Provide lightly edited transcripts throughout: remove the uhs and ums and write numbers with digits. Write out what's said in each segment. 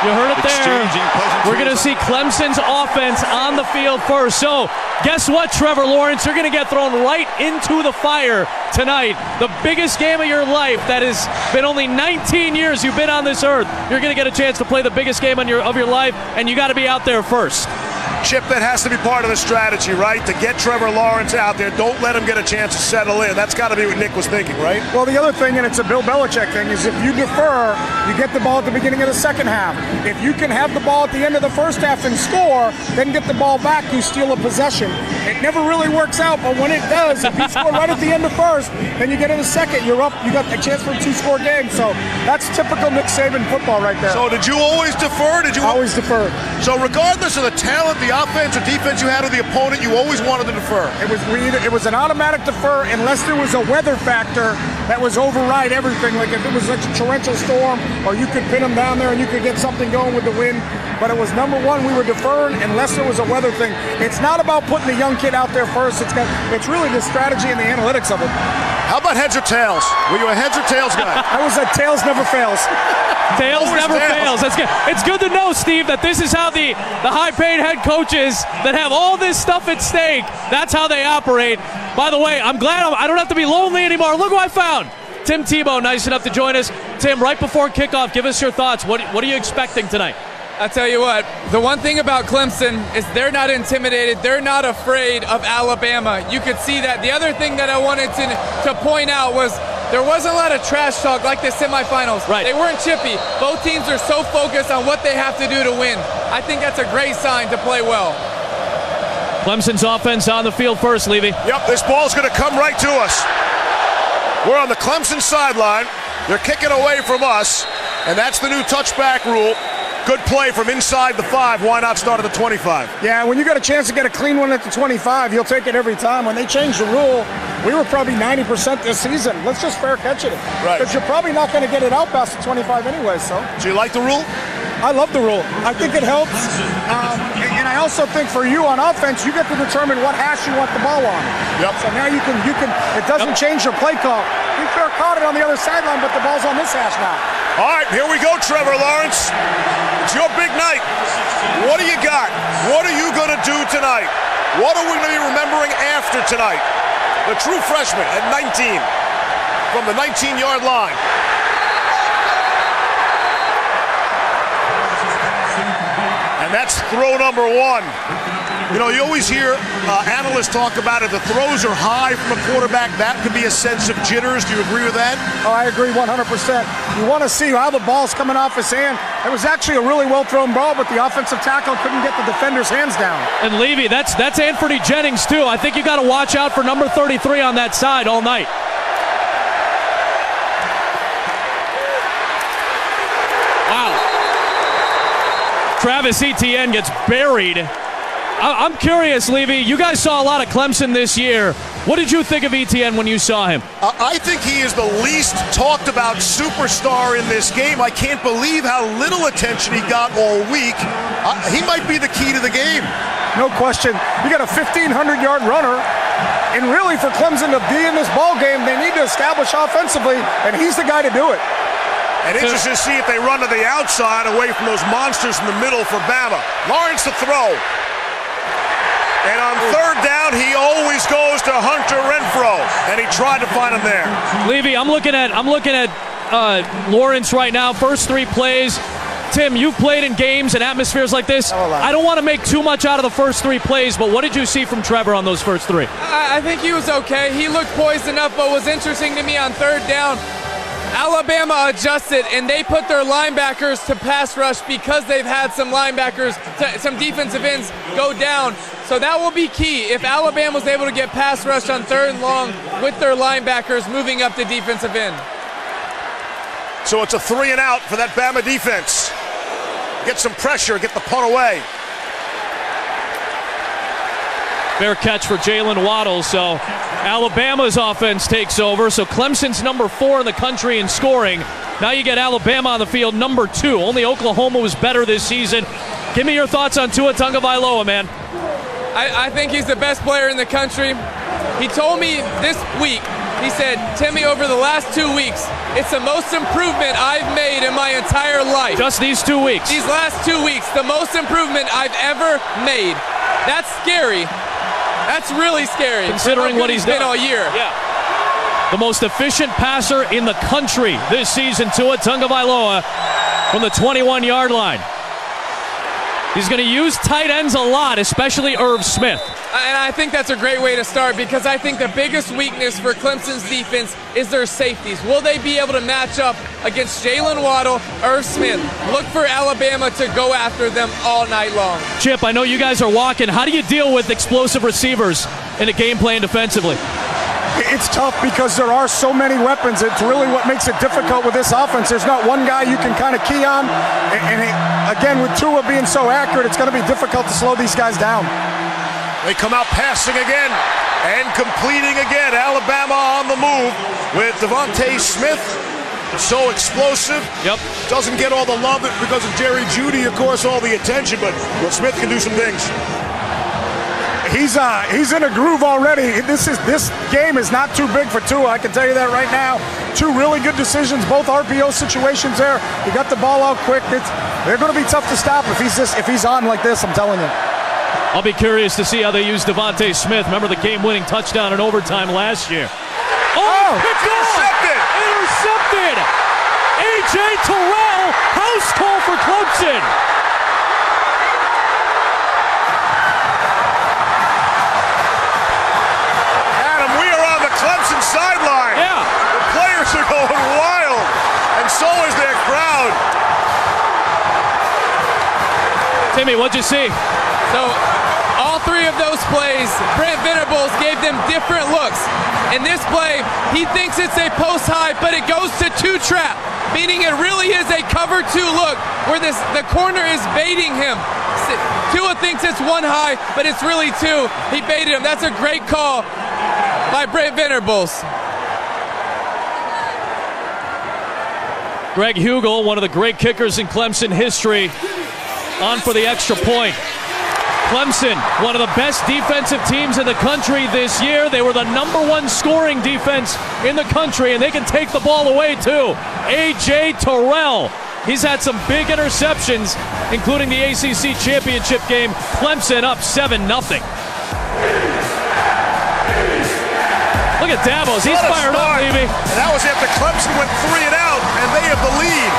You heard it there. We're going to see Clemson's offense on the field first. So, guess what, Trevor Lawrence? You're going to get thrown right into the fire tonight. The biggest game of your life that has been only 19 years you've been on this earth. You're going to get a chance to play the biggest game of your life, and you got to be out there first. Chip, that has to be part of the strategy, right? To get Trevor Lawrence out there, don't let him get a chance to settle in. That's got to be what Nick was thinking, right? Well, the other thing, and it's a Bill Belichick thing, is if you defer, you get the ball at the beginning of the second half. If you can have the ball at the end of the first half and score, then get the ball back, you steal a possession. It never really works out, but when it does, if you score right at the end of first, then you get in the second, you're up, you got a chance for a two-score game. So that's typical Nick Saban football right there. So did you always defer? Always defer. So regardless of the talent, the offense or defense you had with the opponent, you always wanted to defer. It was an automatic defer unless there was a weather factor that was override everything. Like if it was like a torrential storm, or you could pin them down there and you could get something going with the wind. But it was number one, we were deferring unless there was a weather thing. It's not about putting the young kid out there first. It's really the strategy and the analytics of it. How about heads or tails? Were you a heads or tails guy? I was a tails never fails. Tails never fails. That's good. It's good to know, Steve, that this is how the high-paid head coaches that have all this stuff at stake, that's how they operate. By the way, I'm glad I don't have to be lonely anymore. Look who I found. Tim Tebow, nice enough to join us. Tim, right before kickoff, give us your thoughts. What are you expecting tonight? I'll tell you what, the one thing about Clemson is they're not intimidated. They're not afraid of Alabama. You could see that. The other thing that I wanted to point out was there wasn't a lot of trash talk like the semifinals. Right. They weren't chippy. Both teams are so focused on what they have to do to win. I think that's a great sign to play well. Clemson's offense on the field first, Levy. Yep, this ball's going to come right to us. We're on the Clemson sideline. They're kicking away from us, and that's the new touchback rule. Good play from inside the 5. Why not start at the 25? Yeah, when you got a chance to get a clean one at the 25, you'll take it every time. When they changed the rule, we were probably 90% this season. Let's just fair catch it. Right. Because you're probably not going to get it out past the 25 anyway, so. Do you like the rule? I love the rule. I think it helps. And I also think for you on offense, you get to determine what hash you want the ball on. Yep. So now you can, it doesn't change your play call. You could have caught it on the other sideline, but the ball's on this hash now. All right, here we go, Trevor Lawrence. It's your big night. What do you got? What are you going to do tonight? What are we going to be remembering after tonight? The true freshman at 19 from the 19-yard line. And that's throw number 1. You know, you always hear analysts talk about it. The throws are high from a quarterback. That could be a sense of jitters. Do you agree with that? Oh, I agree 100%. You want to see how the ball's coming off his hand. It was actually a really well-thrown ball, but the offensive tackle couldn't get the defender's hands down. And Levy, that's Anthony Jennings, too. I think you got to watch out for number 33 on that side all night. Wow. Travis Etienne gets buried. I'm curious, Levy. You guys saw a lot of Clemson this year. What did you think of Etienne when you saw him? I think he is the least talked about superstar in this game. I can't believe how little attention he got all week. He might be the key to the game. No question. You got a 1,500-yard runner. And really, for Clemson to be in this ball game, they need to establish offensively, and he's the guy to do it. And interested to see if they run to the outside away from those monsters in the middle for Bama. Lawrence to throw. And on third down, he always goes to Hunter Renfrow, and he tried to find him there. Levy, I'm looking at Lawrence right now. First 3 plays. Tim, you've played in games and atmospheres like this. I don't want to make too much out of the first 3 plays, but what did you see from Trevor on those first 3? I think he was okay. He looked poised enough, but what was interesting to me on third down, Alabama adjusted, and they put their linebackers to pass rush because they've had some linebackers, some defensive ends go down. So that will be key. If Alabama was able to get pass rush on third and long with their linebackers moving up the defensive end. So it's a 3 and out for that Bama defense. Get some pressure, get the punt away. Fair catch for Jalen Waddle. So Alabama's offense takes over. So Clemson's number 4 in the country in scoring. Now you get Alabama on the field, number 2. Only Oklahoma was better this season. Give me your thoughts on Tua Tagovailoa, man. I think he's the best player in the country. He told me this week He said, Timmy, over the last 2 weeks, it's the most improvement I've made in my entire life. Just these 2 weeks? These last 2 weeks, the most improvement I've ever made. That's scary. That's really scary. Considering what he's been done all year. Yeah. The most efficient passer in the country this season, Tua Tagovailoa, from the 21-yard line. He's going to use tight ends a lot, especially Irv Smith. And I think that's a great way to start, because I think the biggest weakness for Clemson's defense is their safeties. Will they be able to match up against Jalen Waddle, Irv Smith? Look for Alabama to go after them all night long. Chip, I know you guys are walking. How do you deal with explosive receivers in a game plan defensively? It's tough because there are so many weapons. It's really what makes it difficult with this offense. There's not one guy you can kind of key on. Again, with Tua being so accurate, it's going to be difficult to slow these guys down. They come out passing again and completing again. Alabama on the move with Devontae Smith. So explosive. Yep. Doesn't get all the love because of Jerry Jeudy, of course, all the attention, but Will Smith can do some things. He's in a groove already. This game is not too big for Tua. I can tell you that right now. 2 really good decisions, both RPO situations there. He got the ball out quick. They're going to be tough to stop if he's on like this, I'm telling you. I'll be curious to see how they use Devontae Smith. Remember the game-winning touchdown in overtime last year. Intercepted! A.J. Terrell, house call for Clemson. Clemson sideline. Yeah. The players are going wild, and so is their crowd. Timmy, what'd you see? So, all 3 of those plays, Brent Venables gave them different looks. In this play, he thinks it's a post high, but it goes to 2 trap, meaning it really is a cover 2 look where the corner is baiting him. Tua thinks it's 1 high, but it's really 2. He baited him. That's a great call by Brent Venables. Greg Hugel, one of the great kickers in Clemson history, on for the extra point. Clemson, one of the best defensive teams in the country this year. They were the #1 scoring defense in the country, and they can take the ball away too. A.J. Terrell, he's had some big interceptions, including the ACC championship game. Clemson up 7-0. Look at Davos, he's fired up, baby. And that was after Clemson went 3 and out, and they have the lead.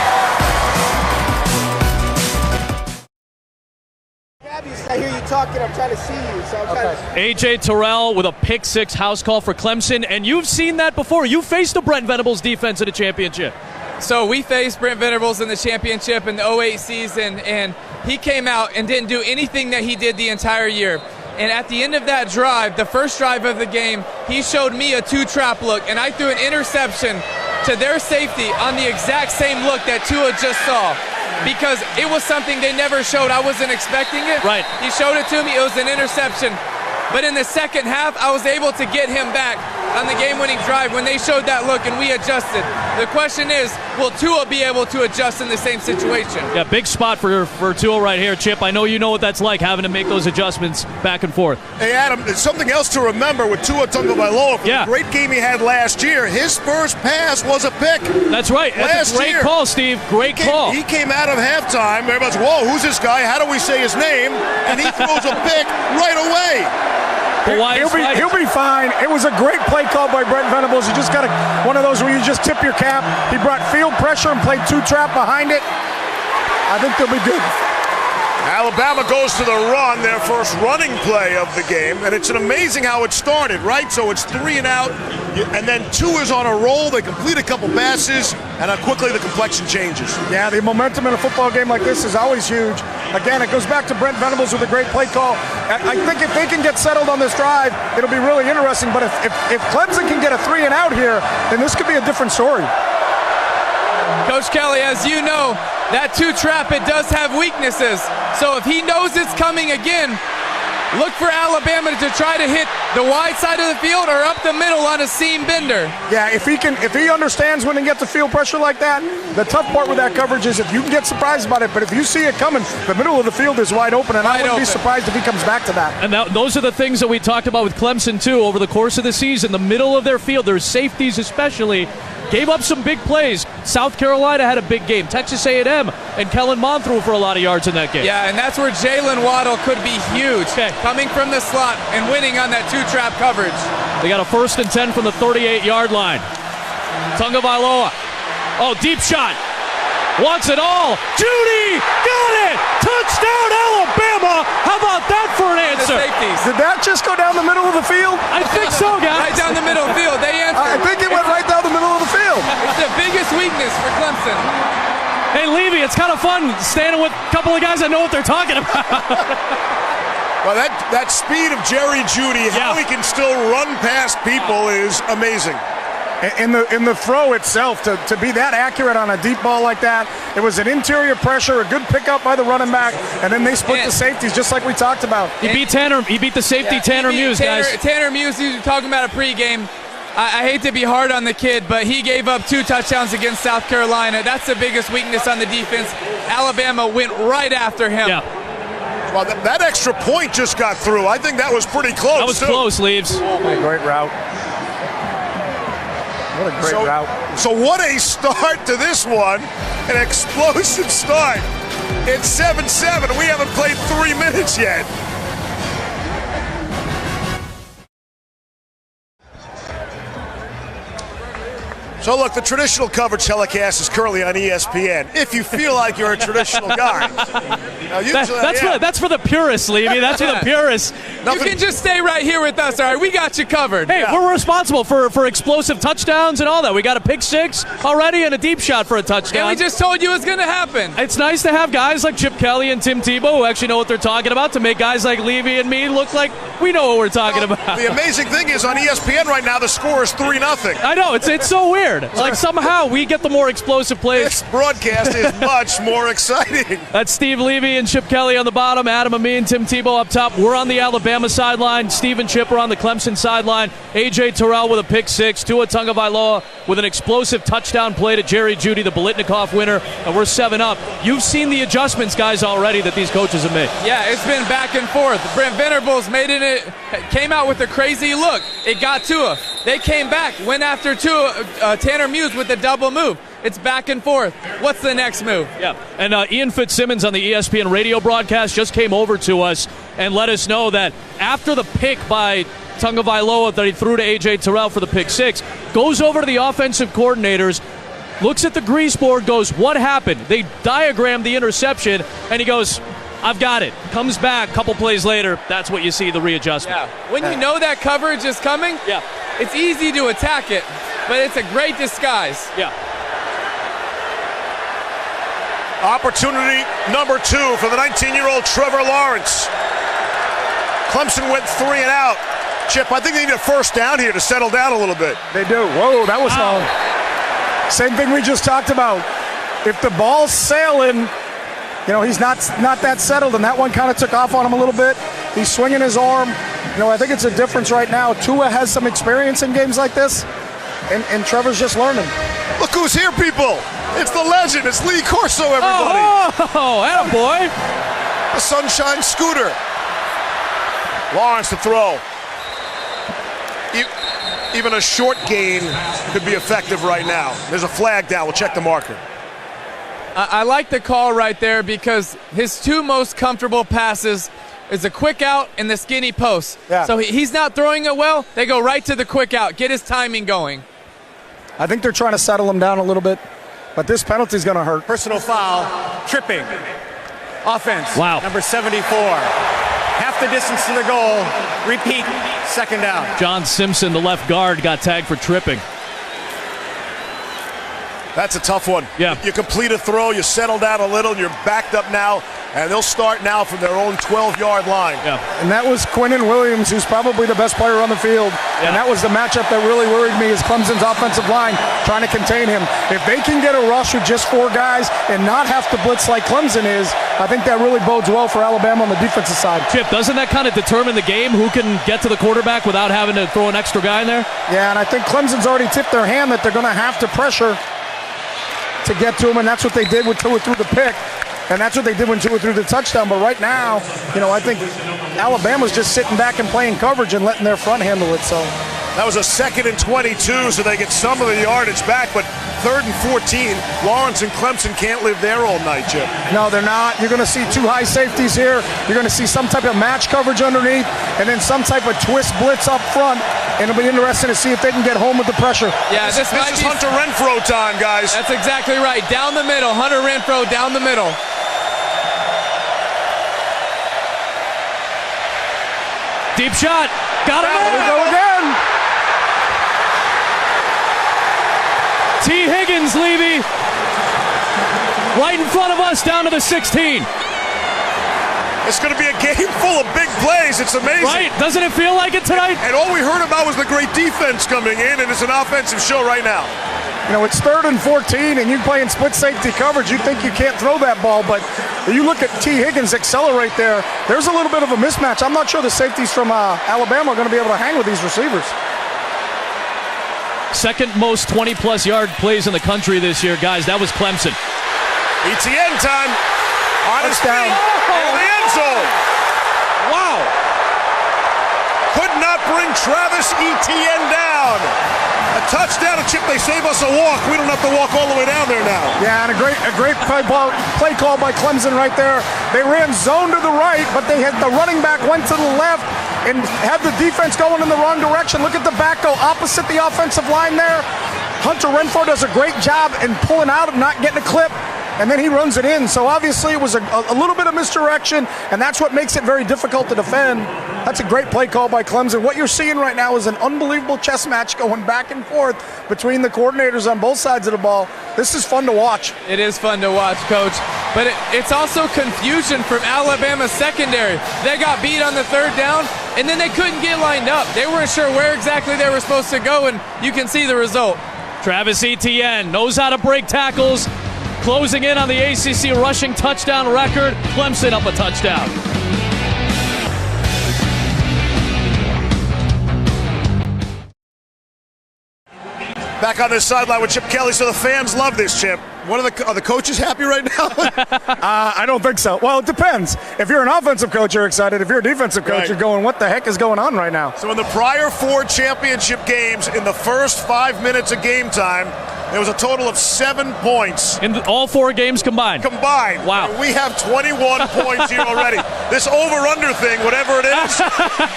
I hear you talking, I'm trying to see you, so I'm trying to... A.J. Terrell with a pick-6 house call for Clemson, and you've seen that before. You faced the Brent Venables defense in a championship. So we faced Brent Venables in the championship in the 08 season, and he came out and didn't do anything that he did the entire year. And at the end of that drive, the first drive of the game, he showed me a 2-trap look, and I threw an interception to their safety on the exact same look that Tua just saw, because it was something they never showed. I wasn't expecting it. Right. He showed it to me. It was an interception. But in the second half, I was able to get him back on the game-winning drive when they showed that look and we adjusted. The question is, will Tua be able to adjust in the same situation? Yeah, big spot for Tua right here, Chip. I know you know what that's like, having to make those adjustments back and forth. Hey, Adam, there's something else to remember with Tua Tagovailoa. From the great game he had last year, his first pass was a pick. That's right. That's a great call, Steve. Great call. He came out of halftime. Everybody's, whoa, who's this guy? How do we say his name? And he throws a pick right away. He'll be fine. It was a great play call by Brent Venables. You just got one of those where you just tip your cap. He brought field pressure and played 2-trap behind it. I think they'll be good. Alabama goes to the run, their first running play of the game, and it's amazing how it started, right? So it's 3 and out, and then Tua is on a roll. They complete a couple passes, and quickly the complexion changes. Yeah, the momentum in a football game like this is always huge. Again, it goes back to Brent Venables with a great play call. I think if they can get settled on this drive, it'll be really interesting. But if Clemson can get a 3 and out here, then this could be a different story. Coach Kelly, as you know, that 2-trap, it does have weaknesses. So if he knows it's coming again, Look for Alabama to try to hit the wide side of the field or up the middle on a seam bender. Yeah, if he understands when he gets the field pressure like that, the tough part with that coverage is if you can get surprised about it, but if you see it coming, the middle of the field is wide open, and I wouldn't be surprised if he comes back to that. And those are the things that we talked about with Clemson, too, over the course of the season. The middle of their field, their safeties especially, gave up some big plays. South Carolina had a big game. Texas A&M and Kellen Mond threw for a lot of yards in that game. Yeah, and that's where Jalen Waddle could be huge. Coming from the slot and winning on that two-trap coverage. They got a 1st and 10 from the 38-yard line. Tagovailoa. Oh, deep shot. Wants it all. Judy got it. Touchdown, Alabama. How about that for an answer? Did that just go down the middle of the field? I think so, guys. Right down the middle of the field. They answered. I think it went right down the middle of the field. It's the biggest weakness for Clemson. Hey, Levy, it's kind of fun standing with a couple of guys that know what they're talking about. Well, that speed of Jerry Jeudy, how he can still run past people is amazing. In the throw itself, to be that accurate on a deep ball like that, it was an interior pressure, a good pickup by the running back, and then they split the safeties just like we talked about. He beat the safety Tanner Muse, guys. Tanner Muse, you were talking about a pregame. I hate to be hard on the kid, but he gave up 2 touchdowns against South Carolina. That's the biggest weakness on the defense. Alabama went right after him. Yeah. Well, that extra point just got through. I think that was pretty close. That was close, Leaves. Great route. What a great route. So what a start to this one. An explosive start. It's 7-7. We haven't played 3 minutes yet. So look, the traditional coverage telecast is currently on ESPN. If you feel like you're a traditional guy. Now, that's for the purists, Levy. That's for the purists. You can just stay right here with us, all right? We got you covered. Hey, we're responsible for explosive touchdowns and all that. We got a pick 6 already and a deep shot for a touchdown. And we just told you it's going to happen. It's nice to have guys like Chip Kelly and Tim Tebow who actually know what they're talking about to make guys like Levy and me look like we know what we're talking about. The amazing thing is on ESPN right now, the score is 3-0. I know. It's so weird. Like somehow we get the more explosive plays. This broadcast is much more exciting. That's Steve Levy and Chip Kelly on the bottom. Adam Amin, Tim Tebow up top. We're on the Alabama sideline. Steve and Chip are on the Clemson sideline. A.J. Terrell with a pick 6. Tua Tagovailoa with an explosive touchdown play to Jerry Jeudy, the Biletnikoff winner. And we're 7-up. You've seen the adjustments, guys, already that these coaches have made. Yeah, it's been back and forth. Brent Venables came out with a crazy look. It got Tua. They came back, went after Tua, Tanner Muse with the double move. It's back and forth. What's the next move? Yeah, and Ian Fitzsimmons on the ESPN radio broadcast just came over to us and let us know that after the pick by Tagovailoa that he threw to A.J. Terrell for the pick 6, goes over to the offensive coordinators, looks at the grease board, goes, what happened? They diagrammed the interception, and he goes, I've got it. Comes back a couple plays later. That's what you see, the readjustment. Yeah. When you know that coverage is coming, it's easy to attack it, but it's a great disguise. Yeah. Opportunity number 2 for the 19-year-old Trevor Lawrence. Clemson went 3 and out. Chip, I think they need a first down here to settle down a little bit. They do. Whoa, that was long. Same thing we just talked about. If the ball's sailing, he's not that settled, and that one kind of took off on him a little bit. He's swinging his arm. I think it's a difference right now. Tua has some experience in games like this, and Trevor's just learning. Look who's here, people. It's the legend. It's Lee Corso, everybody. Oh, attaboy. The Sunshine Scooter. Lawrence to throw. Even a short gain could be effective right now. There's a flag down. We'll check the marker. I like the call right there because his 2 most comfortable passes is a quick out and the skinny post. Yeah. So he's not throwing it well. They go right to the quick out. Get his timing going. I think they're trying to settle him down a little bit, but this penalty is going to hurt. Personal foul, tripping. Offense, number 74. Half the distance to the goal. Repeat, second down. John Simpson, the left guard, got tagged for tripping. That's a tough one. Yeah. You complete a throw, you settle down a little, and you're backed up now, and they'll start now from their own 12-yard line. Yeah. And that was Quinnen Williams, who's probably the best player on the field. Yeah. And that was the matchup that really worried me, is Clemson's offensive line trying to contain him. If they can get a rush with just 4 guys and not have to blitz like Clemson is, I think that really bodes well for Alabama on the defensive side. Chip, doesn't that kind of determine the game, who can get to the quarterback without having to throw an extra guy in there? Yeah, and I think Clemson's already tipped their hand that they're going to have to pressure to get to him, and that's what they did when Tua threw the pick, and that's what they did when Tua threw the touchdown. But right now, I think Alabama's just sitting back and playing coverage and letting their front handle it. So that was a 2nd and 22, so they get some of the yardage back, but 3rd and 14, Lawrence and Clemson can't live there all night, Chip. No, they're not. You're going to see 2 high safeties here. You're going to see some type of match coverage underneath, and then some type of twist blitz up front. And it'll be interesting to see if they can get home with the pressure. Yeah, this is Hunter Renfrow time, guys. That's exactly right. Down the middle. Hunter Renfrow down the middle. Deep shot. Got him. Here we go again. T. Higgins, Levy. Right in front of us, down to the 16. It's going to be a game full of big plays. It's amazing. Right? Doesn't it feel like it tonight? And all we heard about was the great defense coming in, and it's an offensive show right now. It's 3rd and 14, and you're playing split safety coverage. You think you can't throw that ball, but you look at T. Higgins accelerate there. There's a little bit of a mismatch. I'm not sure the safeties from Alabama are going to be able to hang with these receivers. Second most 20-plus yard plays in the country this year, guys. That was Clemson. ETN time. On his feet. In the end zone. Wow. Could not bring Travis Etienne down. A touchdown, a Chip. They save us a walk. We don't have to walk all the way down there now. Yeah, and a great play call by Clemson right there. They ran zone to the right, but they had the running back went to the left and had the defense going in the wrong direction. Look at the back go opposite the offensive line there. Hunter Renfrow does a great job in pulling out and not getting a clip, and then he runs it in. So obviously it was a little bit of misdirection, and that's what makes it very difficult to defend. That's a great play call by Clemson. What you're seeing right now is an unbelievable chess match going back and forth between the coordinators on both sides of the ball. This is fun to watch. It is fun to watch, Coach. But it's also confusion from Alabama's secondary. They got beat on the 3rd down, and then they couldn't get lined up. They weren't sure where exactly they were supposed to go, and you can see the result. Travis Etienne knows how to break tackles, closing in on the ACC rushing touchdown record. Clemson up a touchdown. Back on this sideline with Chip Kelly, so the fans love this, Chip. Are the coaches happy right now? I don't think so. Well, it depends. If you're an offensive coach, you're excited. If you're a defensive coach, You're going, what the heck is going on right now? So in the prior 4 championship games, in the first 5 minutes of game time, there was a total of 7 points. In all 4 games combined? Combined. Wow. And we have 21 points here already. This over-under thing, whatever it is,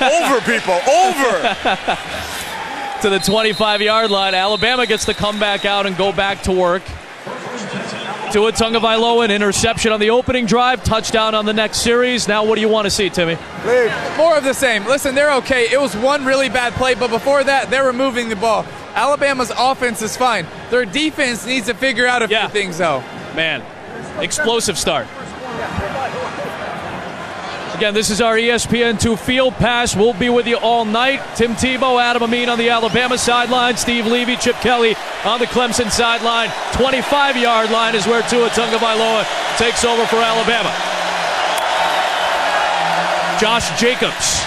over, people, over. To the 25-yard line. Alabama gets to come back out and go back to work. Tua Tagovailoa, an interception on the opening drive, touchdown on the next series. Now what do you want to see, Timmy? More of the same. Listen, they're okay. It was one really bad play, but before that, they were moving the ball. Alabama's offense is fine. Their defense needs to figure out a few things, though. Man, explosive start. Again, this is our ESPN2 Field Pass. We'll be with you all night. Tim Tebow, Adam Amin on the Alabama sideline. Steve Levy, Chip Kelly on the Clemson sideline. 25-yard line is where Tua Tagovailoa takes over for Alabama. Josh Jacobs.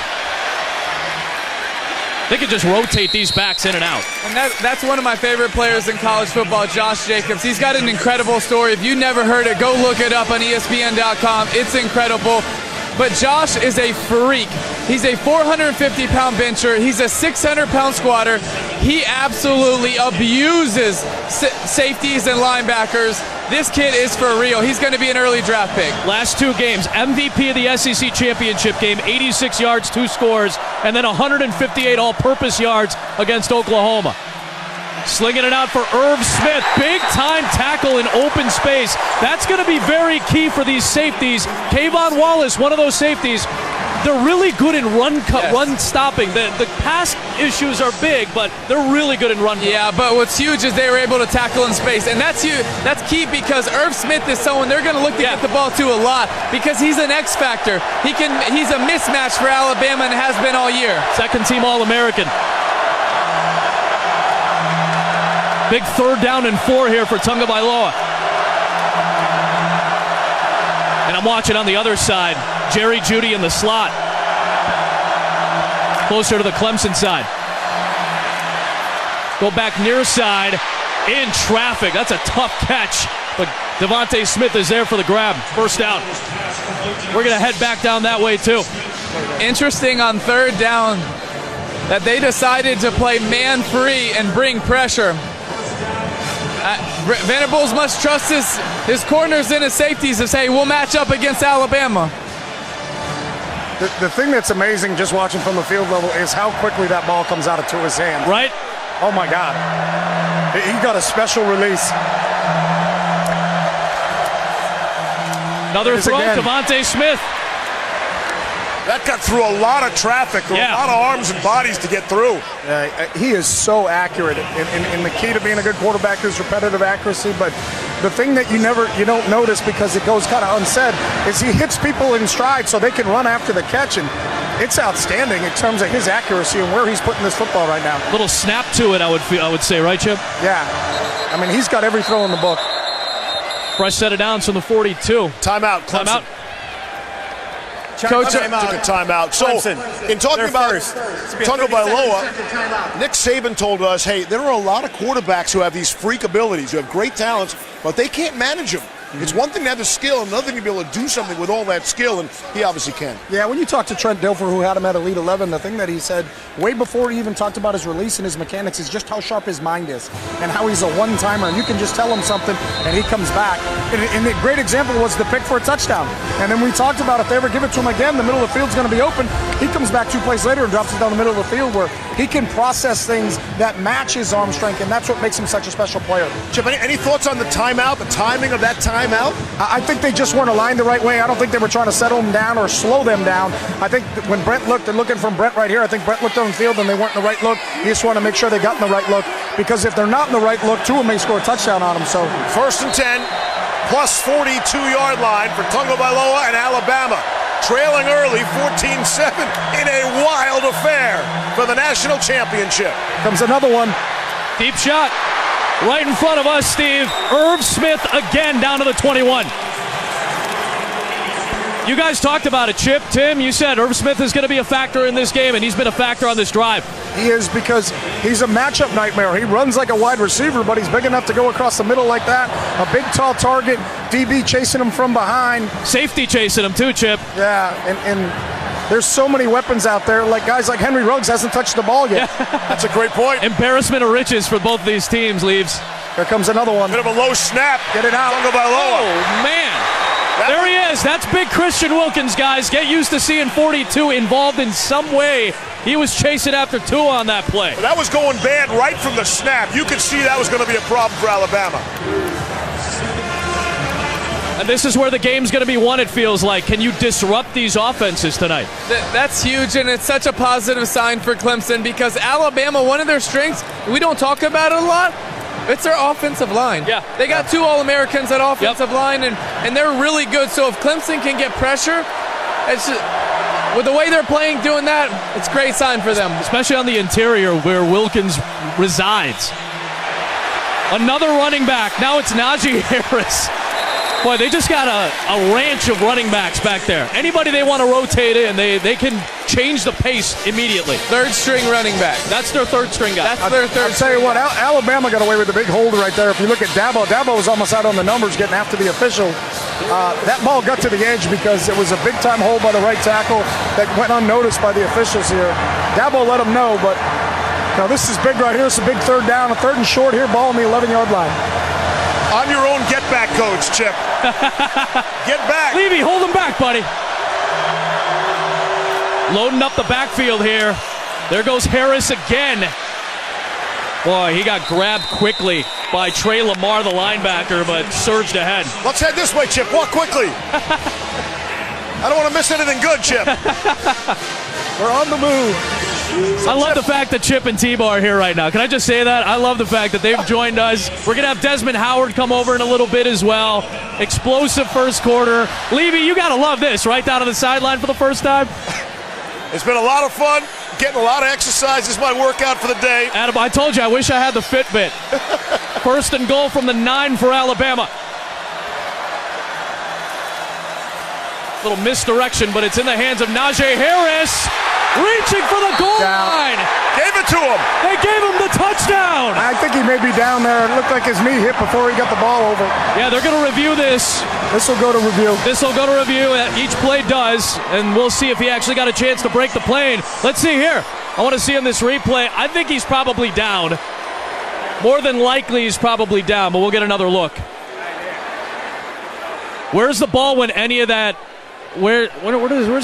They can just rotate these backs in and out. And that's one of my favorite players in college football, Josh Jacobs. He's got an incredible story. If you never heard it, go look it up on ESPN.com. It's incredible. But Josh is a freak. He's a 450-pound bencher. He's a 600-pound squatter. He absolutely abuses safeties and linebackers. This kid is for real. He's going to be an early draft pick. Last 2 games, MVP of the SEC championship game, 86 yards, 2 scores, and then 158 all-purpose yards against Oklahoma. Slinging it out for Irv Smith. Big-time tackle in open space. That's going to be very key for these safeties. Kayvon Wallace, one of those safeties, they're really good in run stopping. The pass issues are big, but they're really good in run. Yeah, but what's huge is they were able to tackle in space, and that's huge. That's key because Irv Smith is someone they're going to look to get the ball to a lot because he's an X factor. He's a mismatch for Alabama and has been all year. Second-team All-American. Big 3rd down and 4 here for Tagovailoa. And I'm watching on the other side, Jerry Jeudy in the slot. Closer to the Clemson side. Go back near side, in traffic. That's a tough catch, but Devontae Smith is there for the grab. First down. We're going to head back down that way too. Interesting on 3rd down that they decided to play man-free and bring pressure. Venables must trust his corners and his safeties to say, we'll match up against Alabama. The thing that's amazing just watching from the field level is how quickly that ball comes out of Tua's hand. Right? Oh, my God. He got a special release. Another throw, Devontae Smith. That got through a lot of traffic, a lot of arms and bodies to get through. He is so accurate, and the key to being a good quarterback is repetitive accuracy. But the thing that you don't notice because it goes kind of unsaid is he hits people in stride so they can run after the catch, and it's outstanding in terms of his accuracy and where he's putting this football right now. Little snap to it, I would say, right, Chip? Yeah, I mean he's got every throw in the book. Fresh set of downs from the 42. Timeout, Clemson. Coach took a timeout. So, in talking about Tagovailoa, Nick Saban told us, hey, there are a lot of quarterbacks who have these freak abilities, who have great talents, but they can't manage them. It's one thing to have the skill, another thing to be able to do something with all that skill, and he obviously can. Yeah, when you talk to Trent Dilfer, who had him at Elite 11, the thing that he said way before he even talked about his release and his mechanics is just how sharp his mind is and how he's a one-timer, and you can just tell him something and he comes back. And the great example was the pick for a touchdown. And then we talked about if they ever give it to him again, the middle of the field's going to be open. He comes back 2 plays later and drops it down the middle of the field where he can process things that match his arm strength, and that's what makes him such a special player. Chip, any thoughts on the timeout, the timing of that timeout? I think they just weren't aligned the right way. I don't think they were trying to settle them down or slow them down. I think when Brent looked, they're looking from Brent right here. I think Brent looked on the field and they weren't in the right look. He just wanted to make sure they got in the right look, because if they're not in the right look, Tua may score a touchdown on them. So 1st and 10, plus 42-yard line for Tagovailoa and Alabama. Trailing early, 14-7 in a wild affair for the national championship. Comes another one. Deep shot. Right in front of us, Steve. Irv Smith again down to the 21. You guys talked about it, Chip. Tim, you said Irv Smith is going to be a factor in this game, and he's been a factor on this drive. He is, because he's a matchup nightmare. He runs like a wide receiver, but he's big enough to go across the middle like that. A big, tall target. DB chasing him from behind. Safety chasing him too, Chip. Yeah, and there's so many weapons out there. Like guys like Henry Ruggs hasn't touched the ball yet. That's a great point. Embarrassment of riches for both these teams, Leaves. Here comes another one. Bit of a low snap. Get it out. Oh, man. There he is. That's big Christian Wilkins, guys. Get used to seeing 42 involved in some way. He was chasing after Tua on that play. Well, that was going bad right from the snap. You could see that was going to be a problem for Alabama. And this is where the game's going to be won, it feels like. Can you disrupt these offenses tonight? That's huge, and it's such a positive sign for Clemson because Alabama, one of their strengths, we don't talk about it a lot, it's their offensive line. Yeah. They got 2 All-Americans at offensive line, and they're really good. So if Clemson can get pressure, it's just, with the way they're playing, doing that, it's a great sign for them. Especially on the interior where Wilkins resides. Another running back. Now it's Najee Harris. Boy, they just got a ranch of running backs back there. Anybody they want to rotate in, they can change the pace immediately. 3rd-string running back. That's their 3rd-string guy. That's their 3rd. I'll tell you what, Alabama got away with a big hold right there. If you look at Dabo was almost out on the numbers getting after the official. That ball got to the edge because it was a big-time hold by the right tackle that went unnoticed by the officials here. Dabo let them know, but this is big right here. It's a big 3rd down, a 3rd and short here, ball on the 11-yard line. On your own get-back coach, Chip. Get back. Levy, hold him back, buddy. Loading up the backfield here. There goes Harris again. Boy, he got grabbed quickly by Trey Lamar, the linebacker, but surged ahead. Let's head this way, Chip. Walk quickly. I don't want to miss anything good, Chip. We're on the move. I love the fact that Chip and Tebow are here right now. Can I just say that? I love the fact that they've joined us. We're going to have Desmond Howard come over in a little bit as well. Explosive first quarter. Levy, you got to love this, right down on the sideline for the first time. It's been a lot of fun. Getting a lot of exercise. This is my workout for the day. Adam, I told you, I wish I had the Fitbit. First and goal from the 9 for Alabama. Little misdirection, but it's in the hands of Najee Harris. Reaching for the goal line. Gave it to him. They gave him the touchdown. I think he may be down there. It looked like his knee hit before he got the ball over. Yeah, they're going to review this. This will go to review. This will go to review. Each play does, and we'll see if he actually got a chance to break the plane. Let's see here. I want to see in this replay. I think he's probably down. More than likely he's probably down, but we'll get another look. Where's the ball when any of that... Where's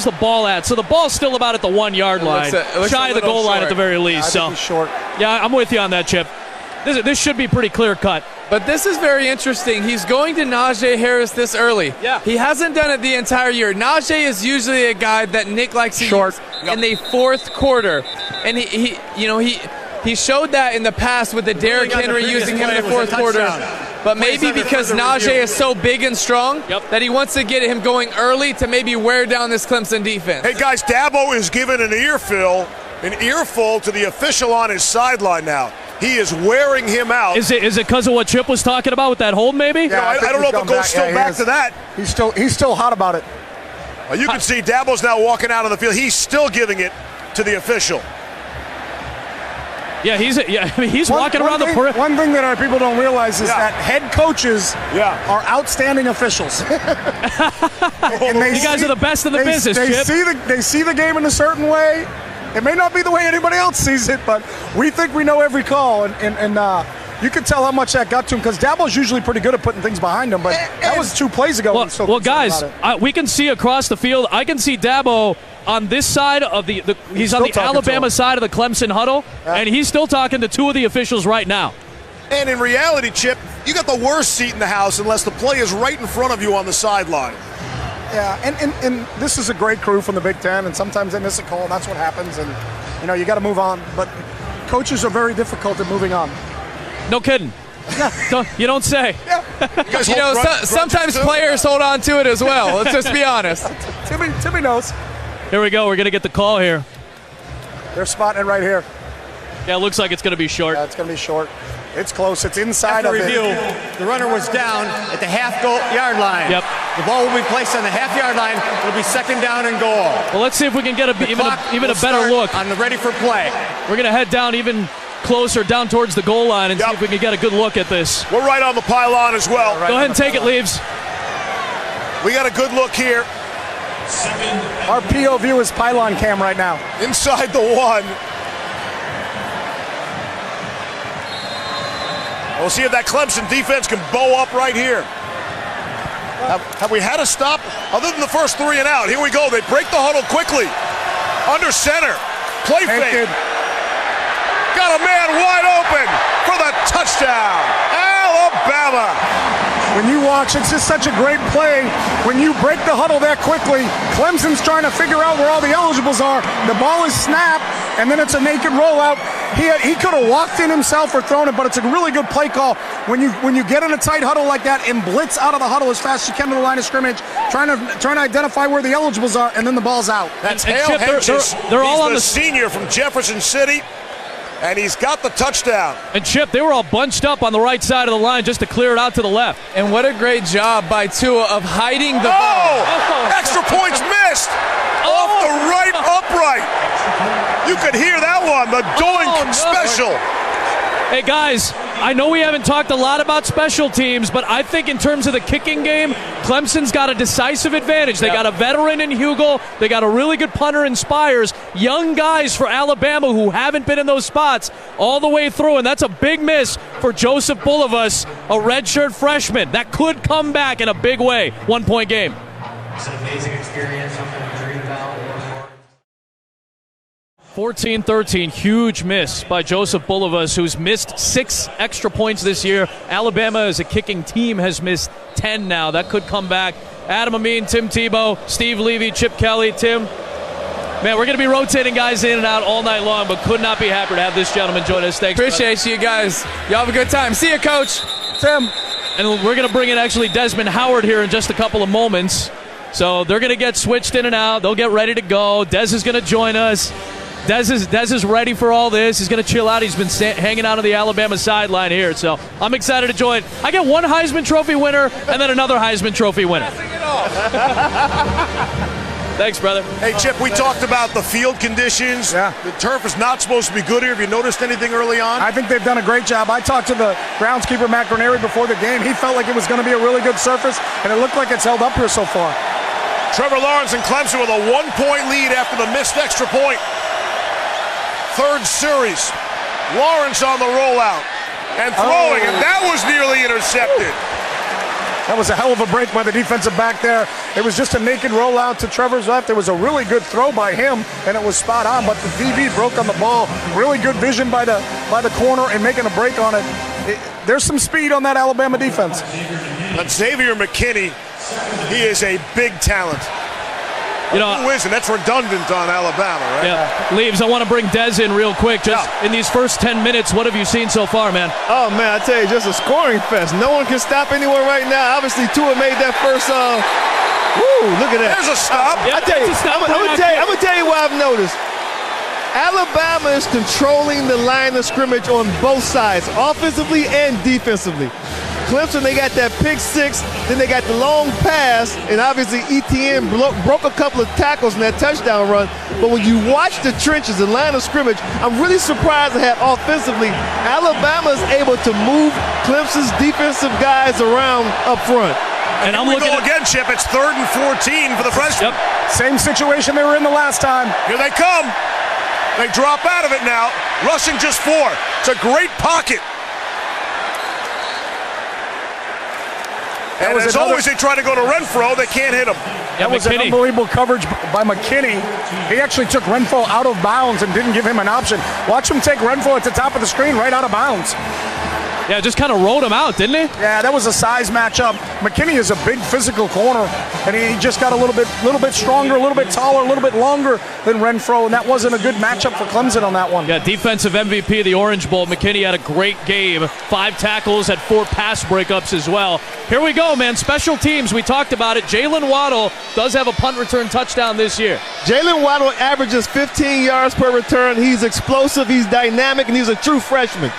the ball at? So the ball's still about at the 1 yard line, shy of the goal line at the very least. I think he's short. Yeah, I'm with you on that, Chip. This should be pretty clear cut. But this is very interesting. He's going to Najee Harris this early. Yeah. He hasn't done it the entire year. Najee is usually a guy that Nick likes to use in the fourth quarter, and he showed that in the past with the Derrick Henry using him in the fourth quarter. But maybe because Najee is so big and strong that he wants to get him going early to maybe wear down this Clemson defense. Hey, guys, Dabo is giving an earful to the official on his sideline now. He is wearing him out. Is it because of what Chip was talking about with that hold, maybe? Yeah, I don't know if it goes back to that. He's still hot about it. Well, you can see Dabo's now walking out of the field. He's still giving it to the official. Yeah, he's walking around the perimeter. One thing that our people don't realize is that head coaches are outstanding officials. And you guys are the best in the business, Chip. They see the game in a certain way. It may not be the way anybody else sees it, but we think we know every call. And you can tell how much that got to him because Dabo's usually pretty good at putting things behind him, but that was 2 plays ago. Well, guys, we can see across the field. I can see Dabo on this side of he's on the Alabama side of the Clemson huddle, and he's still talking to 2 of the officials right now. And in reality, Chip, you got the worst seat in the house unless the play is right in front of you on the sideline. Yeah, and this is a great crew from the Big Ten, and sometimes they miss a call, and that's what happens, and you got to move on. But coaches are very difficult at moving on. No kidding. You don't say. Yeah. Sometimes players hold on to it as well. Let's just be honest. Timmy knows. Here we go. We're going to get the call here. They're spotting it right here. Yeah, it looks like it's going to be short. Yeah, it's going to be short. It's close. It's inside After of review, it. the runner was down at the half-yard line. Yep. The ball will be placed on the half-yard line. It'll be second down and goal. Well, let's see if we can get even a better look. On the ready for play. We're going to head down even closer, down towards the goal line, and see if we can get a good look at this. We're right on the pylon as well. Go ahead and take it, Leaves. We got a good look here. Our PO view is pylon cam right now. Inside the 1. We'll see if that Clemson defense can bow up right here. Have we had a stop? Other than the first 3 and out. Here we go. They break the huddle quickly. Under center. Play fake. Got a man wide open for the touchdown. Alabama. When you watch, it's just such a great play. When you break the huddle that quickly, Clemson's trying to figure out where all the eligibles are. The ball is snapped, and then it's a naked rollout. He could have walked in himself or thrown it, but it's a really good play call. When you get in a tight huddle like that and blitz out of the huddle as fast as you can to the line of scrimmage, trying to identify where the eligibles are, and then the ball's out. That's Hale Hedges. They're all on the senior from Jefferson City. And he's got the touchdown. And Chip, they were all bunched up on the right side of the line just to clear it out to the left. And what a great job by Tua of hiding the ball. Extra points missed. Off the right upright. You could hear that one, the doink special. Hey, guys, I know we haven't talked a lot about special teams, but I think in terms of the kicking game, Clemson's got a decisive advantage. They got a veteran in Hugel. They got a really good punter in Spires. Young guys for Alabama who haven't been in those spots all the way through, and that's a big miss for Joseph Bulovas, a redshirt freshman. That could come back in a big way. 1-point game. It's an amazing experience, something to dream about. 14-13, huge miss by Joseph Bulovas, who's missed 6 extra points this year. Alabama, as a kicking team, has missed 10 now. That could come back Adam Amin, Tim Tebow, Steve Levy, Chip Kelly, Tim. Man, we're going to be rotating guys in and out all night long, but could not be happier to have this gentleman join us. Thanks. Appreciate you guys. Y'all have a good time. See you, Coach. Tim. And we're going to bring in actually Desmond Howard here in just a couple of moments. So they're going to get switched in and out. They'll get ready to go. Dez is going to join us. Dez is ready for all this. He's going to chill out. He's been hanging out on the Alabama sideline here. So I'm excited to join. I get one Heisman Trophy winner and then another Heisman Trophy winner. Thanks, brother. Hey, Chip, we talked about the field conditions. Yeah. The turf is not supposed to be good here. Have you noticed anything early on? I think they've done a great job. I talked to the groundskeeper, Matt Granary, before the game. He felt like it was going to be a really good surface, and it looked like it's held up here so far. Trevor Lawrence and Clemson with a 1-point lead after the missed extra point. Third series. Lawrence on the rollout and throwing, and that was nearly intercepted. That was a hell of a break by the defensive back there. It was just a naked rollout to Trevor's left. It was a really good throw by him, and it was spot on, but the DB broke on the ball. Really good vision by the corner and making a break on it. There's some speed on that Alabama defense. But Xavier McKinney, he is a big talent. You know, who isn't? That's redundant on Alabama, right? Yeah. Leaves, I want to bring Dez in real quick. Just in these first 10 minutes, what have you seen so far, man? Oh, man, I tell you, just a scoring fest. No one can stop anyone right now. Obviously, Tua made that first, look at that. There's a stop. I tell you, I'm going to tell you what I've noticed. Alabama is controlling the line of scrimmage on both sides, offensively and defensively. Clemson, they got that pick six, then they got the long pass, and obviously ETN broke a couple of tackles in that touchdown run. But when you watch the trenches, the line of scrimmage, I'm really surprised that offensively, Alabama is able to move Clemson's defensive guys around up front. And I'm looking again, Chip. It's 3rd and 14 for the freshman. Yep. Same situation they were in the last time. Here they come. They drop out of it now. Rushing just 4. It's a great pocket. And as always, they try to go to Renfro. They can't hit him. That was an unbelievable coverage by McKinney. He actually took Renfro out of bounds and didn't give him an option. Watch him take Renfro at the top of the screen right out of bounds. Yeah, just kind of rolled him out, didn't he? Yeah, that was a size matchup. McKinney is a big physical corner, and he just got a little bit stronger, a little bit taller, a little bit longer than Renfro, and that wasn't a good matchup for Clemson on that one. Yeah, defensive MVP of the Orange Bowl. McKinney had a great game. 5 tackles, had 4 pass breakups as well. Here we go, man. Special teams. We talked about it. Jalen Waddle does have a punt return touchdown this year. Jalen Waddle averages 15 yards per return. He's explosive, he's dynamic, and he's a true freshman.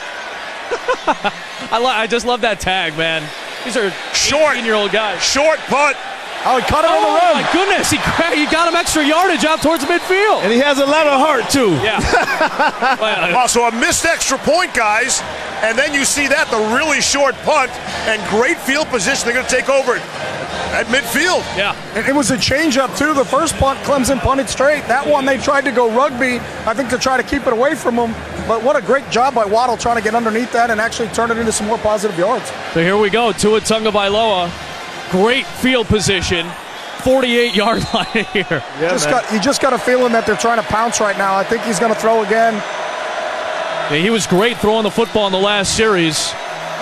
I just love that tag, man. These are short 18-year-old guys. Short punt. Oh, he cut it on the run. Oh, my goodness. He got him extra yardage out towards midfield. And he has a lot of heart, too. Yeah. Well, so a missed extra point, guys. And then you see that, the really short punt and great field position. They're going to take over at midfield. Yeah. And it was a change-up, too. The first punt, Clemson punted straight. That one, they tried to go rugby, I think, to try to keep it away from him. But what a great job by Waddle trying to get underneath that and actually turn it into some more positive yards. So here we go. Tua Tagovailoa. Great field position. 48-yard line here. Yeah, you just got a feeling that they're trying to pounce right now. I think he's going to throw again. Yeah, he was great throwing the football in the last series.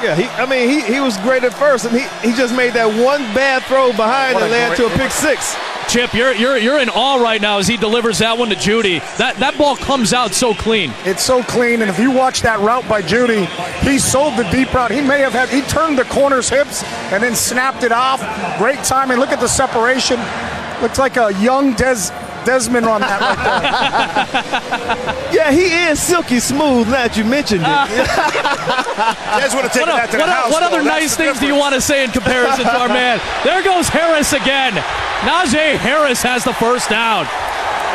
Yeah, he was great at first, and he just made that one bad throw behind and led to a pick six. Chip, you're in awe right now as he delivers that one to Judy. That ball comes out so clean. It's so clean, and if you watch that route by Judy, he sold the deep route. He turned the corner's hips and then snapped it off. Great timing. Look at the separation. Looks like a young Desmond on that right there. Yeah, he is silky smooth now that you mentioned it. Des would have taken that to the house. What other nice things do you want to say in comparison to our man? There goes Harris again. Najee Harris has the first down.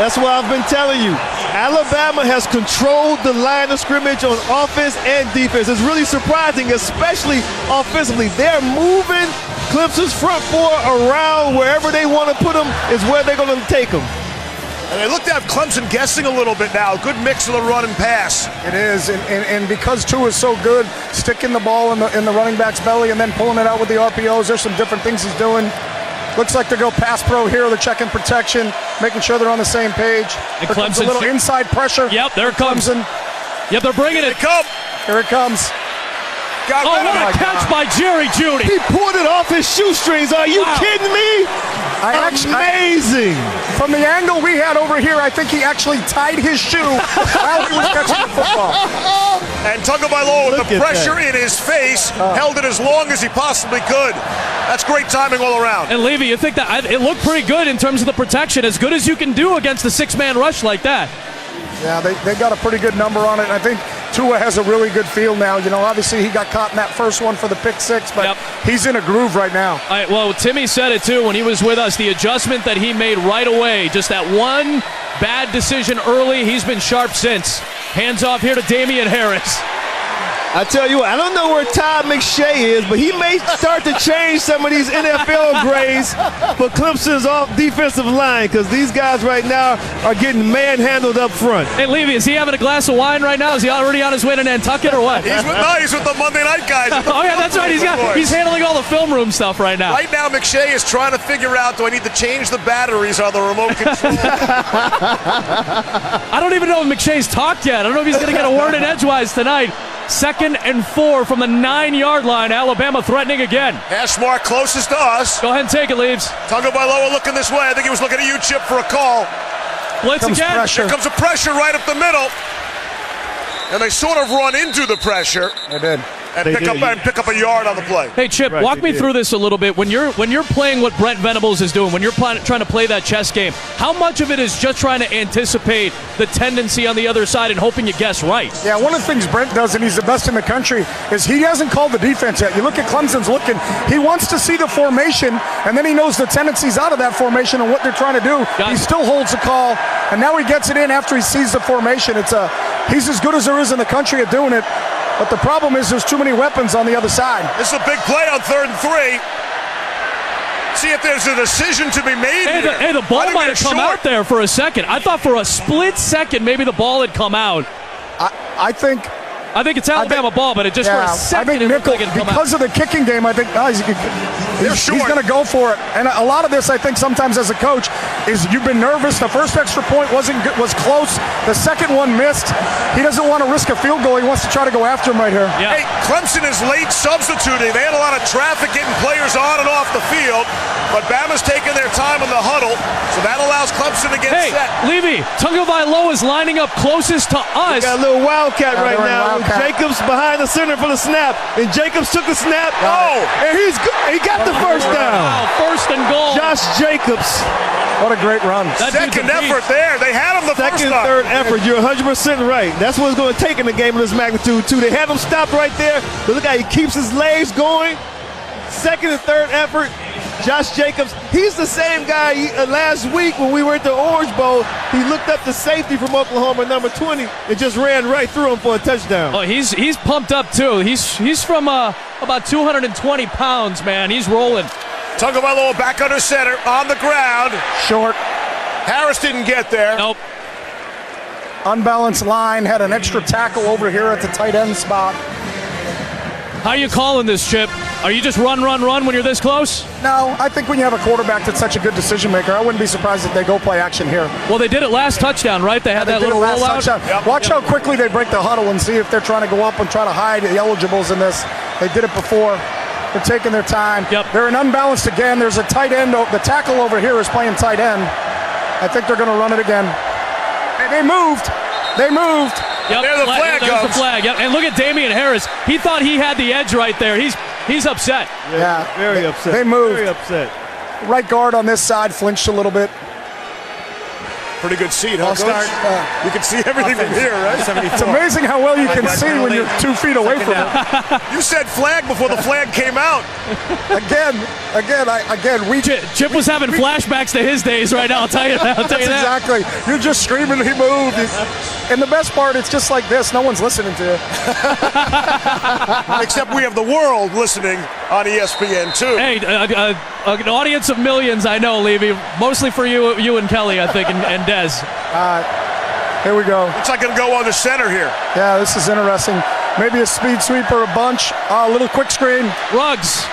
That's what I've been telling you. Alabama has controlled the line of scrimmage on offense and defense. It's really surprising, especially offensively. They're moving Clemson's front 4 around wherever they want to put them is where they're going to take them. And they looked at Clemson guessing a little bit now. Good mix of the run and pass. It is, and because Tua is so good, sticking the ball in the running back's belly and then pulling it out with the RPOs, there's some different things he's doing. Looks like they go pass pro here. They're checking protection, making sure they're on the same page. And Clemson, a little inside pressure. Yep, there it comes. Clemson. Yep, they're bringing it. Here it comes. Got Oh, rid of what a it. catch by Jerry Jeudy. He pulled it off his shoestrings. Are you kidding me? Amazing. From the angle we had over here, I think he actually tied his shoe while he was catching the football. And Tagovailoa, with Look the at pressure that. in his face, held it as long as he possibly could. That's great timing all around. And Levy, you think that it looked pretty good in terms of the protection, as good as you can do against a six-man rush like that. Yeah, they got a pretty good number on it. And I think Tua has a really good feel now. You know, obviously he got caught in that first one for the pick six, but he's in a groove right now. All right, well, Timmy said it too when he was with us. The adjustment that he made right away, just that one bad decision early, he's been sharp since. Hands off here to Damian Harris. I tell you what, I don't know where Todd McShay is, but he may start to change some of these NFL grades for Clemson's off defensive line, because these guys right now are getting manhandled up front. Hey, Levy, is he having a glass of wine right now? Is he already on his way to Nantucket or what? He's with the Monday night guys. Oh, yeah, that's right. He's handling all the film room stuff right now. Right now, McShay is trying to figure out, do I need to change the batteries on the remote control? I don't even know if McShay's talked yet. I don't know if he's going to get a word in edgewise tonight. 2nd and 4 from the 9-yard line. Alabama threatening again. Hash mark closest to us. Go ahead and take it, Leaves. Tagovailoa looking this way. I think he was looking at you, Chip, for a call. Blitz again. Pressure. Here comes a pressure right up the middle. And they sort of run into the pressure. They did. And pick up a yard on the play. Hey, Chip, walk me through this a little bit. When you're playing what Brent Venables is doing, when you're trying to play that chess game, how much of it is just trying to anticipate the tendency on the other side and hoping you guess right? Yeah, one of the things Brent does, and he's the best in the country, is he hasn't called the defense yet. You look at Clemson's looking. He wants to see the formation, and then he knows the tendencies out of that formation and what they're trying to do. He still holds the call, and now he gets it in after he sees the formation. He's as good as there is in the country at doing it. But the problem is there's too many weapons on the other side. This is a big play on 3rd and 3. See if there's a decision to be made. Hey, the ball might have come out there for a second. I thought for a split second maybe the ball had come out. I think it's Alabama ball, but it just for a second. I think Nickel, because of the kicking game, I think he's going to go for it. And a lot of this, I think, sometimes as a coach, is you've been nervous. The first extra point was close. The second one missed. He doesn't want to risk a field goal. He wants to try to go after him right here. Yeah. Hey, Clemson is late substituting. They had a lot of traffic getting players on and off the field, but Bama's taking their time in the huddle, so that allows Clemson to get set. Hey, Levy, Tagovailoa is lining up closest to us. We got a little wildcat right now. Jacobs behind the center for the snap, and Jacobs took the snap. And he got the first down. Wow, 1st and goal. Josh Jacobs. What a great run. Second effort there. They had him the first time. Third effort. You're 100% right. That's what it's going to take in a game of this magnitude, too. They have him stopped right there, but look how he keeps his legs going. 2nd and 3rd effort. Josh Jacobs, he's the same guy last week when we were at the Orange Bowl. He looked up the safety from Oklahoma, number 20, and just ran right through him for a touchdown. Oh, he's pumped up, too. He's from about 220 pounds, man. He's rolling. Tagovailoa back under center, on the ground. Short. Harris didn't get there. Nope. Unbalanced line, had an extra tackle over here at the tight end spot. How are you calling this, Chip? Are you just run when you're this close? No, I think when you have a quarterback that's such a good decision maker, I wouldn't be surprised if they go play action here. Well, they did it last touchdown, right? They had that little rollout. Yep. Watch how quickly they break the huddle and see if they're trying to go up and try to hide the eligibles in this. They did it before. They're taking their time. Yep. They're in unbalanced again. There's a tight end. The tackle over here is playing tight end. I think they're going to run it again. They moved. Yep. There's the flag. Yep. And look at Damian Harris. He thought he had the edge right there. He's upset. Yeah. Very upset. They moved. Very upset. Right guard on this side flinched a little bit. Pretty good seat, huh, Coach? You can see everything from here, right? It's amazing how well you can see when you're 2 feet away from it. You said flag before the flag came out. Again. Chip was having flashbacks to his days right now. I'll tell you that. Exactly. You're just screaming. He moved. And the best part, it's just like this. No one's listening to you. Except we have the world listening on ESPN too. Hey, an audience of millions, I know, Levy. Mostly for you and Kelly, I think, and Dez. Here we go. Looks like it'll go on the center here. Yeah, this is interesting. Maybe a speed sweep or a bunch. A little quick screen. Ruggs.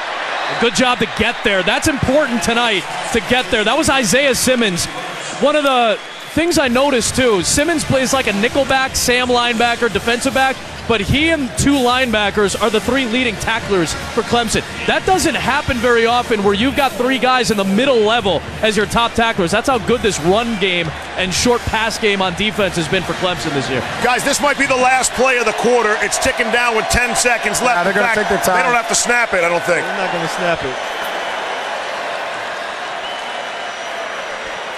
Good job to get there. That's important tonight to get there. That was Isaiah Simmons. One of the things I noticed, too, Simmons plays like a nickelback, Sam linebacker, defensive back. but he and 2 linebackers are the 3 leading tacklers for Clemson. That doesn't happen very often where you've got 3 guys in the middle level as your top tacklers. That's how good this run game and short pass game on defense has been for Clemson this year. Guys, this might be the last play of the quarter. It's ticking down with 10 seconds left. They're going to take their time. They don't have to snap it, I don't think. They're not going to snap it.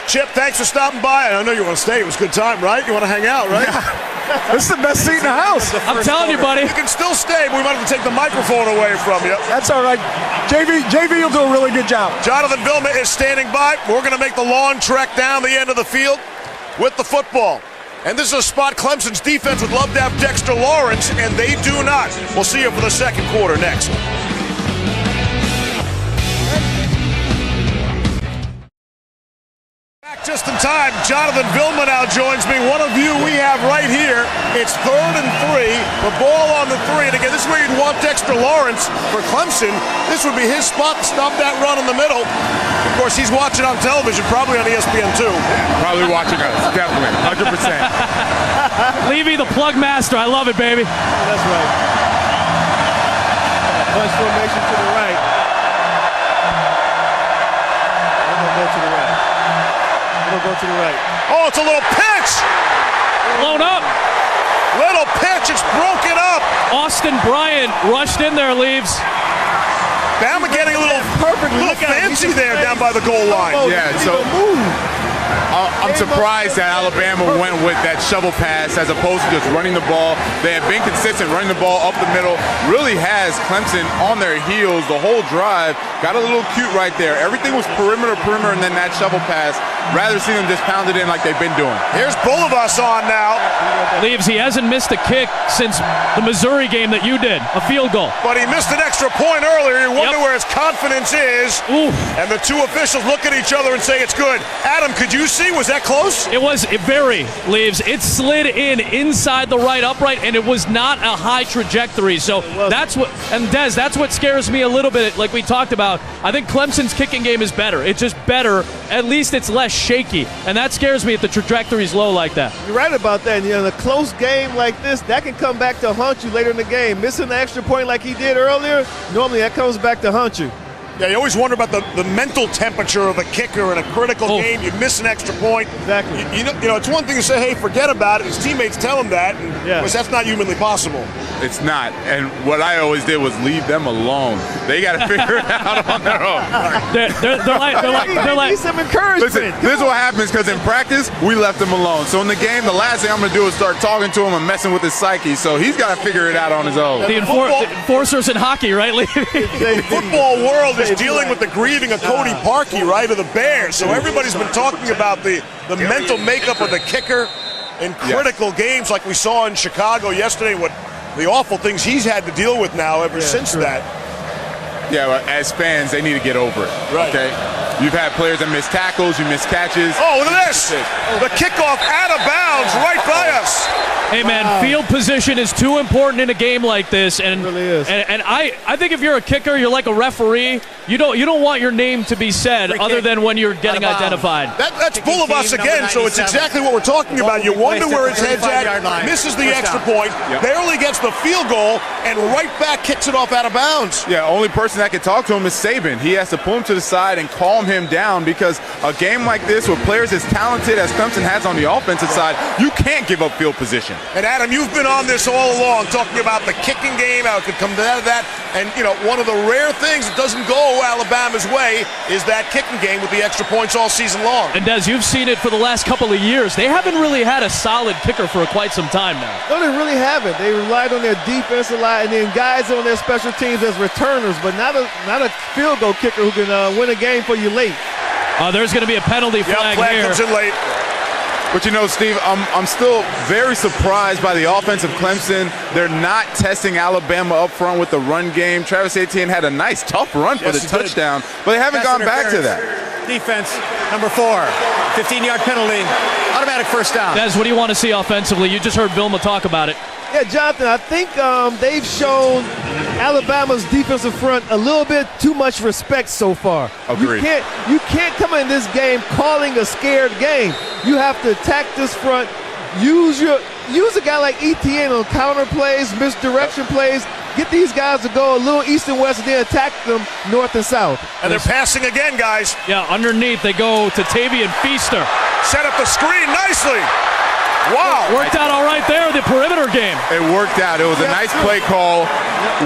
Chip, thanks for stopping by. I know you want to stay. It was a good time, right? You want to hang out, right? Yeah. This is the best seat in the house. I'm telling you, buddy. You can still stay, but we might have to take the microphone away from you. That's all right. JV will do a really good job. Jonathan Vilma is standing by. We're going to make the long trek down the end of the field with the football. And this is a spot Clemson's defense would love to have Dexter Lawrence, and they do not. We'll see you for the second quarter next. Back just in time. Jonathan Vilma now joins me. One of you we have right here. It's 3rd and 3. The ball on the 3. And again, this is where you'd want Dexter Lawrence for Clemson. This would be his spot to stop that run in the middle. Of course, he's watching on television, probably on ESPN2. Probably watching us, definitely, 100%. Levy, the plug master. I love it, baby. That's right. Bunch formation to the right. I'm going to go to the right. Go to the right. Oh, it's a little pitch. Blown up. Little pitch. It's broken up. Austin Bryant rushed in there, Leaves. Bama getting a little fancy there down by the goal line. Yeah, so I'm surprised that Alabama went with that shovel pass as opposed to just running the ball. They have been consistent running the ball up the middle. Really has Clemson on their heels the whole drive. Got a little cute right there. Everything was perimeter, and then that shovel pass. Rather see them just pound it in like they've been doing. Here's Bulovas on now. Leaves, he hasn't missed a kick since the Missouri game that you did, a field goal. But he missed an extra point earlier. You wonder where his confidence is. Oof. And the 2 officials look at each other and say it's good. Adam, could you see? Was that close? It was very, Leaves. It slid in inside the right upright, and it was not a high trajectory. So that's what, and Des, that's what scares me a little bit, like we talked about. I think Clemson's kicking game is better. It's just better. At least it's less shaky, and that scares me if the trajectory's low like that. You're right about that. In a close game like this, that can come back to haunt you later in the game. Missing the extra point like he did earlier, normally that comes back to haunt you. Yeah, you always wonder about the mental temperature of a kicker in a critical game. You miss an extra point. Exactly. You know, it's one thing to say, hey, forget about it. His teammates tell him that, and of course, that's not humanly possible. It's not. And what I always did was leave them alone. They got to figure it out on their own. They're like need some encouragement. Listen, this is what happens because in practice, we left him alone. So in the game, the last thing I'm going to do is start talking to him and messing with his psyche. So he's got to figure it out on his own. The enforcers in hockey, right? The football world is dealing with the grieving of Cody Parkey, right, of the Bears. So everybody's been talking about the mental makeup of the kicker in critical games like we saw in Chicago yesterday, what the awful things he's had to deal with now ever since that. Yeah, well, as fans, they need to get over it. Right. Okay? You've had players that miss tackles, you miss catches. Oh, look at this. The kickoff out of bounds right by us. Hey, man, field position is too important in a game like this. And, it really is. And I think if you're a kicker, you're like a referee. You don't want your name to be said other than when you're getting identified. That's full of us again, so it's exactly what we're talking about. You wonder where his head's at, misses the extra point, barely gets the field goal, and right back kicks it off out of bounds. Yeah, only person that can talk to him is Saban. He has to pull him to the side and calm him down because a game like this with players as talented as Clemson has on the offensive side, you can't give up field position. And Adam, you've been on this all along, talking about the kicking game, how it could come out of that. And, you know, one of the rare things that doesn't go Alabama's way is that kicking game with the extra points all season long. And Des, you've seen it for the last couple of years. They haven't really had a solid kicker for quite some time now. No, they really haven't. They relied on their defensive line and then guys on their special teams as returners, but not a field goal kicker who can win a game for you late. There's going to be a penalty flag flag here. comes in late. But you know, Steve, I'm still very surprised by the offense of Clemson. They're not testing Alabama up front with the run game. Travis Etienne had a nice, tough run for the touchdown, but they haven't gone back to that. Defense, number 4, 15-yard penalty, automatic first down. Des, what do you want to see offensively? You just heard Vilma talk about it. Yeah, Jonathan, I think they've shown Alabama's defensive front a little bit too much respect so far. Agreed. You can't come in this game calling a scared game. You have to attack this front, use your use a guy like Etienne on counter plays, misdirection plays. Get these guys to go a little east and west and then attack them north and south. And they're passing again, guys. Yeah, underneath they go to Tavian Feaster. Set up the screen nicely. Wow. Worked out all right there, the perimeter game. It worked out. It was a nice play call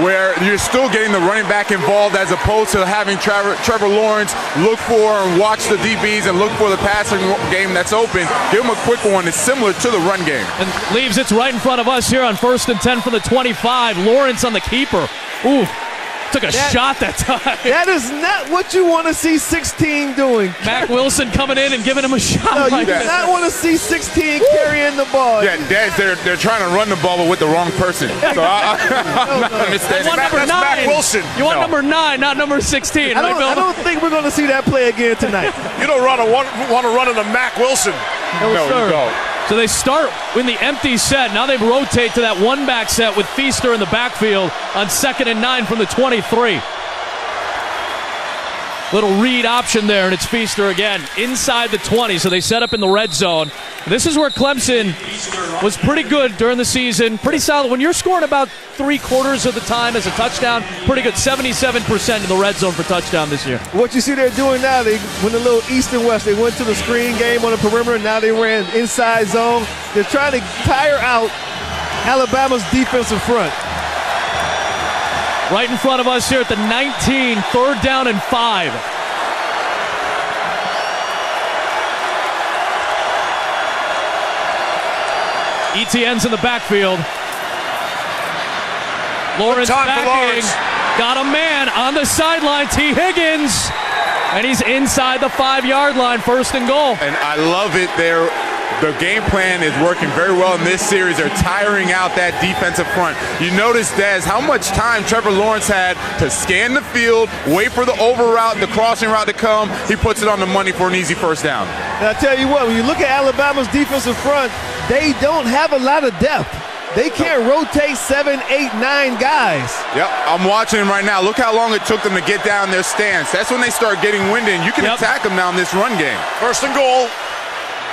where you're still getting the running back involved as opposed to having Trevor Lawrence look for and watch the DBs and look for the passing game that's open. Give him a quick one. It's similar to the run game. And leaves it's right in front of us here on 1st and 10 from the 25. Lawrence on the keeper. Ooh. Took a shot that time. That is not what you want to see 16 doing. Mac Wilson coming in and giving him a shot. No, you do not want to see 16 carrying the ball. Yeah, Dez, they're trying to run the ball but with the wrong person. So I'm not understanding. You want number 9. Mac Wilson. You want number 9, not number 16. I don't think we're going to see that play again tonight. You don't want to run into Mac Wilson. No, you don't. So they start in the empty set. Now they rotate to that one-back set with Feaster in the backfield on 2nd and 9 from the 23. Little read option there, and it's Feaster again inside the 20. So they set up in the red zone. This is where Clemson was pretty good during the season. Pretty solid. When you're scoring about 3/4 of the time as a touchdown, pretty good. 77% in the red zone for touchdown this year. What you see they're doing now, they went a little east and west. They went to the screen game on the perimeter. Now they ran inside zone. They're trying to tire out Alabama's defensive front. Right in front of us here at the 19, 3rd down and 5. Etienne's in the backfield. Lawrence backing. Got a man on the sideline, T. Higgins. And he's inside the 5-yard line, 1st and goal. And I love it there. The game plan is working very well in this series. They're tiring out that defensive front. You notice, Dez, how much time Trevor Lawrence had to scan the field, wait for the over route, the crossing route to come. He puts it on the money for an easy 1st down. And I tell you what, when you look at Alabama's defensive front, they don't have a lot of depth. They can't rotate 7, 8, 9 guys. Yep, I'm watching them right now. Look how long it took them to get down their stance. That's when they start getting winded. You can attack them now in this run game. 1st and goal.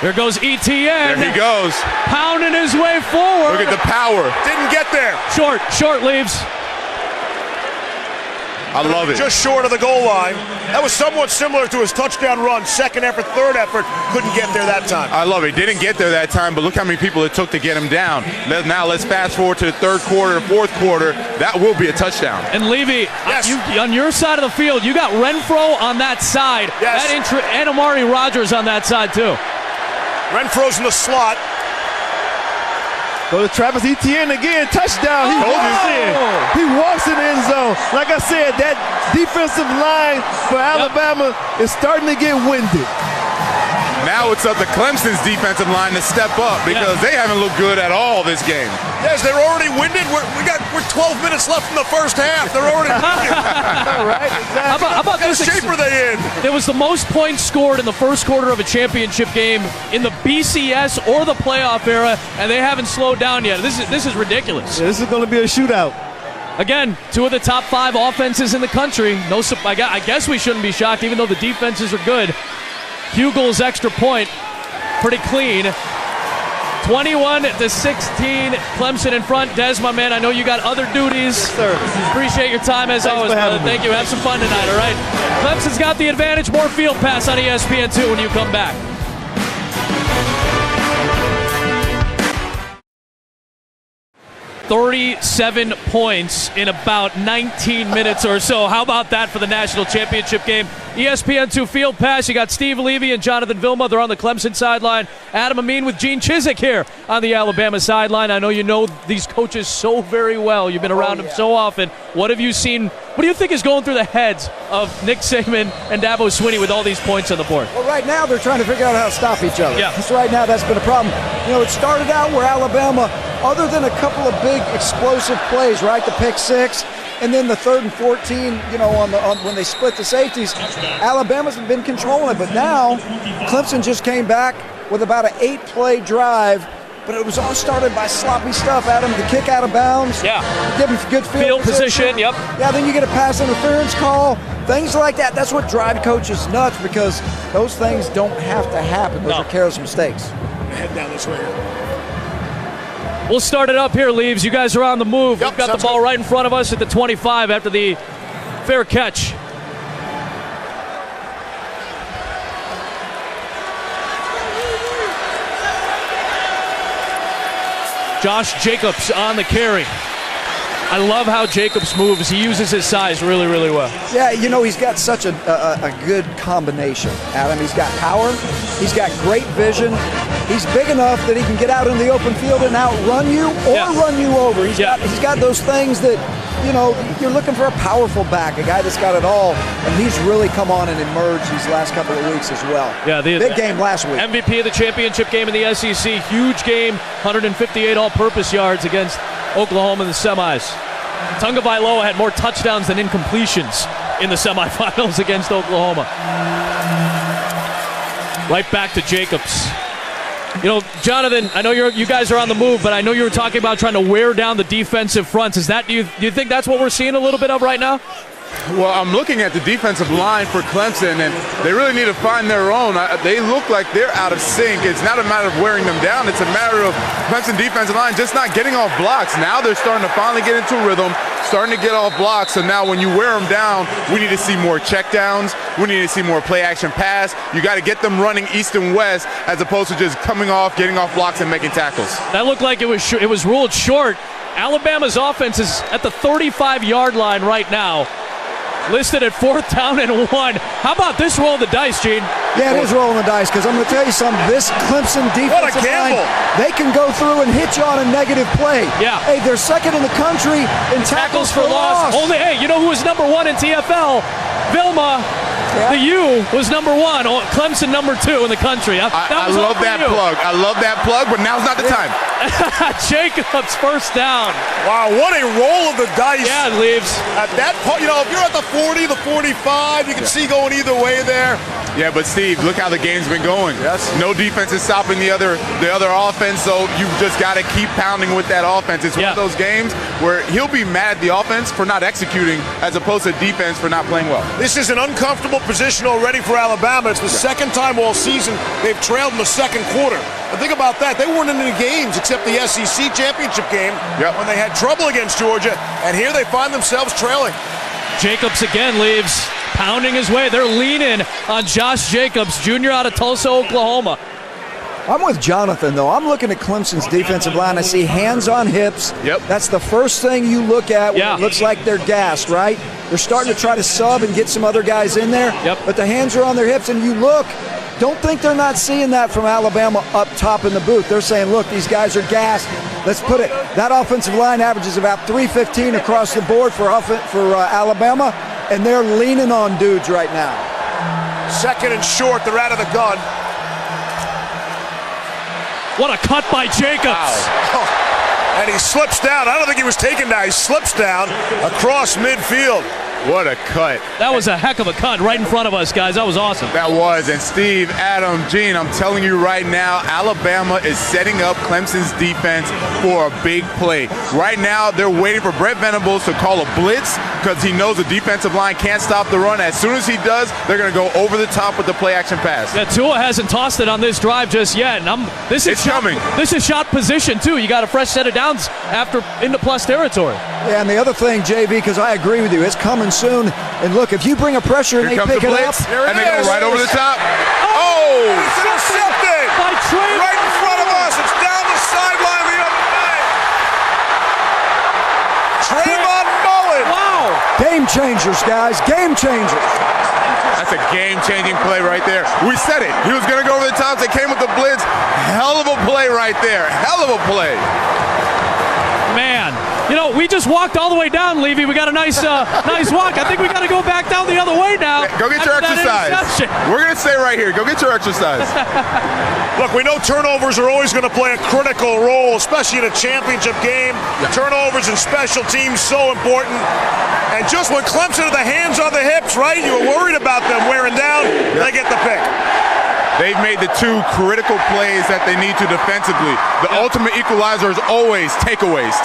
Here goes Etienne. There he goes. Pounding his way forward. Look at the power. Didn't get there. Short leaves. I love it. Just short of the goal line. That was somewhat similar to his touchdown run. 2nd effort, 3rd effort. Couldn't get there that time. I love it. Didn't get there that time, but look how many people it took to get him down. Now let's fast forward to the 3rd quarter, 4th quarter. That will be a touchdown. And Levy, yes. On your side of the field, you got Renfro on that side. Yes. And Amari Rogers on that side, too. Renfro's in the slot. Go to Travis Etienne again, touchdown. He walks in the end zone. Like I said, that defensive line for Alabama is starting to get winded. Now it's up to Clemson's defensive line to step up because they haven't looked good at all this game. Yes, they're already winded. We're 12 minutes left in the 1st half. They're already winded. Right, exactly. How about what shape are they in? It was the most points scored in the 1st quarter of a championship game in the BCS or the playoff era, and they haven't slowed down yet. This is ridiculous. Yeah, this is going to be a shootout. Again, 2 of the top 5 offenses in the country. I guess we shouldn't be shocked, even though the defenses are good. Hugel's extra point, pretty clean. 21-16, Clemson in front. Des, my man, I know you got other duties. Yes, sir. Appreciate your time as always, brother. Thank you. Have some fun tonight, all right? Clemson's got the advantage. More Field Pass on ESPN2 when you come back. 37 points in about 19 minutes or so. How about that for the national championship game? ESPN2 Field Pass. You got Steve Levy and Jonathan Vilma. They're on the Clemson sideline. Adam Amin with Gene Chizik here on the Alabama sideline. I know you know these coaches so very well. You've been around them so often. What have you seen? What do you think is going through the heads of Nick Saban and Dabo Swinney with all these points on the board? Well, right now they're trying to figure out how to stop each other. Yeah. So right now that's been a problem. You know, it started out where Alabama, other than a couple of big explosive plays, right, the pick six, and then the 3rd and 14, you know, on when they split the safeties, Alabama's been controlling it. But now Clemson just came back with about an 8-play drive. But it was all started by sloppy stuff, Adam. The kick out of bounds. Yeah. Give him good field position. Yep. Yeah, then you get a pass interference call. Things like that. That's what drive coaches nuts because those things don't have to happen. Those are careless mistakes. Head down this way. We'll start it up here, Leaves. You guys are on the move. Yep, We've got the ball right in front of us at the 25 after the fair catch. Josh Jacobs on the carry. I love how Jacobs moves. He uses his size really, really well. Yeah, you know, he's got such a good combination, Adam. He's got power. He's got great vision. He's big enough that he can get out in the open field and outrun you or run you over. He's got those things that, you know, you're looking for a powerful back, a guy that's got it all, and he's really come on and emerged these last couple of weeks as well. Yeah, big game last week. MVP of the championship game in the SEC. Huge game, 158 all-purpose yards against Oklahoma in the semis. Tagovailoa had more touchdowns than incompletions in the semifinals against Oklahoma. Right back to Jacobs. You know, Jonathan, I know you guys are on the move, but I know you were talking about trying to wear down the defensive fronts. Is that do you think that's what we're seeing a little bit of right now? Well, I'm looking at the defensive line for Clemson, and they really need to find their own. They look like they're out of sync. It's not a matter of wearing them down. It's a matter of Clemson defensive line just not getting off blocks. Now they're starting to finally get into rhythm, starting to get off blocks. So now when you wear them down, we need to see more checkdowns. We need to see more play-action pass. You got to get them running east and west as opposed to just coming off, getting off blocks, and making tackles. That looked like it was ruled short. Alabama's offense is at the 35-yard line right now. Listed at 4th down and 1. How about this roll of the dice, Gene? Yeah, it is rolling the dice, because I'm going to tell you something. This Clemson defensive line, they can go through and hit you on a negative play. Yeah. Hey, they're second in the country in tackles for loss. Only, hey, you know who was number 1 in TFL? Vilma. Yeah. The U was number 1. Clemson number 2 in the country. I love that plug. I love that plug, but now's not the time. Jacobs first down. Wow, what a roll of the dice. Yeah, it leaves. At that point, you know, if you're at the 40, the 45, you can see going either way there. Yeah, but Steve, look how the game's been going. Yes. No defense is stopping the other offense, so you just got to keep pounding with that offense. It's one of those games where he'll be mad at the offense for not executing as opposed to defense for not playing well. This is an uncomfortable position already for Alabama. It's the second time all season they've trailed in the second quarter. And think about that. They weren't in any games except the SEC championship game when they had trouble against Georgia, and here they find themselves trailing. Jacobs again leaves, pounding his way. They're leaning on Josh Jacobs, junior out of Tulsa, Oklahoma. I'm with Jonathan, though. I'm looking at Clemson's defensive line. I see hands on hips. Yep. That's the first thing you look at when it looks like they're gassed, right? They're starting to try to sub and get some other guys in there. Yep. But the hands are on their hips, and you look. Don't think they're not seeing that from Alabama up top in the booth. They're saying, look, these guys are gassed. Let's put it. That offensive line averages about 315 across the board for Alabama, and they're leaning on dudes right now. Second and short. They're out of the gun. What a cut by Jacobs. Wow. And he slips down. I don't think he was taken down. He slips down across midfield. What a cut. That was a heck of a cut right in front of us, guys. That was awesome. That was. And Steve, Adam, Gene, I'm telling you right now, Alabama is setting up Clemson's defense for a big play. Right now, they're waiting for Brett Venables to call a blitz because he knows the defensive line can't stop the run. As soon as he does, they're going to go over the top with the play-action pass. Yeah, Tua hasn't tossed it on this drive just yet. And this is coming. This is shot position, too. You got a fresh set of downs after into plus territory. Yeah, and the other thing, JV, because I agree with you, it's coming soon. And look, if you bring a pressure and they pick it up, and they go right over the top. Oh! It's intercepted by Trey. Right in front of us. It's down the sideline the other way. Trayvon Mullen. Wow! Game changers, guys. Game changers. That's a game-changing play right there. We said it. He was going to go over the top. They came with the blitz. Hell of a play right there. Hell of a play. Man. You know, we just walked all the way down, Levy. We got a nice walk. I think we got to go back down the other way now. Go get your exercise. We're going to stay right here. Go get your exercise. Look, we know turnovers are always going to play a critical role, especially in a championship game. Turnovers and special teams so important. And just when Clemson had the hands on the hips, right? You were worried about them wearing down. They get the pick. They've made the two critical plays that they need to defensively. The ultimate equalizer is always takeaways.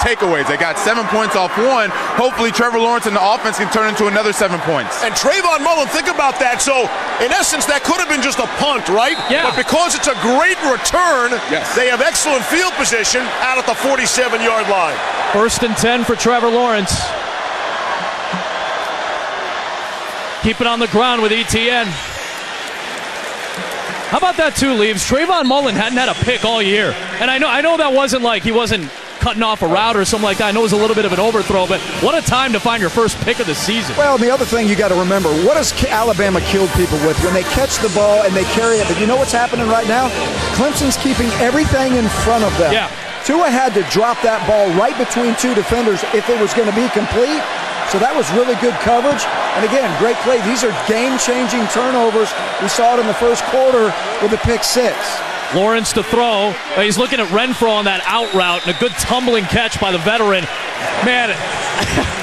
They got 7 points off one. Hopefully Trevor Lawrence and the offense can turn into another 7 points. And Trayvon Mullen, think about that. So, in essence, that could have been just a punt, right? Yeah. But because it's a great return, they have excellent field position out at the 47-yard line. 1st and 10 for Trevor Lawrence. Keep it on the ground with ETN. How about that too, Leaves? Trayvon Mullen hadn't had a pick all year. And I know that wasn't like he wasn't cutting off a route or something like that. I know it was a little bit of an overthrow, but what a time to find your first pick of the season. Well, the other thing you got to remember, what has Alabama killed people with? When they catch the ball and they carry it, but you know what's happening right now? Clemson's keeping everything in front of them. Yeah. Tua had to drop that ball right between two defenders if it was going to be complete. So that was really good coverage. And again, great play. These are game-changing turnovers. We saw it in the first quarter with the pick 6. Lawrence to throw. He's looking at Renfro on that out route, and a good tumbling catch by the veteran. Man,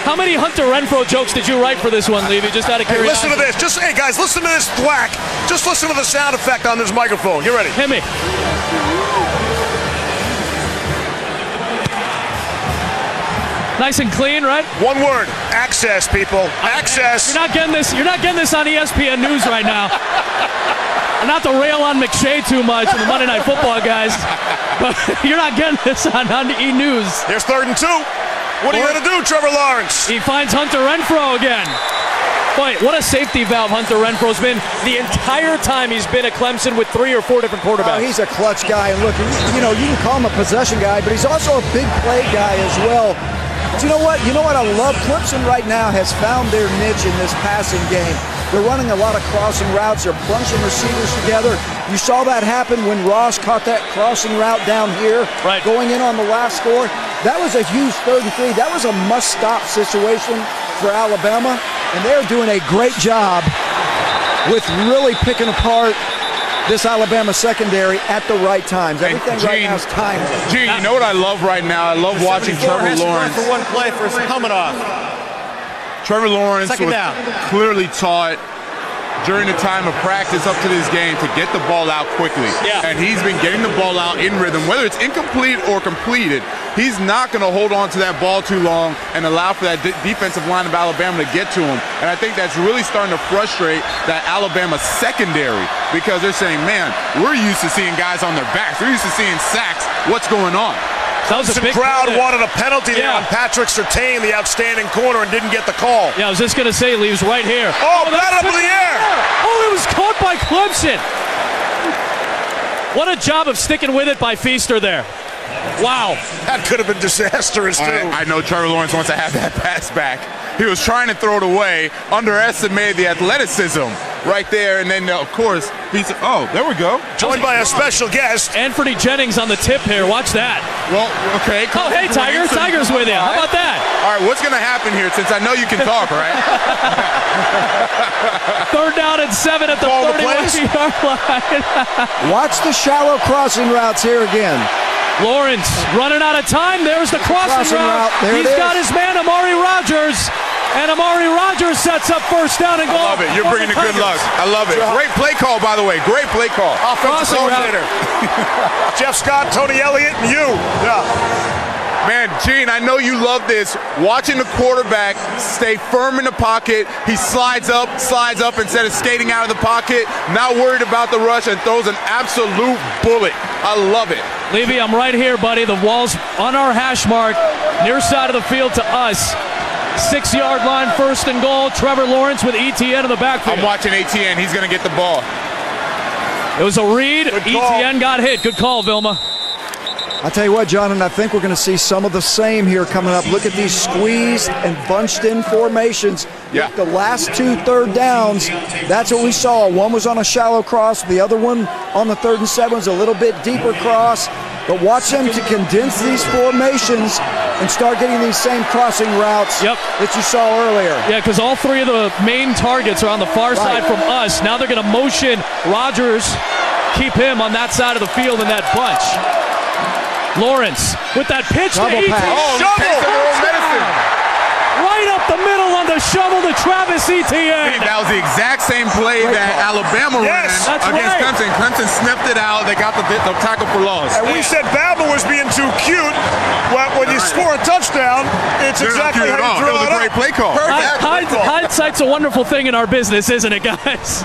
how many Hunter Renfro jokes did you write for this one, Levy? Just out of curiosity. Hey, listen to this. Hey, guys, listen to this thwack. Just listen to the sound effect on this microphone. You ready? Hit me. Nice and clean, right? One word: access, people. Access. You're not getting this on ESPN News right now. Not to rail on McShay too much and the Monday Night Football guys, but you're not getting this on E! News. Here's 3rd and 2. What are you going to do, Trevor Lawrence? He finds Hunter Renfro again. Boy, what a safety valve Hunter Renfro's been the entire time he's been at Clemson with 3 or 4 different quarterbacks. He's a clutch guy, and look, you can call him a possession guy, but he's also a big play guy as well. But you know what? I love? Clemson right now has found their niche in this passing game. They're running a lot of crossing routes. They're bunching receivers together. You saw that happen when Ross caught that crossing route down here, going in on the last score. That was a huge 3rd and 3. That was a must-stop situation for Alabama, and they're doing a great job with really picking apart this Alabama secondary at the right times. Everything right now is timed. Gene, you know what I love right now? I love watching Trevor Lawrence. For one play for his helmet off. Trevor Lawrence was clearly taught during the time of practice up to this game to get the ball out quickly. Yeah. And he's been getting the ball out in rhythm. Whether it's incomplete or completed, he's not going to hold on to that ball too long and allow for that defensive line of Alabama to get to him. And I think that's really starting to frustrate that Alabama secondary because they're saying, man, we're used to seeing guys on their backs. We're used to seeing sacks. What's going on? The crowd wanted a penalty there on Patrick Surtain, the outstanding corner, and didn't get the call. Yeah, I was just going to say, Leaves right here. Oh, bat up in the air. Oh, it was caught by Clemson. What a job of sticking with it by Feaster there. Wow. That could have been disastrous, too. I know Trevor Lawrence wants to have that pass back. He was trying to throw it away, underestimated the athleticism right there, and then, of course, there we go. Joined by a special guest. Anthony Jennings on the tip here. Watch that. Well, okay. Oh, hey, Tiger. Tiger's with you. How about that? All right, what's going to happen here since I know you can talk, right? 3rd down and 7 at the 31-yard line. Watch the shallow crossing routes here again. Lawrence running out of time. There's the crossing route. He's got his man, Amari Rogers. And Amari Rogers sets up 1st down and goal. I love it. You're bringing the good luck. I love it. Great play call, by the way. Great play call. Offensive coordinator. Jeff Scott, Tony Elliott, and you. Yeah. Man, Gene, I know you love this. Watching the quarterback stay firm in the pocket. He slides up instead of skating out of the pocket. Not worried about the rush and throws an absolute bullet. I love it. Levy, I'm right here, buddy. The wall's on our hash mark. Near side of the field to us. 6-yard line, 1st and goal. Trevor Lawrence with ETN in the backfield. I'm watching ETN. He's going to get the ball. It was a read. ETN got hit. Good call, Vilma. I'll tell you what, John, and I think we're going to see some of the same here coming up. Look at these squeezed and bunched in formations. Yeah. The last 2 3rd downs, that's what we saw. One was on a shallow cross. The other one on the 3rd and 7 was a little bit deeper cross. But watch them to condense these formations and start getting these same crossing routes that you saw earlier. Yeah, because all 3 of the main targets are on the far side from us. Now they're going to motion Rogers, keep him on that side of the field in that bunch. Lawrence with that pitch to ETN. Shovel! Right up the middle on the the shovel to Travis Etienne. That was the exact same play that Alabama ran against Clemson. Clemson sniffed it out. They got the tackle for loss. And we said Bama was being too cute. When you score a touchdown, it's exactly how you drill it. It was a great play call. Hindsight's a wonderful thing in our business, isn't it, guys?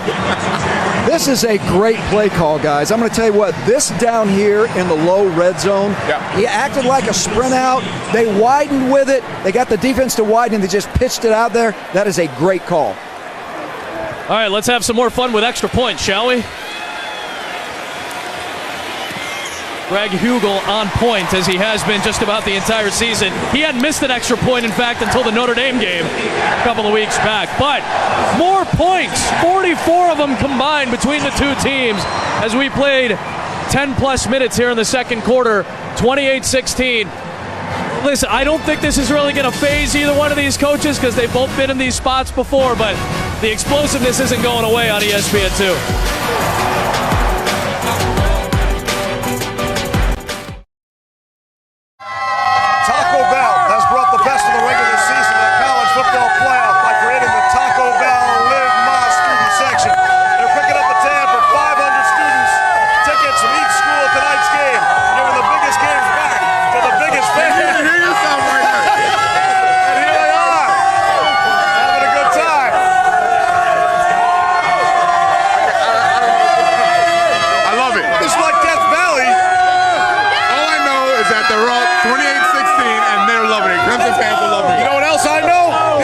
This is a great play call, guys. I'm going to tell you what, this down here in the low red zone, he acted like a sprint out. They widened with it. They got the defense to widen, and they just pitched it out there. That is a great call. All right, let's have some more fun with extra points, shall we? Greg Hugel on point, as he has been just about the entire season. He hadn't missed an extra point, in fact, until the Notre Dame game a couple of weeks back. But more points, 44 of them combined between the two teams as we played 10-plus minutes here in the second quarter, 28-16. Listen, I don't think this is really going to phase either one of these coaches because they've both been in these spots before, but the explosiveness isn't going away on ESPN2.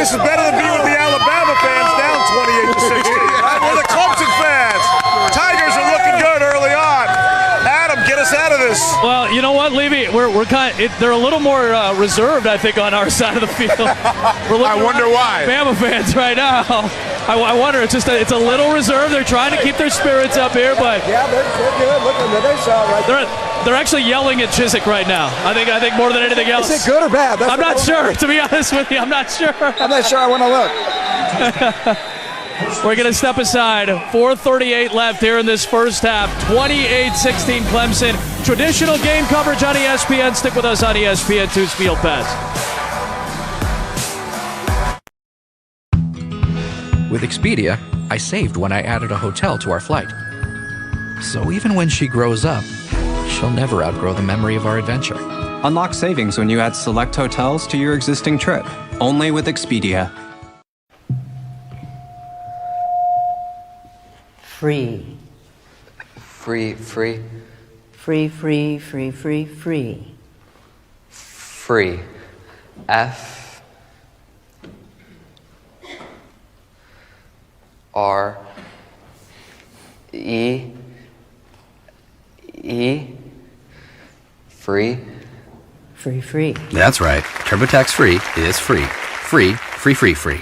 This is better than being with the Alabama fans down 28-16. We're the Clemson fans. Tigers are looking good early on. Adam, get us out of this. Well, you know what, Levy? We're kind of, they're a little more reserved, I think, on our side of the field. I wonder why. Bama fans right now. I wonder. It's a little reserved. They're trying to keep their spirits up here, but yeah, they're good. Look at their shot right there. They're actually yelling at Chiswick right now. I think more than anything else. Is it good or bad? I'm not sure. To be honest with you, I'm not sure. I'm not sure. I want to look. We're going to step aside. 4:38 left here in this first half. 28-16 Clemson. Traditional game coverage on ESPN. Stick with us on ESPN2's Field Pass. With Expedia, I saved when I added a hotel to our flight. So even when she grows up, she'll never outgrow the memory of our adventure. Unlock savings when you add select hotels to your existing trip. Only with Expedia. Free. Free. Free, free, free, free, free. Free. F. R. E. Free. Free, free. That's right. TurboTax Free is free. Free, free, free, free.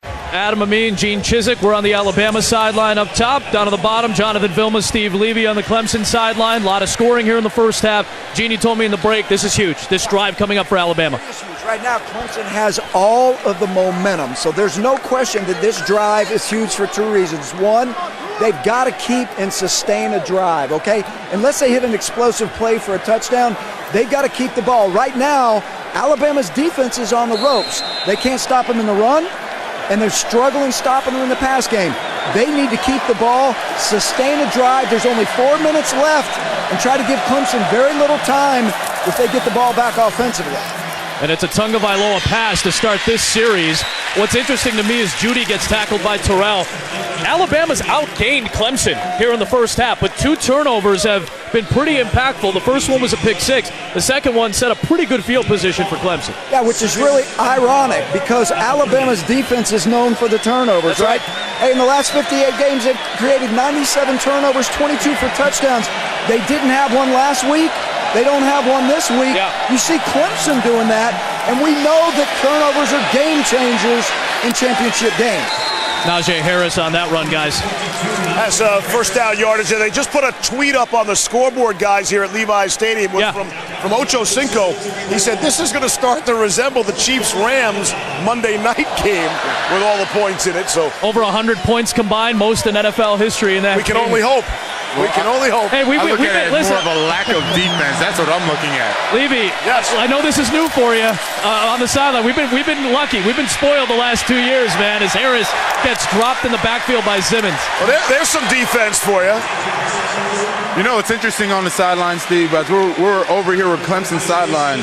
Adam Amin, Gene Chiswick. We're on the Alabama sideline up top. Down at the bottom, Jonathan Vilma, Steve Levy on the Clemson sideline. A lot of scoring here in the first half. Gene, you told me in the break, this is huge. This drive coming up for Alabama. It is huge. Right now, Clemson has all of the momentum. So there's no question that this drive is huge for two reasons. One, they've got to keep and sustain a drive, okay? Unless they hit an explosive play for a touchdown, they've got to keep the ball. Right now, Alabama's defense is on the ropes. They can't stop them in the run, and they're struggling stopping them in the pass game. They need to keep the ball, sustain a drive. There's only 4 minutes left, and try to give Clemson very little time if they get the ball back offensively. And it's a Tagovailoa pass to start this series. What's interesting to me is Judy gets tackled by Terrell. Alabama's outgained Clemson here in the first half, but 2 turnovers have been pretty impactful. The first one was a pick six. The second one set a pretty good field position for Clemson. Yeah, which is really ironic because Alabama's defense is known for the turnovers, right? Hey, in the last 58 games, they've created 97 turnovers, 22 for touchdowns. They didn't have one last week. They don't have one this week. Yeah. You see Clemson doing that, and we know that turnovers are game changers in championship games. Najee Harris on that run, guys. That's first down yardage. And they just put a tweet up on the scoreboard, guys, here at Levi's Stadium from Ocho Cinco. He said this is going to start to resemble the Chiefs-Rams Monday night game with all the points in it. So over 100 points combined, most in NFL history in that we can only hope. We can only hope. Hey, I look at it as more of a lack of defense. That's what I'm looking at. Levy, yes. I know this is new for you on the sideline. We've been lucky. We've been spoiled the last 2 years, man, as Harris gets dropped in the backfield by Simmons. Well, there's some defense for you. You know, it's interesting on the sideline, Steve, as we're over here with Clemson sideline.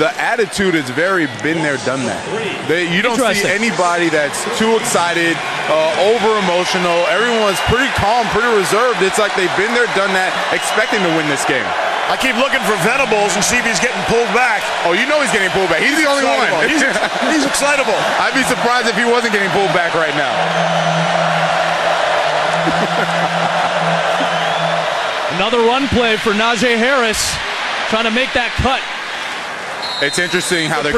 The attitude is very been there, done that. You don't see anybody that's too excited, over-emotional. Everyone's pretty calm, pretty reserved. It's like they've been there, done that, expecting to win this game. I keep looking for Venables and see if he's getting pulled back. Oh, you know he's getting pulled back. He's the only one. He's excitable. I'd be surprised if he wasn't getting pulled back right now. Another run play for Najee Harris, trying to make that cut. It's interesting how they're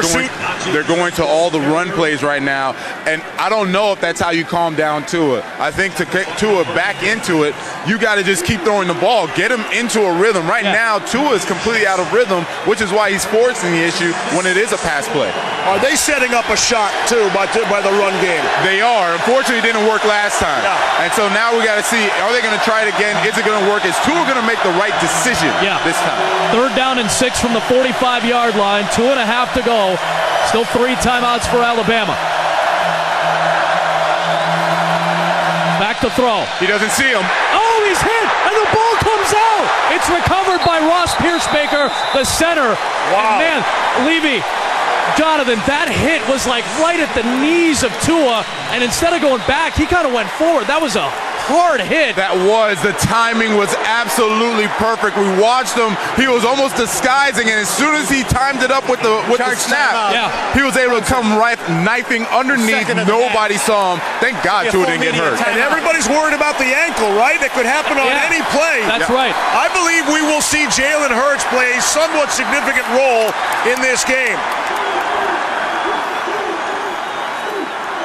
going to all the run plays right now, and I don't know if that's how you calm down Tua. I think to get Tua back into it, you got to just keep throwing the ball, get him into a rhythm. Right now, Tua is completely out of rhythm, which is why he's forcing the issue when it is a pass play. Are they setting up a shot too by the run game? They are. Unfortunately, it didn't work last time, and so now we got to see: are they going to try it again? Is it going to work? Is Tua going to make the right decision this time? 3rd down and 6 from the 45-yard line. 2.5 to go. Still 3 timeouts for Alabama. Back to throw. He doesn't see him. Oh, he's hit, and the ball comes out. It's recovered by Ross Piercebaker, the center. Wow. And man, Levy, Jonathan, that hit was like right at the knees of Tua, and instead of going back, he kind of went forward. That was a hard hit. That was. The timing was absolutely perfect. We watched him. He was almost disguising, and as soon as he timed it up with the snap, he was able to come right knifing underneath. Nobody saw him. Thank God Tua didn't get hurt. And everybody's worried about the ankle, right? That could happen on any play. That's right. I believe we will see Jalen Hurts play a somewhat significant role in this game.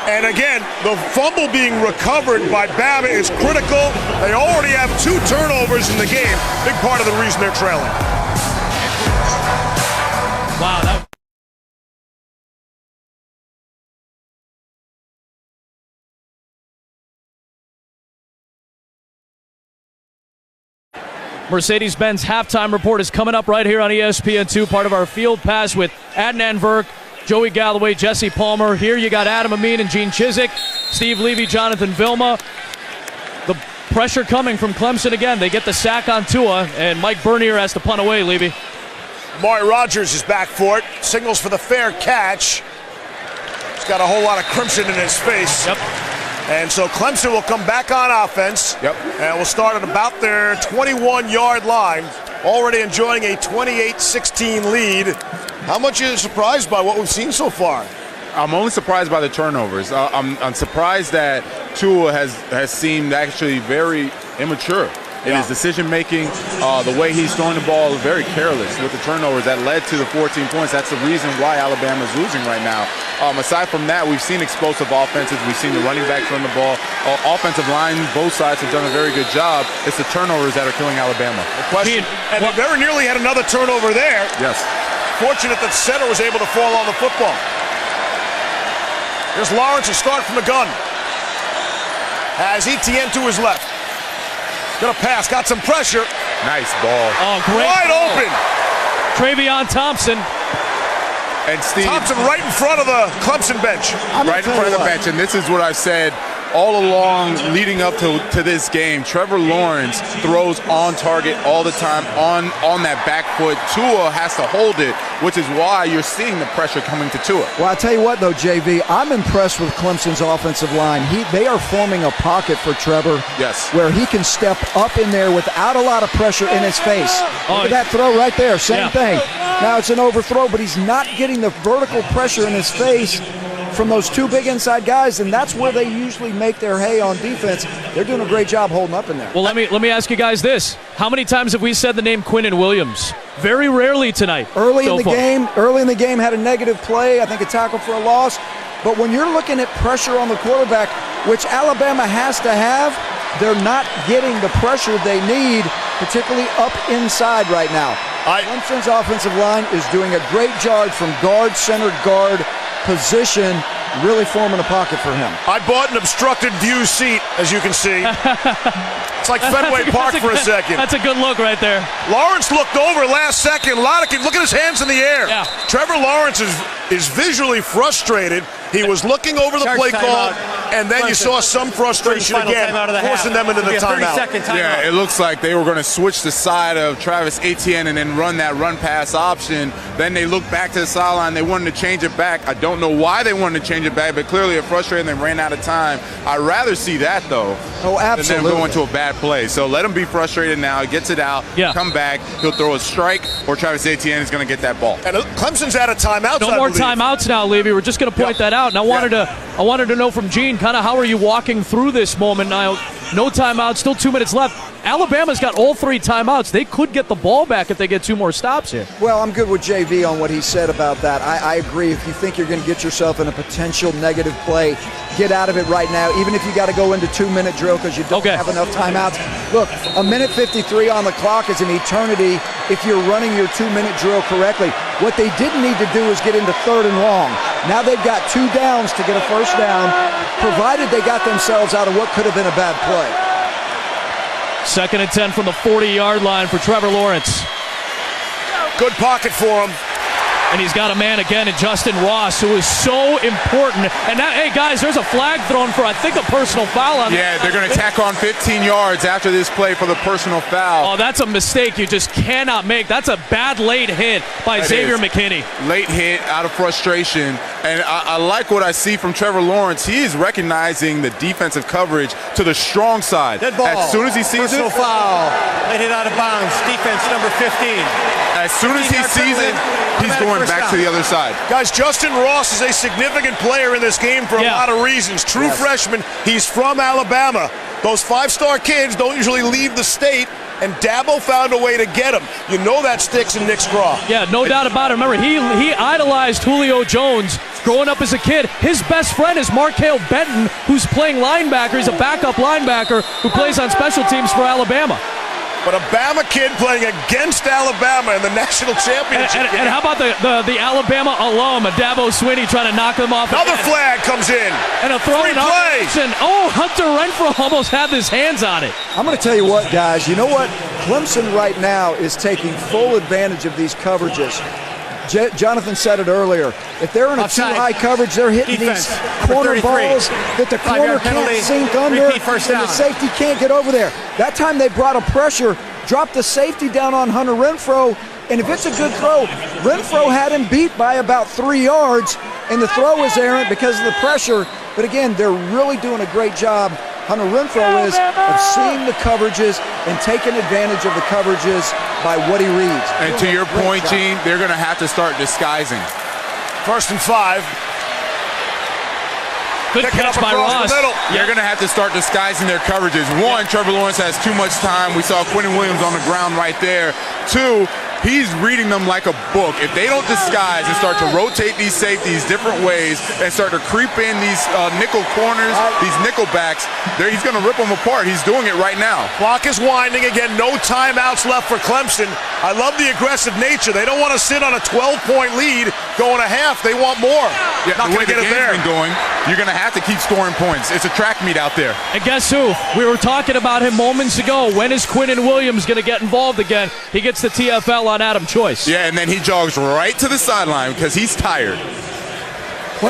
And again, the fumble being recovered by Bama is critical. They already have 2 turnovers in the game. Big part of the reason they're trailing. Wow. Mercedes-Benz halftime report is coming up right here on ESPN2, part of our Field Pass with Adnan Virk, Joey Galloway, Jesse Palmer. Here you got Adam Amin and Gene Chizik, Steve Levy, Jonathan Vilma. The pressure coming from Clemson again. They get the sack on Tua, and Mike Bernier has to punt away, Levy. Amari Rodgers is back for it. Signals for the fair catch. He's got a whole lot of crimson in his face. Yep. And so Clemson will come back on offense. Yep. And will start at about their 21-yard line. Already enjoying a 28-16 lead. How much are you surprised by what we've seen so far? I'm only surprised by the turnovers. I'm surprised that Tua has seemed actually very immature in his decision-making. The way he's throwing the ball is very careless with the turnovers that led to the 14 points. That's the reason why Alabama's losing right now. Aside from that, we've seen explosive offenses. We've seen the running backs run the ball. Offensive line, both sides have done a very good job. It's the turnovers that are killing Alabama. And they very nearly had another turnover there. Yes. Fortunate that center was able to fall on the football. Here's Lawrence to start from the gun. Has Etienne to his left. Gonna pass, got some pressure. Nice ball. Oh, great. Wide open. Travion Thompson. And Steve. Thompson right in front of the Clemson bench. Right in front of the bench. And this is what I've said all along leading up to this game. Trevor Lawrence throws on target all the time on that back foot. Tua has to hold it, which is why you're seeing the pressure coming to Tua. Well, I tell you what, though, JV, I'm impressed with Clemson's offensive line. They are forming a pocket for Trevor where he can step up in there without a lot of pressure in his face. Look at that throw right there, same thing. Now it's an overthrow, but he's not getting the vertical pressure in his face from those 2 big inside guys, and that's where they usually make their hay on defense. They're doing a great job holding up in there. Well, let me ask you guys this. How many times have we said the name Quinnen Williams? Very rarely tonight. Early in the game had a negative play, I think a tackle for a loss. But when you're looking at pressure on the quarterback, which Alabama has to have, they're not getting the pressure they need, particularly up inside right now. Clemson's offensive line is doing a great job from guard, center guard position really forming a pocket for him. I bought an obstructed view seat, as you can see. It's like Fenway Park for a second. That's a good look right there. Lawrence looked over last second. Look at his hands in the air. Yeah. Trevor Lawrence is visually frustrated. He was looking over the play call, and then you saw some frustration again, forcing them into the timeout. Yeah, it looks like they were going to switch the side of Travis Etienne and then run that run-pass option. Then they looked back to the sideline. They wanted to change it back. I don't know why they wanted to change it back, but clearly they're frustrated and they ran out of time. I'd rather see that, though, than them going to a bad play. So let him be frustrated now. He gets it out, come back. He'll throw a strike, or Travis Etienne is going to get that ball. And Clemson's out of timeouts. No more timeouts now, Levy. We're just going to point that out. And I wanted to know from Gene, kind of how are you walking through this moment now? No timeouts, still 2 minutes left. Alabama's got all 3 timeouts. They could get the ball back if they get 2 more stops here. Well, I'm good with JV on what he said about that. I agree. If you think you're going to get yourself in a potential negative play, get out of it right now, even if you got to go into 2-minute drill because you don't have enough timeouts. Look, a minute 53 on the clock is an eternity if you're running your 2-minute drill correctly. What they didn't need to do is get into 3rd and long. Now they've got 2 downs to get a first down, provided they got themselves out of what could have been a bad play. 2nd and 10 from the 40-yard line for Trevor Lawrence. Good pocket for him. And he's got a man again in Justin Ross, who is so important. And now, hey, guys, there's a flag thrown for, I think, a personal foul on Yeah, they're going to tack on 15 yards after this play for the personal foul. Oh, that's a mistake you just cannot make. That's a bad late hit by Xavier McKinney. Late hit out of frustration. And I like what I see from Trevor Lawrence. He is recognizing the defensive coverage to the strong side. Dead ball. As soon as he sees personal foul. Late hit out of bounds. Defense number 15. As soon as he sees it, he's going back to the other side. Guys, Justin Ross is a significant player in this game for a lot of reasons. True freshman. He's from Alabama. Those 5-star kids don't usually leave the state, and Dabo found a way to get him. You know that sticks in Nick's craw. Yeah, no doubt about it. Remember, he idolized Julio Jones growing up as a kid. His best friend is Markale Benton, who's playing linebacker. He's a backup linebacker who plays on special teams for Alabama. But a Bama kid playing against Alabama in the national championship game. And how about the Alabama alum, Dabo Swinney, trying to knock them off? Another flag comes in. And a throw in option. Oh, Hunter Renfrow almost had his hands on it. I'm going to tell you what, guys. You know what? Clemson right now is taking full advantage of these coverages. Jonathan said it earlier. If they're in a too high coverage, they're hitting these corner balls that the corner can't sink under, and the safety can't get over there. That time they brought a pressure, dropped the safety down on Hunter Renfrow, and if it's a good throw, Renfrow had him beat by about 3 yards, and the throw was errant because of the pressure. But again, they're really doing a great job. Hunter Renfrow is of seeing the coverages and taking advantage of the coverages by what he reads. And to your point, Gene, they're going to have to start disguising. 1st and 5. Good catch by Ross. They're going to have to start disguising their coverages. One, Trevor Lawrence has too much time. We saw Quentin Williams on the ground right there. 2, he's reading them like a book. If they don't disguise and start to rotate these safeties different ways and start to creep in these nickel corners, these nickel backs, he's going to rip them apart. He's doing it right now. Clock is winding again. No timeouts left for Clemson. I love the aggressive nature. They don't want to sit on a 12-point lead going a half. They want more. Yeah, not the way going to get the it there. game's been going, you're going to have to keep scoring points. It's a track meet out there. And guess who? We were talking about him moments ago. When is Quentin Williams going to get involved again? He gets the TFL on Adam Choice. Yeah, and then he jogs right to the sideline because he's tired.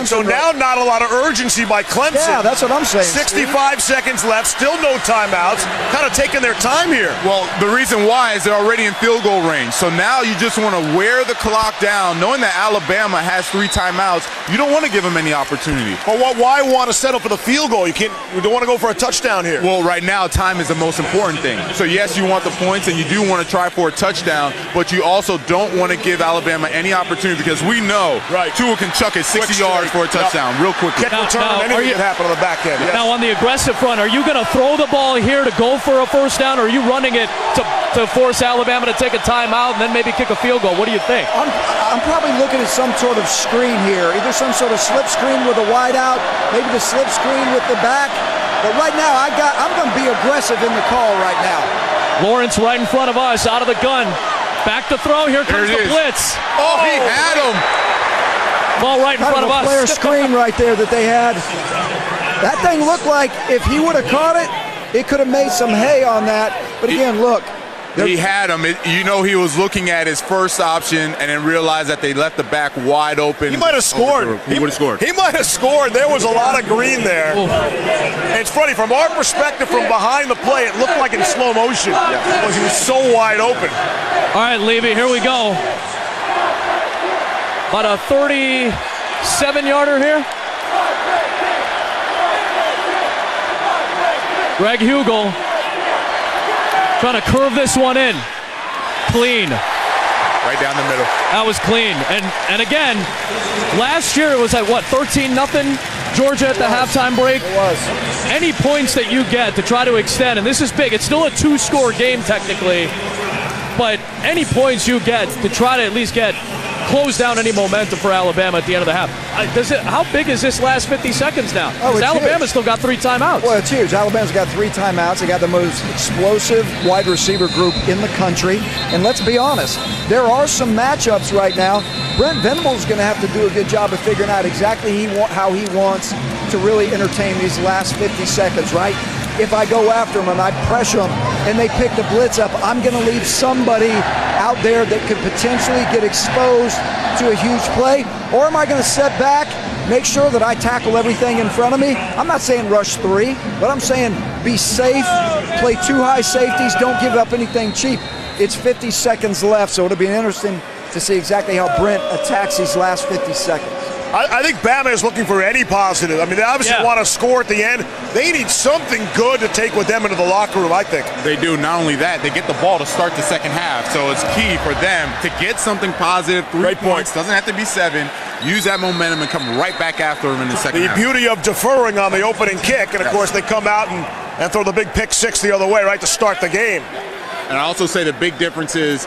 So now not a lot of urgency by Clemson. Yeah, that's what I'm saying. 65 seconds left, still no timeouts. Kind of taking their time here. Well, the reason why is they're already in field goal range. So now you just want to wear the clock down, knowing that Alabama has 3 timeouts. You don't want to give them any opportunity. But why want to settle for the field goal? You don't want to go for a touchdown here. Well, right now, time is the most important thing. So yes, you want the points, and you do want to try for a touchdown, but you also don't want to give Alabama any opportunity because we know Tua can chuck it 60 yards for a touchdown real quickly. Kick return, anything can happen on the back end. Yes. Now on the aggressive front, are you going to throw the ball here to go for a first down, or are you running it to force Alabama to take a timeout and then maybe kick a field goal? What do you think? I'm probably looking at some sort of screen here, either some sort of slip screen with a wide out, maybe the slip screen with the back. But right now, I'm going to be aggressive in the call right now. Lawrence right in front of us, out of the gun. Back to throw. Here comes the blitz. Oh, he had him. Ball right in front of us. Flare screen right there that they had. That thing looked like if he would have caught it, it could have made some hay on that. But again, look. He had him. You know, he was looking at his first option and then realized that they left the back wide open. He might have scored. He would have scored. He might have scored. There was a lot of green there. And it's funny, from our perspective, from behind the play, it looked like in slow motion because he was so wide open. All right, Levy, here we go. About a 37-yarder here. Greg Hugel trying to curve this one in. Clean. Right down the middle. That was clean. And again, last year it was at what, 13-0 Georgia at the halftime break? It was. Any points that you get to try to extend, and this is big, it's still a 2-score game technically, but any points you get to try to at least close down any momentum for Alabama at the end of the half. How big is this last 50 seconds now? Because Alabama's still got 3 timeouts. Well, it's huge. Alabama's got 3 timeouts. They got the most explosive wide receiver group in the country. And let's be honest, there are some matchups right now. Brent Venables going to have to do a good job of figuring out exactly how he wants to really entertain these last 50 seconds, right? If I go after them and I pressure them and they pick the blitz up, I'm going to leave somebody out there that could potentially get exposed to a huge play. Or am I going to step back, make sure that I tackle everything in front of me? I'm not saying rush 3, but I'm saying be safe, play 2 high safeties, don't give up anything cheap. It's 50 seconds left, so it'll be interesting to see exactly how Brent attacks these last 50 seconds. I think Bama is looking for any positive. I mean, they obviously want to score at the end. They need something good to take with them into the locker room, I think. They do. Not only that, they get the ball to start the second half. So it's key for them to get something positive. 3 points. Doesn't have to be 7. Use that momentum and come right back after them in the second half. The beauty of deferring on the opening kick, and of course they come out and throw the big pick 6 the other way, right, to start the game. And I also say the big difference is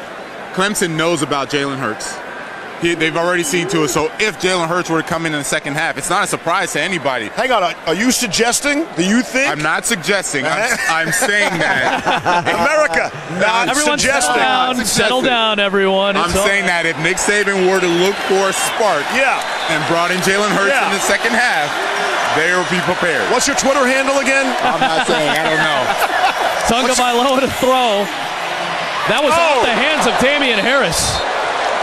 Clemson knows about Jalen Hurts. They've already seen to it. So if Jalen Hurts were to come in the second half, it's not a surprise to anybody. Hang on, are you suggesting? Do you think? I'm not suggesting. I'm saying that. America, not everyone suggesting. Settle down, everyone. I'm saying that if Nick Saban were to look for a spark and brought in Jalen Hurts in the second half, they will be prepared. What's your Twitter handle again? I'm not saying. I don't know. Tagovailoa to throw. That was off the hands of Damian Harris.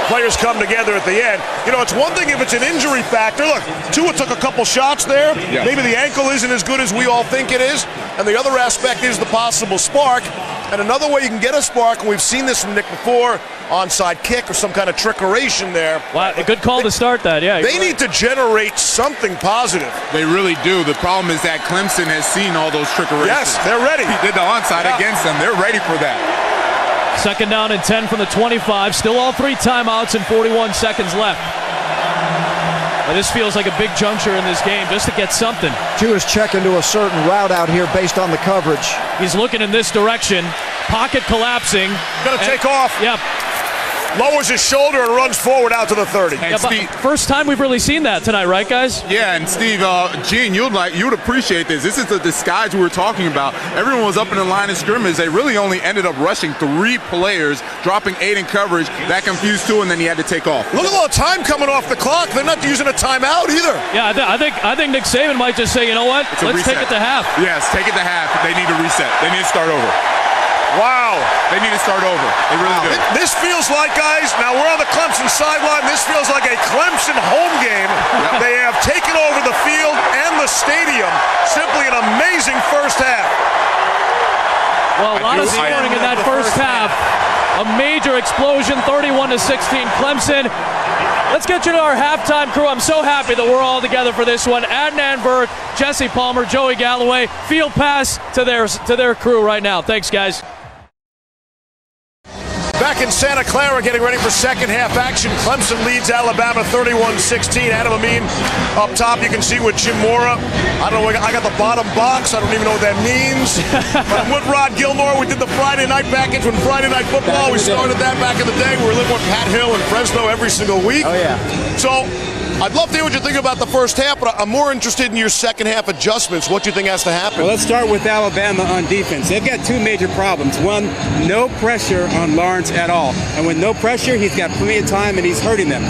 Players come together at the end. You know, it's one thing if it's an injury factor. Look, Tua took a couple shots there. Yeah. Maybe the ankle isn't as good as we all think it is. And the other aspect is the possible spark. And another way you can get a spark, and we've seen this from Nick before, onside kick or some kind of trickeration there. Wow, a good call to start that, yeah. They need to generate something positive. They really do. The problem is that Clemson has seen all those trickerations. Yes, they're ready. He did the onside against them. They're ready for that. Second down and 10 from the 25. Still all 3 timeouts and 41 seconds left. But this feels like a big juncture in this game just to get something. Tua's checking to a certain route out here based on the coverage. He's looking in this direction. Pocket collapsing. Gonna take off. Yep. Lowers his shoulder and runs forward out to the 30. Yeah, Steve, first time we've really seen that tonight, right, guys? Yeah, and Steve, Gene, you'd appreciate this. This is the disguise we were talking about. Everyone was up in the line of scrimmage. They really only ended up rushing 3 players, dropping 8 in coverage. That confused Tua, and then he had to take off. Look at all the time coming off the clock. They're not using a timeout either. Yeah, I think Nick Saban might just say, you know what? Let's take it to half. Yes, take it to half. They need to reset. They need to start over. Wow. They need to start over. They really do. This feels like, guys, now we're on the Clemson sideline. This feels like a Clemson home game. Yep. They have taken over the field and the stadium. Simply an amazing first half. Well, a lot of scoring in that first half. A major explosion, 31-16 Clemson. Let's get you to our halftime crew. I'm so happy that we're all together for this one. Adnan Burke, Jesse Palmer, Joey Galloway. Field pass to their crew right now. Thanks, guys. Back in Santa Clara, getting ready for second half action. Clemson leads Alabama 31-16. Adam Amin up top. You can see with Jim Mora. I don't know. I got the bottom box. I don't even know what that means. But I'm with Rod Gilmore. We did the Friday night package when Friday Night Football. We started that back in the day. We were living with Pat Hill in Fresno every single week. Oh, yeah. So I'd love to hear what you think about the first half, but I'm more interested in your second half adjustments. What do you think has to happen? Well, let's start with Alabama on defense. They've got 2 major problems. One, no pressure on Lawrence at all. And with no pressure, he's got plenty of time and he's hurting them.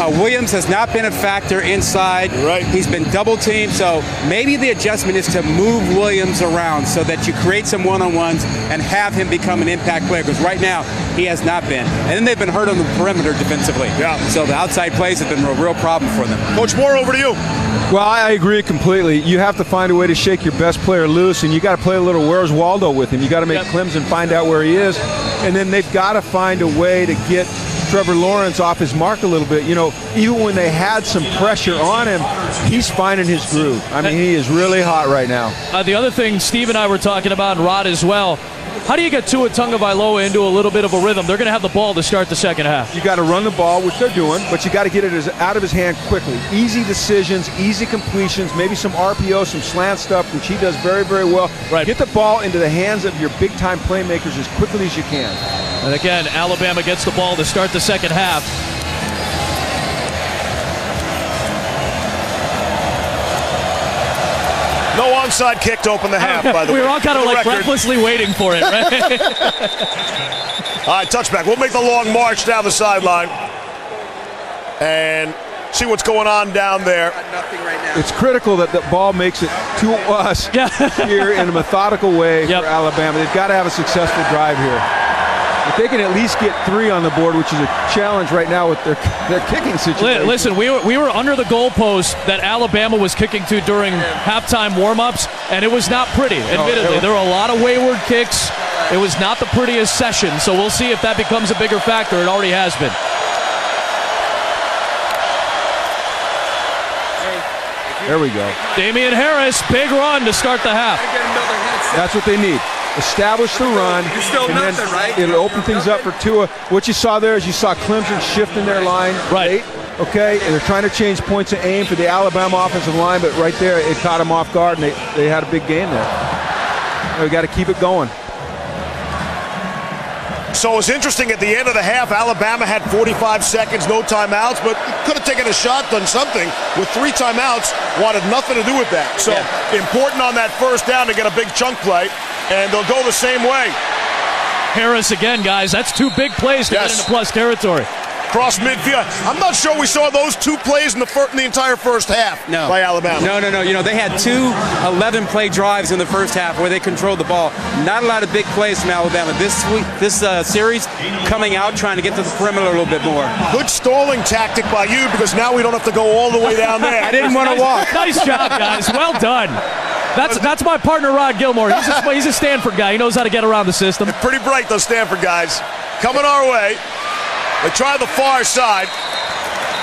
Williams has not been a factor inside. Right. He's been double teamed, so maybe the adjustment is to move Williams around so that you create some one-on-ones and have him become an impact player, because right now he has not been. And then they've been hurt on the perimeter defensively. Yeah. So the outside plays have been a real problem for them. Coach Moore, over to you. Well, I agree completely. You have to find a way to shake your best player loose, and you got to play a little Where's Waldo with him. You got to make Clemson find out where he is, and then they've got to find a way to get Trevor Lawrence off his mark a little bit. You know, even when they had some pressure on him, he's finding his groove. I mean, he is really hot right now. The other thing Steve and I were talking about, and Rod as well, how do you get Tua Tagovailoa into a little bit of a rhythm? They're going to have the ball to start the second half. You got to run the ball, which they're doing, but you got to get it out of his hand quickly. Easy decisions, easy completions, maybe some RPO, some slant stuff, which he does very, very well. Right. Get the ball into the hands of your big-time playmakers as quickly as you can. And again, Alabama gets the ball to start the second half. No onside kick to open the half, by the way. We were all kind of like record. breathlessly waiting for it, right? All right, touchback. We'll make the long march down the sideline and see what's going on down there. It's critical that the ball makes it to us here in a methodical way for Alabama. They've got to have a successful drive here. If they can at least get 3 on the board, which is a challenge right now with their kicking situation. Listen, we were under the goalpost that Alabama was kicking to during halftime warm-ups, and it was not pretty, admittedly. There were a lot of wayward kicks. It was not the prettiest session, so we'll see if that becomes a bigger factor. It already has been. There we go. Damian Harris, big run to start the half. That's what they need. Establish the run, and then it'll open things up for Tua. What you saw there is you saw Clemson shifting their line. Right. Okay, and they're trying to change points of aim for the Alabama offensive line, but right there it caught them off guard, and they had a big game there. We got to keep it going. So it's interesting, at the end of the half, Alabama had 45 seconds, no timeouts, but could have taken a shot, done something. With 3 timeouts, wanted nothing to do with that. So important on that first down to get a big chunk play, and they'll go the same way. Harris again, guys. That's 2 big plays to get into plus territory. Cross midfield. I'm not sure we saw those 2 plays in the entire first half by Alabama. No. You know, they had 2 11-play drives in the first half where they controlled the ball. Not a lot of big plays from Alabama. This series coming out trying to get to the perimeter a little bit more. Good stalling tactic by you, because now we don't have to go all the way down there. I didn't want to walk. Nice job, guys. Well done. That's my partner, Rod Gilmore. He's a Stanford guy. He knows how to get around the system. Pretty bright, those Stanford guys. Coming our way. They try the far side.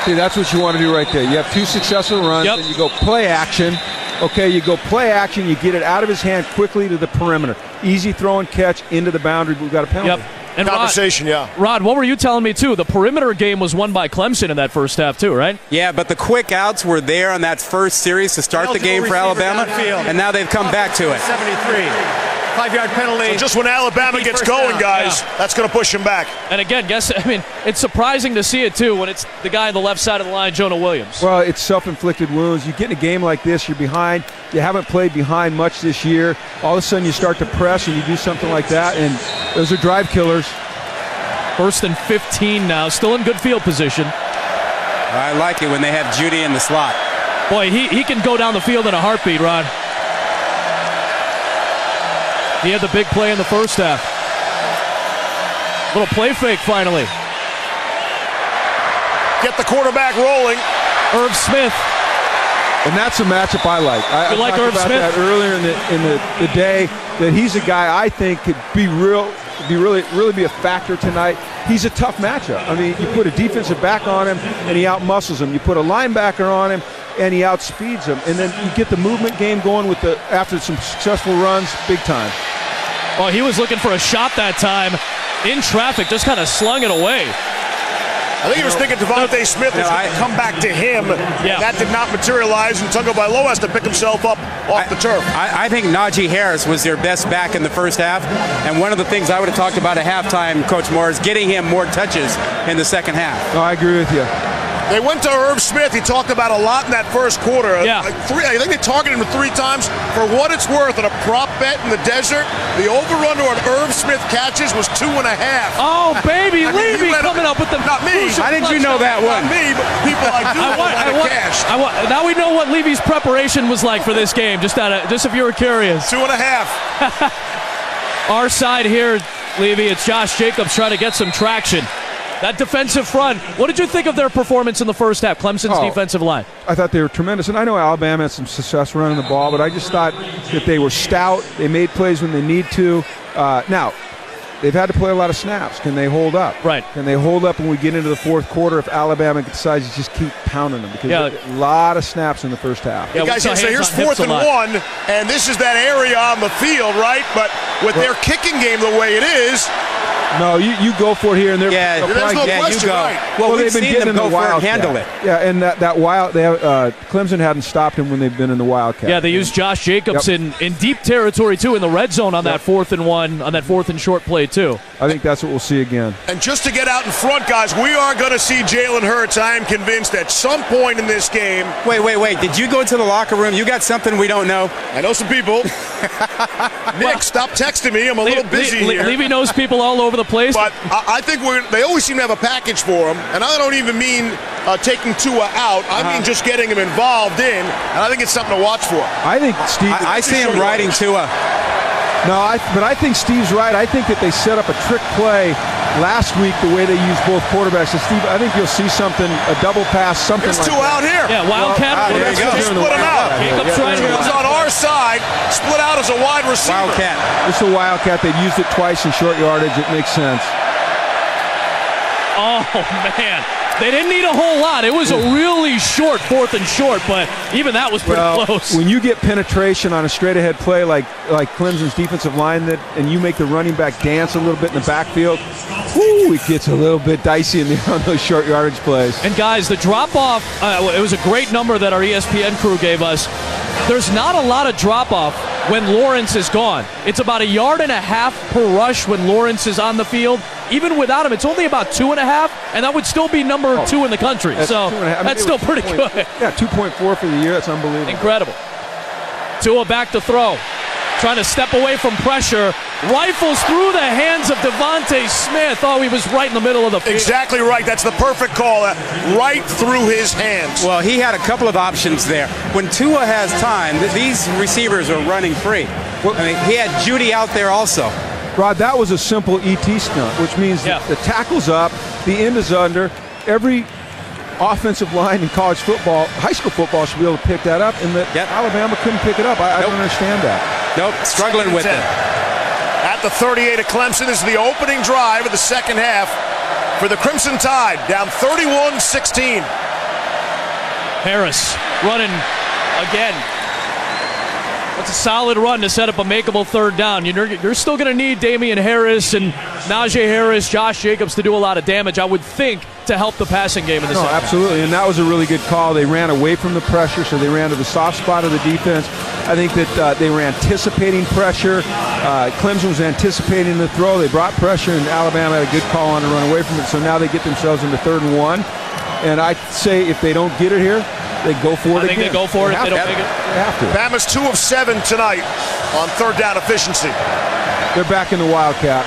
See, that's what you want to do right there. You have 2 successful runs, and you go play action. Okay, you go play action, you get it out of his hand quickly to the perimeter. Easy throw and catch into the boundary. We've got a penalty. And Conversation, Rod, what were you telling me, too? The perimeter game was won by Clemson in that first half, too, right? Yeah, but the quick outs were there on that first series to start the game for Alabama, and now they've come back to it. 73. 5-yard penalty. So just when Alabama gets going, guys, that's going to push him back. And again, it's surprising to see it, too, when it's the guy on the left side of the line, Jonah Williams. Well, it's self-inflicted wounds. You get in a game like this, you're behind. You haven't played behind much this year. All of a sudden, you start to press, and you do something like that, and those are drive killers. 1st and 15 now, still in good field position. I like it when they have Judy in the slot. Boy, he can go down the field in a heartbeat, Rod. He had the big play in the first half. Little play fake finally. Get the quarterback rolling. Irv Smith. And that's a matchup I like. I like talked Irv about Smith? that earlier in the day, that he's a guy I think could really be a factor tonight. He's a tough matchup. I mean, you put a defensive back on him and he outmuscles him. You put a linebacker on him and he outspeeds him. And then you get the movement game going after some successful runs, big time. Well, he was looking for a shot that time in traffic, just kind of slung it away. I think he was thinking Devontae Smith was going to come back to him. Yeah. That did not materialize, and Tagovailoa has to pick himself up off the turf. I think Najee Harris was their best back in the first half, and one of the things I would have talked about at halftime, Coach Moore, is getting him more touches in the second half. No, I agree with you. They went to Irv Smith. He talked about a lot in that first quarter. Yeah. I think they targeted him 3 times. For what it's worth, on a prop bet in the desert, the over-under on Irv Smith catches was 2.5. Oh, baby, Levy coming up with the. Not me. How did you know that one? Not me, but people I do know cash. Now we know what Levy's preparation was like for this game. Just if you were curious. 2.5. Our side here, Levy, it's Josh Jacobs trying to get some traction. That defensive front, what did you think of their performance in the first half, Clemson's defensive line? I thought they were tremendous, and I know Alabama had some success running the ball, but I just thought that they were stout. They made plays when they need to. Now, they've had to play a lot of snaps. Can they hold up? Right. Can they hold up when we get into the fourth quarter if Alabama decides to just keep pounding them? Because a lot of snaps in the first half. Yeah, guys, so here's 4th and 1, and this is that area on the field, right? But with their kicking game the way it is, no, you go for it here, and they're there's no question, you go. right? Well, they've we've been seen getting them in go the for it and Wildcat. handle it. Yeah, and that wild, Clemson hadn't stopped him when they've been in the Wildcat. Yeah, they used Josh Jacobs in deep territory too in the red zone on that 4th and 1, on that 4th and short play too. I think that's what we'll see again. And just to get out in front, guys, we are going to see Jalen Hurts, I am convinced, at some point in this game. Wait. Did you go to the locker room? You got something we don't know? I know some people. Nick, stop texting me. I'm a little busy here. Levy knows people all over the place. But I think they always seem to have a package for him. And I don't even mean taking Tua out. I mean just getting him involved in. And I think it's something to watch for. I think Steve. I see him riding Tua. No, but I think Steve's right. I think that they set up a trick play last week the way they used both quarterbacks. And Steve, I think you'll see something, a double pass, something There's like Tua that. out here. Yeah, Wildcat. There you go. Split him out. Jacobs right here. He was on our side, split out as a wide receiver. Wildcat. It's a Wildcat. They've used it twice in short yardage. It makes sense. Oh, man. They didn't need a whole lot. It was a really short 4th and short, but even that was pretty close. When you get penetration on a straight-ahead play like Clemson's defensive line, and you make the running back dance a little bit in the backfield, it gets a little bit dicey on those short yardage plays. And, guys, the drop-off, it was a great number that our ESPN crew gave us. There's not a lot of drop-off when Lawrence is gone. It's about 1.5 yards per rush when Lawrence is on the field. Even without him, it's only about 2.5, and that would still be number 2 in the country. So that's still pretty good. Yeah, 2.4 for the year. That's unbelievable. Incredible. Tua back to throw. Trying to step away from pressure. Rifles through the hands of Devontae Smith. Oh, he was right in the middle of the field. Exactly right. That's the perfect call. Right through his hands. Well, he had a couple of options there. When Tua has time, these receivers are running free. I mean, he had Judy out there also. Rod, that was a simple ET stunt, which means that the tackle's up, the end is under. Every offensive line in college football, high school football, should be able to pick that up, and that Alabama couldn't pick it up. I don't understand that. Nope, struggling with it. At the 38 of Clemson, this is the opening drive of the second half for the Crimson Tide, down 31-16. Harris running again. That's a solid run to set up a makeable 3rd down. You're still going to need Damian Harris and Najee Harris, Josh Jacobs to do a lot of damage, I would think, to help the passing game in the second. Absolutely, and that was a really good call. They ran away from the pressure, so they ran to the soft spot of the defense. I think that they were anticipating pressure. Clemson was anticipating the throw. They brought pressure, and Alabama had a good call on to run away from it, so now they get themselves into 3rd and 1. And I'd say if they don't get it here, they go for it again. I think they go for it if they don't make it. They have to. Bama's 2 of 7 tonight on 3rd down efficiency. They're back in the Wildcat.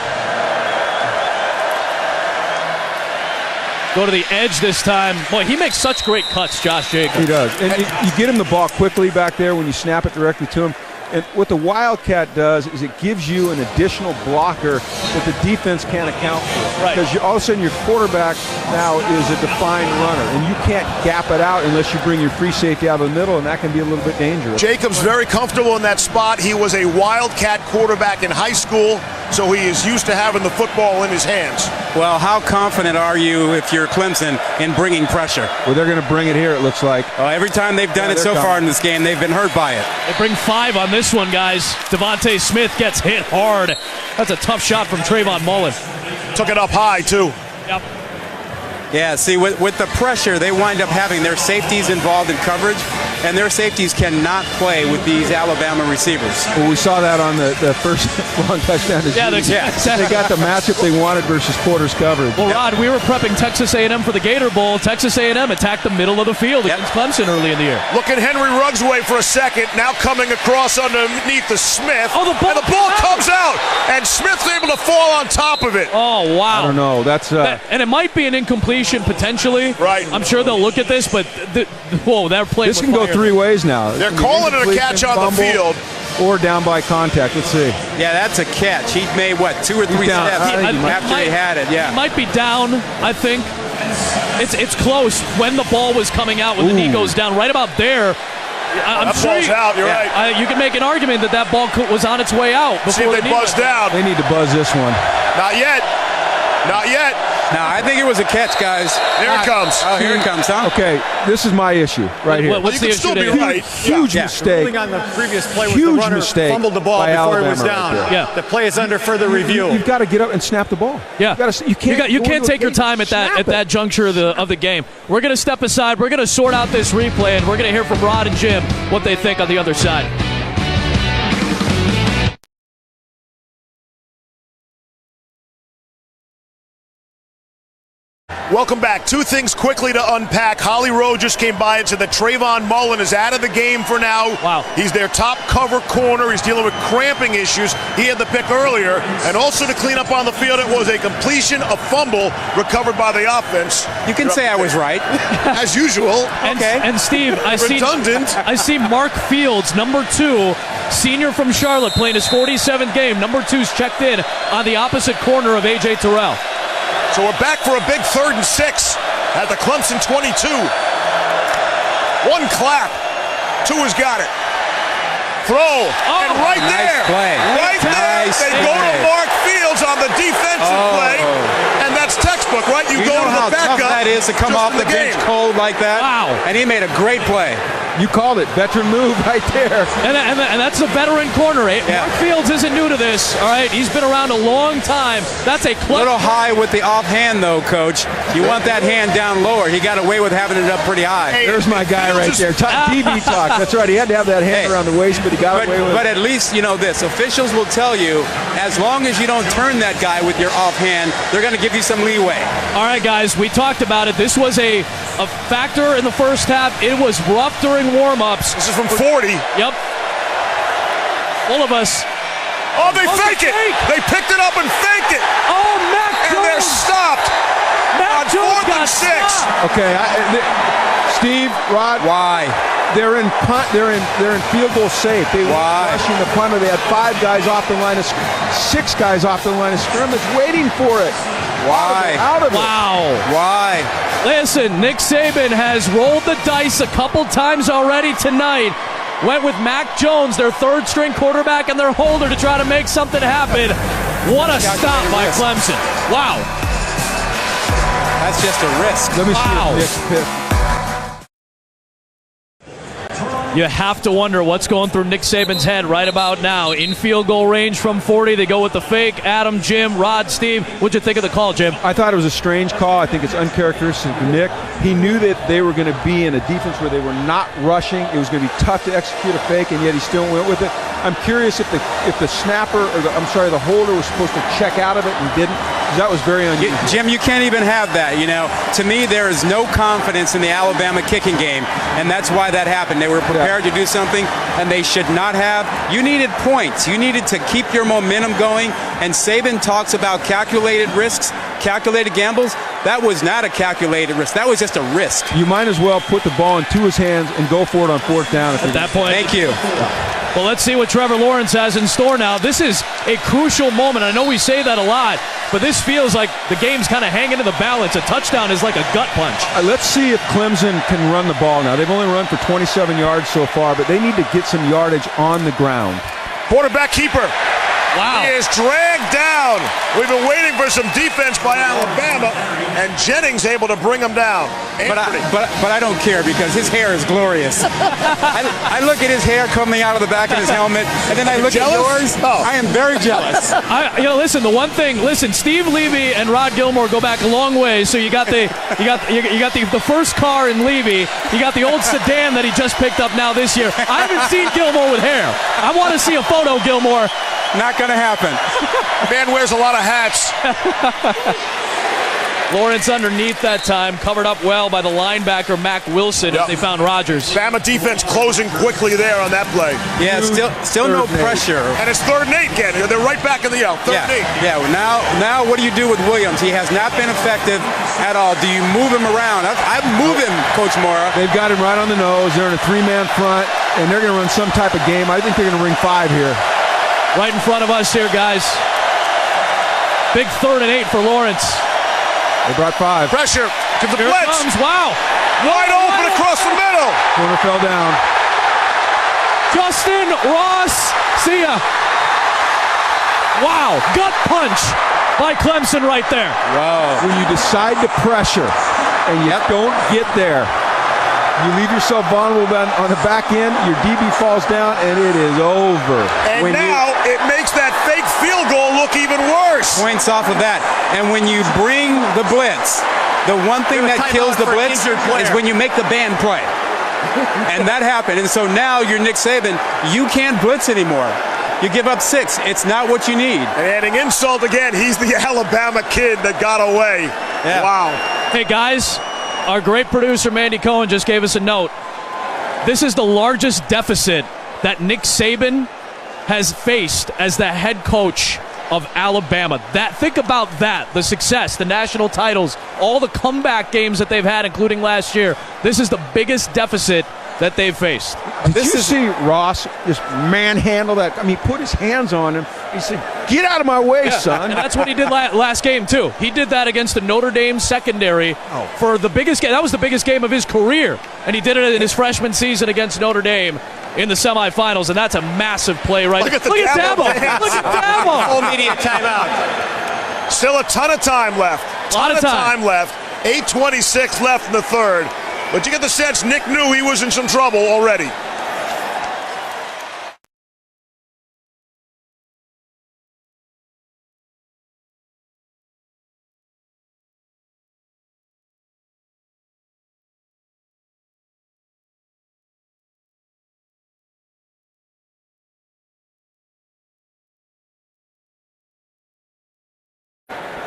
Go to the edge this time. Boy, he makes such great cuts, Josh Jacobs. He does. And you get him the ball quickly back there when you snap it directly to him. And what the Wildcat does is it gives you an additional blocker that the defense can't account for. Right. Because all of a sudden your quarterback now is a defined runner, and you can't gap it out unless you bring your free safety out of the middle, and that can be a little bit dangerous. Jacobs very comfortable in that spot. He was a Wildcat quarterback in high school, so he is used to having the football in his hands. Well, how confident are you if you're Clemson in bringing pressure? Well, they're going to bring it here, it looks like. Every time they've done it so far in this game, they've been hurt by it. They bring 5 on this one, guys. Devontae Smith gets hit hard. That's a tough shot from Trayvon Mullen. Took it up high, too. Yep. Yeah, see, with the pressure, they wind up having their safeties involved in coverage, and their safeties cannot play with these Alabama receivers. Well, we saw that on the first long touchdown. Yeah, they got the matchup they wanted versus Porter's coverage. Well, Rod, we were prepping Texas A&M for the Gator Bowl. Texas A&M attacked the middle of the field against Clemson early in the year. Look at Henry Ruggs away for a second, now coming across underneath the Smith. Oh, the ball comes out, and Smith's able to fall on top of it. Oh, wow. I don't know. That's and it might be an incompletion potentially. Right. I'm sure they'll look at this, but whoa, they're playing. This can go three ways now. They're calling it a catch on the field. Or down by contact. Let's see. Yeah, that's a catch. He made, 2 or 3 steps after he had it. Yeah. He might be down, I think. It's close when the ball was coming out when the knee goes down. Right about there. That ball's out, you're right. You can make an argument that ball was on its way out before See if they buzz down. They need to buzz this one. Not yet. Not yet. No, I think it was a catch, guys. Here it comes. Oh, here it comes, huh? Okay, this is my issue right here. What's the issue? Still be right. Huge mistake. Ruling on the previous play was Huge the runner mistake fumbled the ball by before Alabama it was down. right there. The play is under further review. You've got to get up and snap the ball. Yeah, you can't take your time at that juncture of the game. We're going to step aside. We're going to sort out this replay, and we're going to hear from Rod and Jim what they think on the other side. Welcome back. Two things quickly to unpack. Holly Rowe just came by and said that Trayvon Mullen is out of the game for now. Wow. He's their top cover corner. He's dealing with cramping issues. He had the pick earlier. And also to clean up on the field, it was a completion, a fumble recovered by the offense. You can say I was right. As usual. And Steve, I see Mark Fields, number 2, senior from Charlotte, playing his 47th game. Number 2's checked in on the opposite corner of A.J. Terrell. So we're back for a big 3rd and 6 at the Clemson 22. One clap. 2 has got it. Throw. And right there. Play. Right there. They go to Mark Fields on the defensive play. And that's textbook, right? You go know to how the backup. tough that is to come off the bench cold like that. Wow. And he made a great play. You called it. Veteran move right there. And that's a veteran corner. Mark Fields isn't new to this. All right, he's been around a long time. That's a little high with the offhand, though, Coach. You want that hand down lower. He got away with having it up pretty high. Hey, there's my guy right there. TV talk. That's right. He had to have that hand around the waist, but he got away with it. But at least you know this. Officials will tell you, as long as you don't turn that guy with your offhand, they're going to give you some leeway. All right, guys, we talked about it. This was a factor in the first half. It was rough during warm-ups. This is from 40. Yep. All of us. Oh, they fake it. They picked it up and faked it. Oh, Mac Jones. And they're stopped. Mac Jones got 4th and 6. Okay, Steve, Rod. Why? They're in punt. They're in field goal safe. They were rushing the punter. They had 5 guys off the line of 6 guys off the line of scrimmage waiting for it. Why? Out of it. Wow. Why? Listen, Nick Saban has rolled the dice a couple times already tonight. Went with Mac Jones, their 3rd-string quarterback, and their holder to try to make something happen. What a stop by Clemson. Wow. That's just a risk. Let me see Nick's pick. You have to wonder what's going through Nick Saban's head right about now. In field goal range from 40, they go with the fake. Adam, Jim, Rod, Steve, what'd you think of the call, Jim? I thought it was a strange call. I think it's uncharacteristic of Nick. He knew that they were going to be in a defense where they were not rushing. It was going to be tough to execute a fake, and yet he still went with it. I'm curious if the snapper, or the holder was supposed to check out of it and didn't. That was very unusual. Jim, you can't even have that. You know, to me, there is no confidence in the Alabama kicking game, and that's why that happened. They were prepared to do something, and they should not have. You needed points. You needed to keep your momentum going, and Saban talks about calculated risks, calculated gambles. That was not a calculated risk. That was just a risk. You might as well put the ball into his hands and go for it on 4th down. At that point. Thank you. Well, let's see what Trevor Lawrence has in store now. This is a crucial moment. I know we say that a lot, but this feels like the game's kind of hanging in the balance. A touchdown is like a gut punch. Let's see if Clemson can run the ball now. They've only run for 27 yards so far, but they need to get some yardage on the ground. Quarterback keeper. Wow. He is dragged down. We've been waiting for some defense by Alabama, and Jennings able to bring him down. But I don't care because his hair is glorious. I look at his hair coming out of the back of his helmet, and then I look at yours. Oh. I am very jealous. Listen. The one thing. Listen, Steve Levy and Rod Gilmore go back a long way. So you got the first car in Levy. You got the old sedan that he just picked up now this year. I haven't seen Gilmore with hair. I want to see a photo, Gilmore. Not going to happen. Man wears a lot of hats. Lawrence underneath that time, covered up well by the linebacker, Mac Wilson, as they found Rodgers. Bama defense closing quickly there on that play. Yeah, still no pressure. And it's 3rd and 8 again. They're right back in the yell. 3rd and 8. Yeah, now what do you do with Williams? He has not been effective at all. Do you move him around? I'd move him, Coach Mora. They've got him right on the nose. They're in a 3-man front, and they're going to run some type of game. I think they're going to bring 5 here. Right in front of us here, guys. Big 3rd and 8 for Lawrence. They brought 5. Pressure to the Here blitz. It comes. Wow. Wide open across the middle. Corner fell down. Justin Ross. See ya. Wow. Gut punch by Clemson right there. Wow. When you decide to pressure and you don't get there, you leave yourself vulnerable on the back end, your DB falls down, and it is over. And now it makes that fake field goal look even worse. Points off of that. And when you bring the blitz, the one thing that kills the blitz is when you make the band play. And that happened. And so now you're Nick Saban. You can't blitz anymore. You give up 6. It's not what you need. And adding insult again, he's the Alabama kid that got away. Yeah. Wow. Hey, guys. Our great producer, Mandy Cohen, just gave us a note. This is the largest deficit that Nick Saban has faced as the head coach of Alabama. Think about that, the success, the national titles, all the comeback games that they've had, including last year. This is the biggest deficit that they've faced. Did you see Ross just manhandle that? I mean, put his hands on him. He said, "Get out of my way, son." And that's what he did last game, too. He did that against the Notre Dame secondary for the biggest game. That was the biggest game of his career. And he did it in his freshman season against Notre Dame in the semifinals. And that's a massive play right there. Look at Dabo. Look at Dabo. Full media timeout. Still a ton of time left. A lot of time left. 8:26 left in the 3rd. But you get the sense Nick knew he was in some trouble already.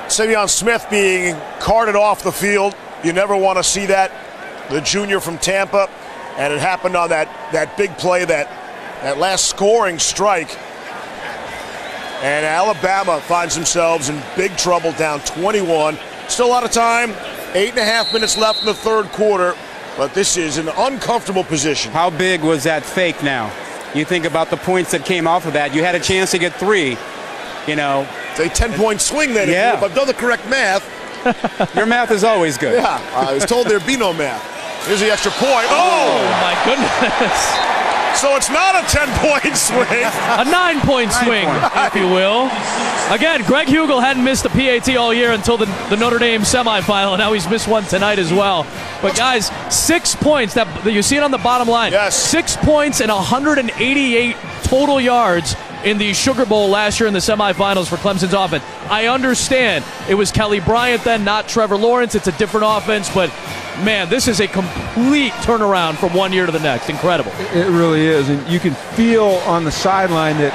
Savion Smith being carted off the field. You never want to see that. The junior from Tampa, and it happened on that big play, that last scoring strike. And Alabama finds themselves in big trouble, down 21. Still a lot of time, 8.5 minutes left in the 3rd quarter, but this is an uncomfortable position. How big was that fake now? You think about the points that came off of that. You had a chance to get 3, you know. It's a 10-point swing then, if I've done the correct math. Your math is always good. Yeah, I was told there'd be no math. Here's the extra point. Oh, my goodness. So it's not a 10-point swing. A 9-point swing, if you will. Again, Greg Hugel hadn't missed a PAT all year until the Notre Dame semifinal. Now he's missed one tonight as well. But guys, 6 points. That you see it on the bottom line. Yes. 6 points and 188 total yards in the Sugar Bowl last year in the semifinals for Clemson's offense. I understand it was Kelly Bryant then, not Trevor Lawrence. It's a different offense, but man, this is a complete turnaround from one year to the next. Incredible. It really is, and you can feel on the sideline that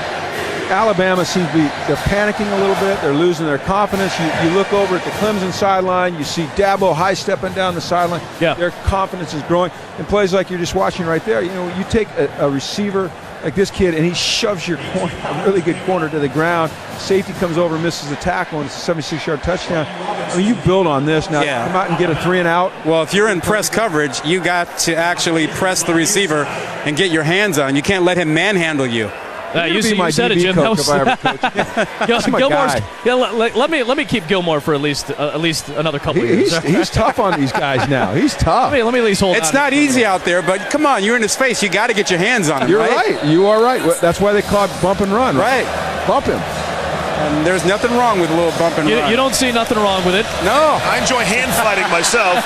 Alabama seems to be, they're panicking a little bit. They're losing their confidence. You look over at the Clemson sideline. You see Dabo high-stepping down the sideline. Yeah. Their confidence is growing. And plays like you're just watching right there. You know, you take a receiver like this kid, and he shoves your corner, a really good corner to the ground. Safety comes over, misses the tackle, and it's a 76-yard touchdown. I mean, you build on this. Now, come out and get a 3-and-out. Well, if you're in press coverage, you got to actually press the receiver and get your hands on. You can't let him manhandle you. You said it, Jim. Coach if I ever coach. Let me keep Gilmore for at least another couple years. He's tough on these guys now. He's tough. Let me at least hold on. It's not easy out there, but come on, you're in his face. You got to get your hands on him. You're right. You are right. That's why they call it bump and run. Right. Bump him. And there's nothing wrong with a little bump and run. You don't see nothing wrong with it. No. I enjoy hand fighting myself.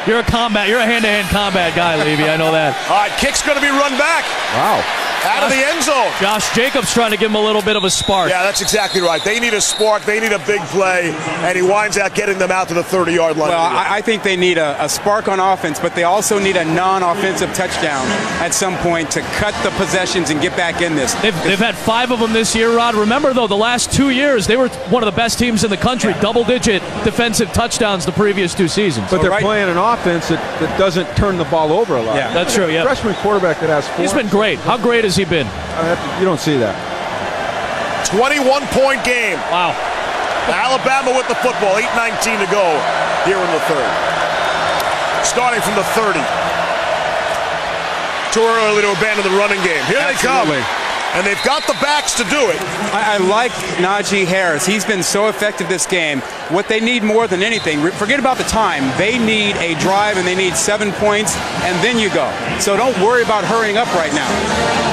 You're a hand-to-hand combat guy, Levy. I know that. All right, kick's going to be run back. Wow. Out of the end zone. Josh Jacobs trying to give him a little bit of a spark. Yeah, that's exactly right. They need a spark. They need a big play, and he winds out getting them out to the 30-yard line. Well, I think they need a spark on offense, but they also need a non-offensive touchdown at some point to cut the possessions and get back in this. They've had 5 of them this year, Rod. Remember, though, the last 2 years, they were one of the best teams in the country, double-digit defensive touchdowns the previous 2 seasons. But they're playing an offense that doesn't turn the ball over a lot. Yeah, that's true, yeah. Freshman quarterback that has 4. He's been great. How great has he been? You don't see that. 21-point game. Wow. Alabama with the football. 8:19 to go here in the third. Starting from the 30. Too early to abandon the running game. Here Absolutely. they come. And they've got the backs to do it. I like Najee Harris. He's been so effective this game. What they need more than anything, forget about the time. They need a drive and they need 7 points, and then you go. So don't worry about hurrying up right now.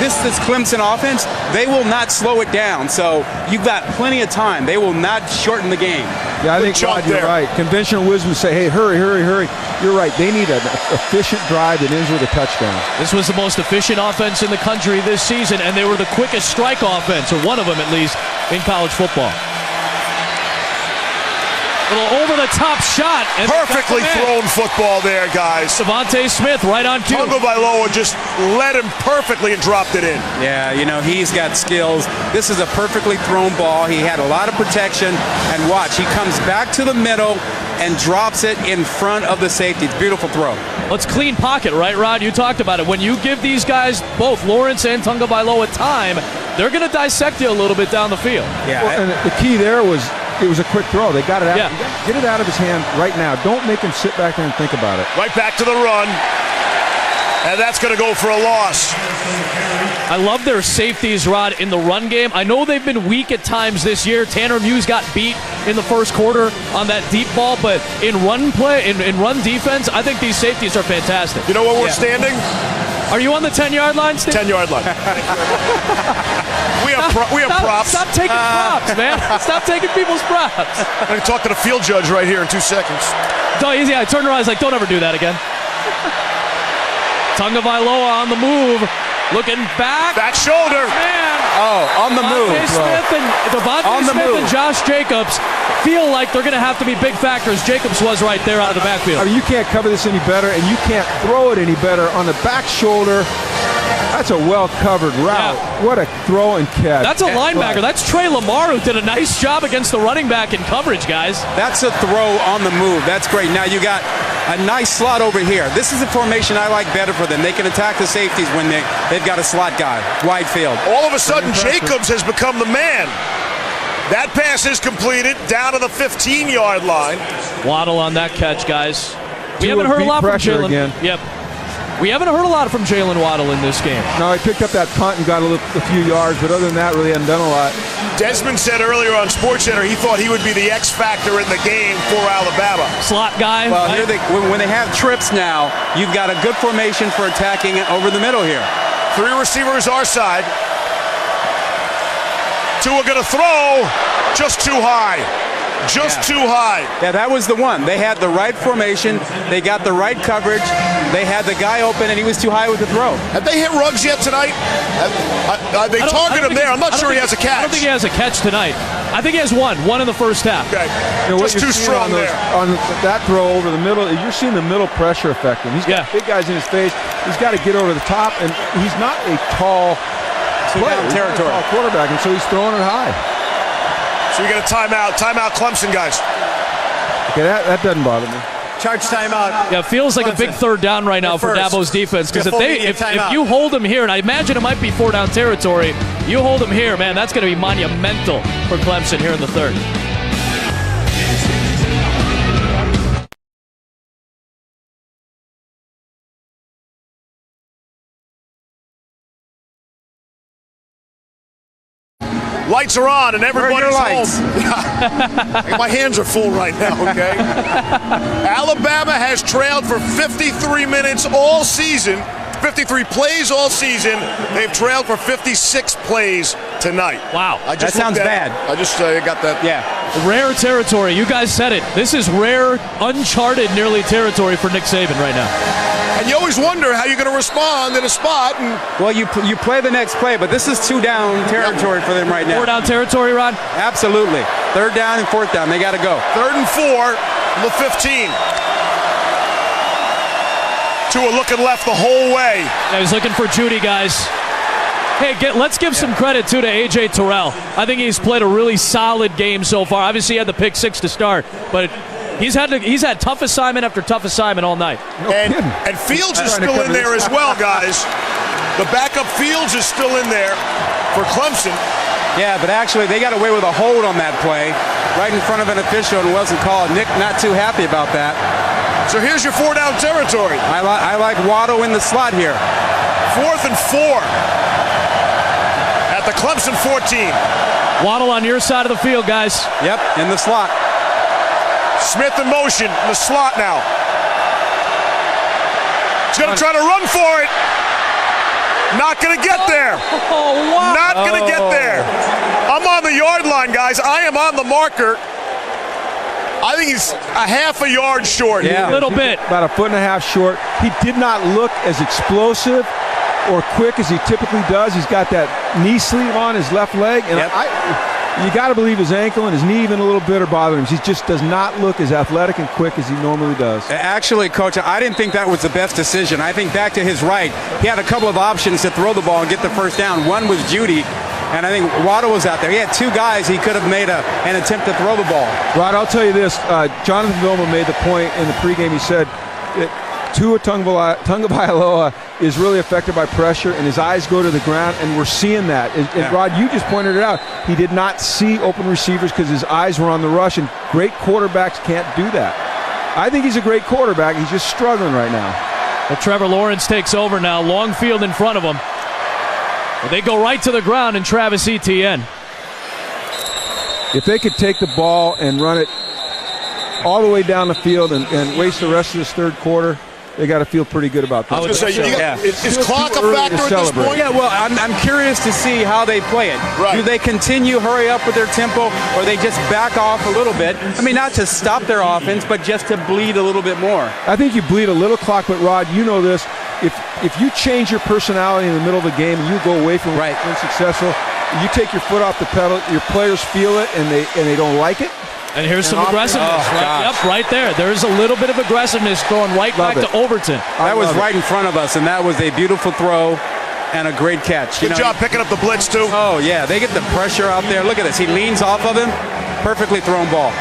This Clemson offense, they will not slow it down. So you've got plenty of time. They will not shorten the game. Yeah, I think, Rod, you're right. Conventional wisdom say, hey, hurry, hurry, hurry. You're right. They need an efficient drive that ends with a touchdown. This was the most efficient offense in the country this season, and they were the quickest strike offense, or one of them at least, in college football. A little over-the-top shot. And perfectly thrown football there, guys. Devontae Smith right on cue. Tagovailoa just led him perfectly and dropped it in. Yeah, he's got skills. This is a perfectly thrown ball. He had a lot of protection. And watch, he comes back to the middle and drops it in front of the safety. It's a beautiful throw. Well, it's clean pocket, right, Rod? You talked about it. When you give these guys, both Lawrence and Tagovailoa, time, they're going to dissect you a little bit down the field. Yeah. Well, and the key there was it was a quick throw. They got it out. Yeah. Get it out of his hand right now. Don't make him sit back there and think about it. Right back to the run. And that's going to go for a loss. I love their safeties, Rod, in the run game. I know they've been weak at times this year. Tanner Muse got beat in the first quarter on that deep ball, but in run play, in run defense, I think these safeties are fantastic. You know where we're standing? Are you on the 10-yard line, Steve? 10-yard line. we have props. Stop taking props, man. Stop taking people's props. I'm going to talk to the field judge right here in 2 seconds. I turned around. I was like, don't ever do that again. Tagovailoa on the move. Looking back. Back shoulder. Man. Oh, on the move. Devontae Smith and Josh Jacobs feel like they're going to have to be big factors. Jacobs was right there out of the backfield. I mean, you can't cover this any better, and you can't throw it any better on the back shoulder. That's a well-covered route. Yeah. What a throw and catch. That's a linebacker. That's Trey Lamar, who did a nice job against the running back in coverage, guys. That's a throw on the move. That's great. Now you got a nice slot over here. This is a formation I like better for them. They can attack the safeties when they've got a slot guy, wide field. All of a sudden, Jacobs has become the man. That pass is completed down to the 15-yard line. Waddle on that catch, guys. We haven't heard a lot from Jalen. Yep. We haven't heard a lot from Jalen Waddle in this game. No, he picked up that punt and got a few yards, but other than that, really hadn't done a lot. Desmond said earlier on SportsCenter he thought he would be the X factor in the game for Alabama. Slot guy. Well, here when they have trips now, you've got a good formation for attacking it over the middle here. 3 receivers our side. 2 are going to throw just too high. Too high. Yeah, that was the one. They had the right formation. They got the right coverage. They had the guy open, and he was too high with the throw. Have they hit Ruggs yet tonight? They targeted him there. I'm not sure he has a catch. I don't think he has a catch tonight. I think he has one in the first half. Okay. Just too strong there. On that throw over the middle, you're seeing the middle pressure affect him. He's got big guys in his face. He's got to get over the top, and he's not a tall territory quarterback, and so he's throwing it high. So we got a timeout. Timeout, Clemson, guys. Okay, that doesn't bother me. Charge timeout. Yeah, it feels like a big third down right now for Dabo's defense, because if you hold them here, and I imagine it might be 4-down territory, you hold them here, man, that's going to be monumental for Clemson here in the third. Lights are on and everybody's home. My hands are full right now, okay? Alabama has trailed for 53 minutes all season. 53 plays all season. They've trailed for 56 plays tonight. Wow. That sounds bad. I just got that. Yeah. Rare territory. You guys said it. This is rare, uncharted nearly territory for Nick Saban right now. And you always wonder how you're going to respond in a spot. And well, you play the next play, but this is 2 down territory for them right now. 4 down territory, Ron? Absolutely. 3rd down and 4th down. They got to go. 3rd and 4, the 15. Tua looking left the whole way. Yeah, he's looking for Judy, guys. Hey, let's give some credit, too, to A.J. Terrell. I think he's played a really solid game so far. Obviously, he had the pick 6 to start, but he's had tough assignment after tough assignment all night. And Fields is still in there as well, guys. The backup Fields is still in there for Clemson. Yeah, but actually, they got away with a hold on that play right in front of an official and wasn't called. Nick not too happy about that. So here's your 4 down territory. I like Waddle in the slot here. 4th and 4. The Clemson 14. Waddle on your side of the field, guys. Yep, in the slot. Smith in motion in the slot now. He's going to try to run for it. Not going to get there. Oh, wow. Not going to get there. I'm on the yard line, guys. I am on the marker. I think he's a half a yard short. Yeah, a little bit. About a 1.5 foot short. He did not look as explosive or quick as he typically does. He's got that knee sleeve on his left leg, and you got to believe his ankle and his knee even a little bit are bothering him. He just does not look as athletic and quick as he normally does. Actually, Coach, I didn't think that was the best decision. I think back to his right, he had a couple of options to throw the ball and get the 1st down. One was Judy, and I think Waddle was out there. He had 2 guys he could have made an attempt to throw the ball. Rod, I'll tell you this. Jonathan Vilma made the point in the pregame. He said Tua Tagovailoa is really affected by pressure, and his eyes go to the ground, and we're seeing that. And Rod, you just pointed it out. He did not see open receivers because his eyes were on the rush, and great quarterbacks can't do that. I think he's a great quarterback. He's just struggling right now. Well, Trevor Lawrence takes over now. Long field in front of him. Well, they go right to the ground, and Travis Etienne. If they could take the ball and run it all the way down the field and waste the rest of this 3rd quarter, they got to feel pretty good about that. I was going to say, is clock a factor at this point? Yeah, well, I'm curious to see how they play it. Right. Do they continue, hurry up with their tempo, or they just back off a little bit? I mean, not to stop their offense, but just to bleed a little bit more. I think you bleed a little clock, but Rod, you know this. If you change your personality in the middle of the game and you go away from being successful, you take your foot off the pedal, your players feel it, and they don't like it. And here's some aggressiveness. Right there. There's a little bit of aggressiveness going right back to Overton. That was right in front of us, and that was a beautiful throw and a great catch. Good job picking up the blitz, too. Oh, yeah. They get the pressure out there. Look at this. He leans off of him. Perfectly thrown ball.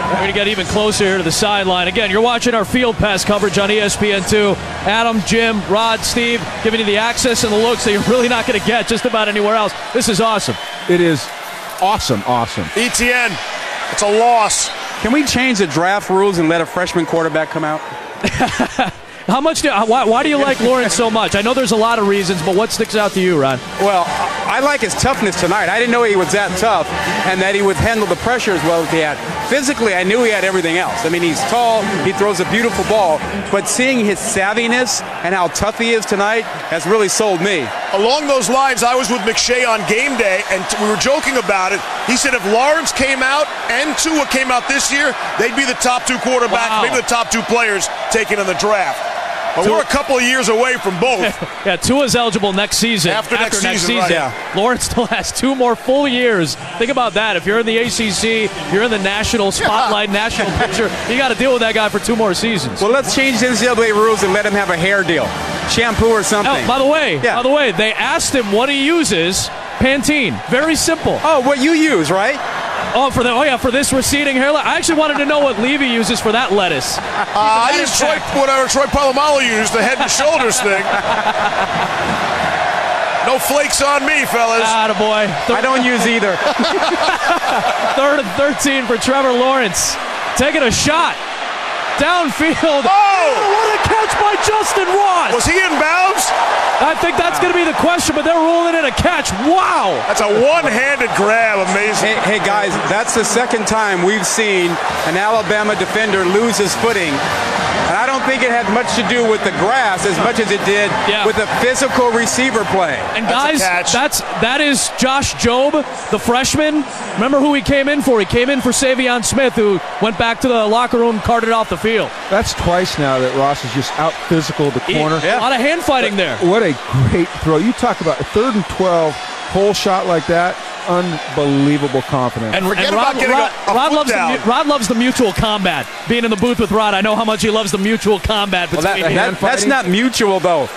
We're going to get even closer here to the sideline. Again, you're watching our Field Pass coverage on ESPN2. Adam, Jim, Rod, Steve, giving you the access and the looks that you're really not going to get just about anywhere else. This is awesome. It is awesome. Etienne, it's a loss. Can we change the draft rules and let a freshman quarterback come out? Why do you like Lawrence so much? I know there's a lot of reasons, but what sticks out to you, Ron? Well, I like his toughness tonight. I didn't know he was that tough and that he would handle the pressure as well as he had. Physically, I knew he had everything else. I mean, he's tall, he throws a beautiful ball, but seeing his savviness and how tough he is tonight has really sold me. Along those lines, I was with McShay on game day, and we were joking about it. He said if Lawrence came out and Tua came out this year, they'd be the top 2 quarterbacks, maybe the top 2 players taken in the draft. But we're a couple of years away from both. Yeah, Tua's eligible next season. After next season. Right. Yeah. Lawrence still has 2 more full years. Think about that. If you're in the ACC, you're in the national spotlight, national picture, you got to deal with that guy for 2 more seasons. Well, let's change the NCAA rules and let him have a hair deal. Shampoo or something. Oh, by the way, they asked him what he uses. Pantene. Very simple. Oh, what you use, right? For this receding hairline. I actually wanted to know what Levy uses for that lettuce. I use whatever Troy Polamalu used, the head and shoulders thing. No flakes on me, fellas. Attaboy. I don't use either. 3rd and 13 for Trevor Lawrence. Taking a shot. Downfield. Oh! What a catch by Justin Ross. Was he in bounds? I think that's going to be the question, but they're ruling it a catch. Wow. That's a one-handed grab. Amazing. Hey, guys, that's the second time we've seen an Alabama defender lose his footing And I don't think it had much to do with the grass as much as it did with the physical receiver play. And guys, that is Josh Jobe, the freshman. Remember who he came in for? He came in for Savion Smith, who went back to the locker room, carted off the field. That's twice now that Ross is just out physical the corner. A lot of hand fighting there. What a great throw. You talk about a 3rd and 12, whole shot like that. Unbelievable confidence. And Rod loves the mutual combat. Being in the booth with Rod, I know how much he loves the mutual combat between that's not mutual, though.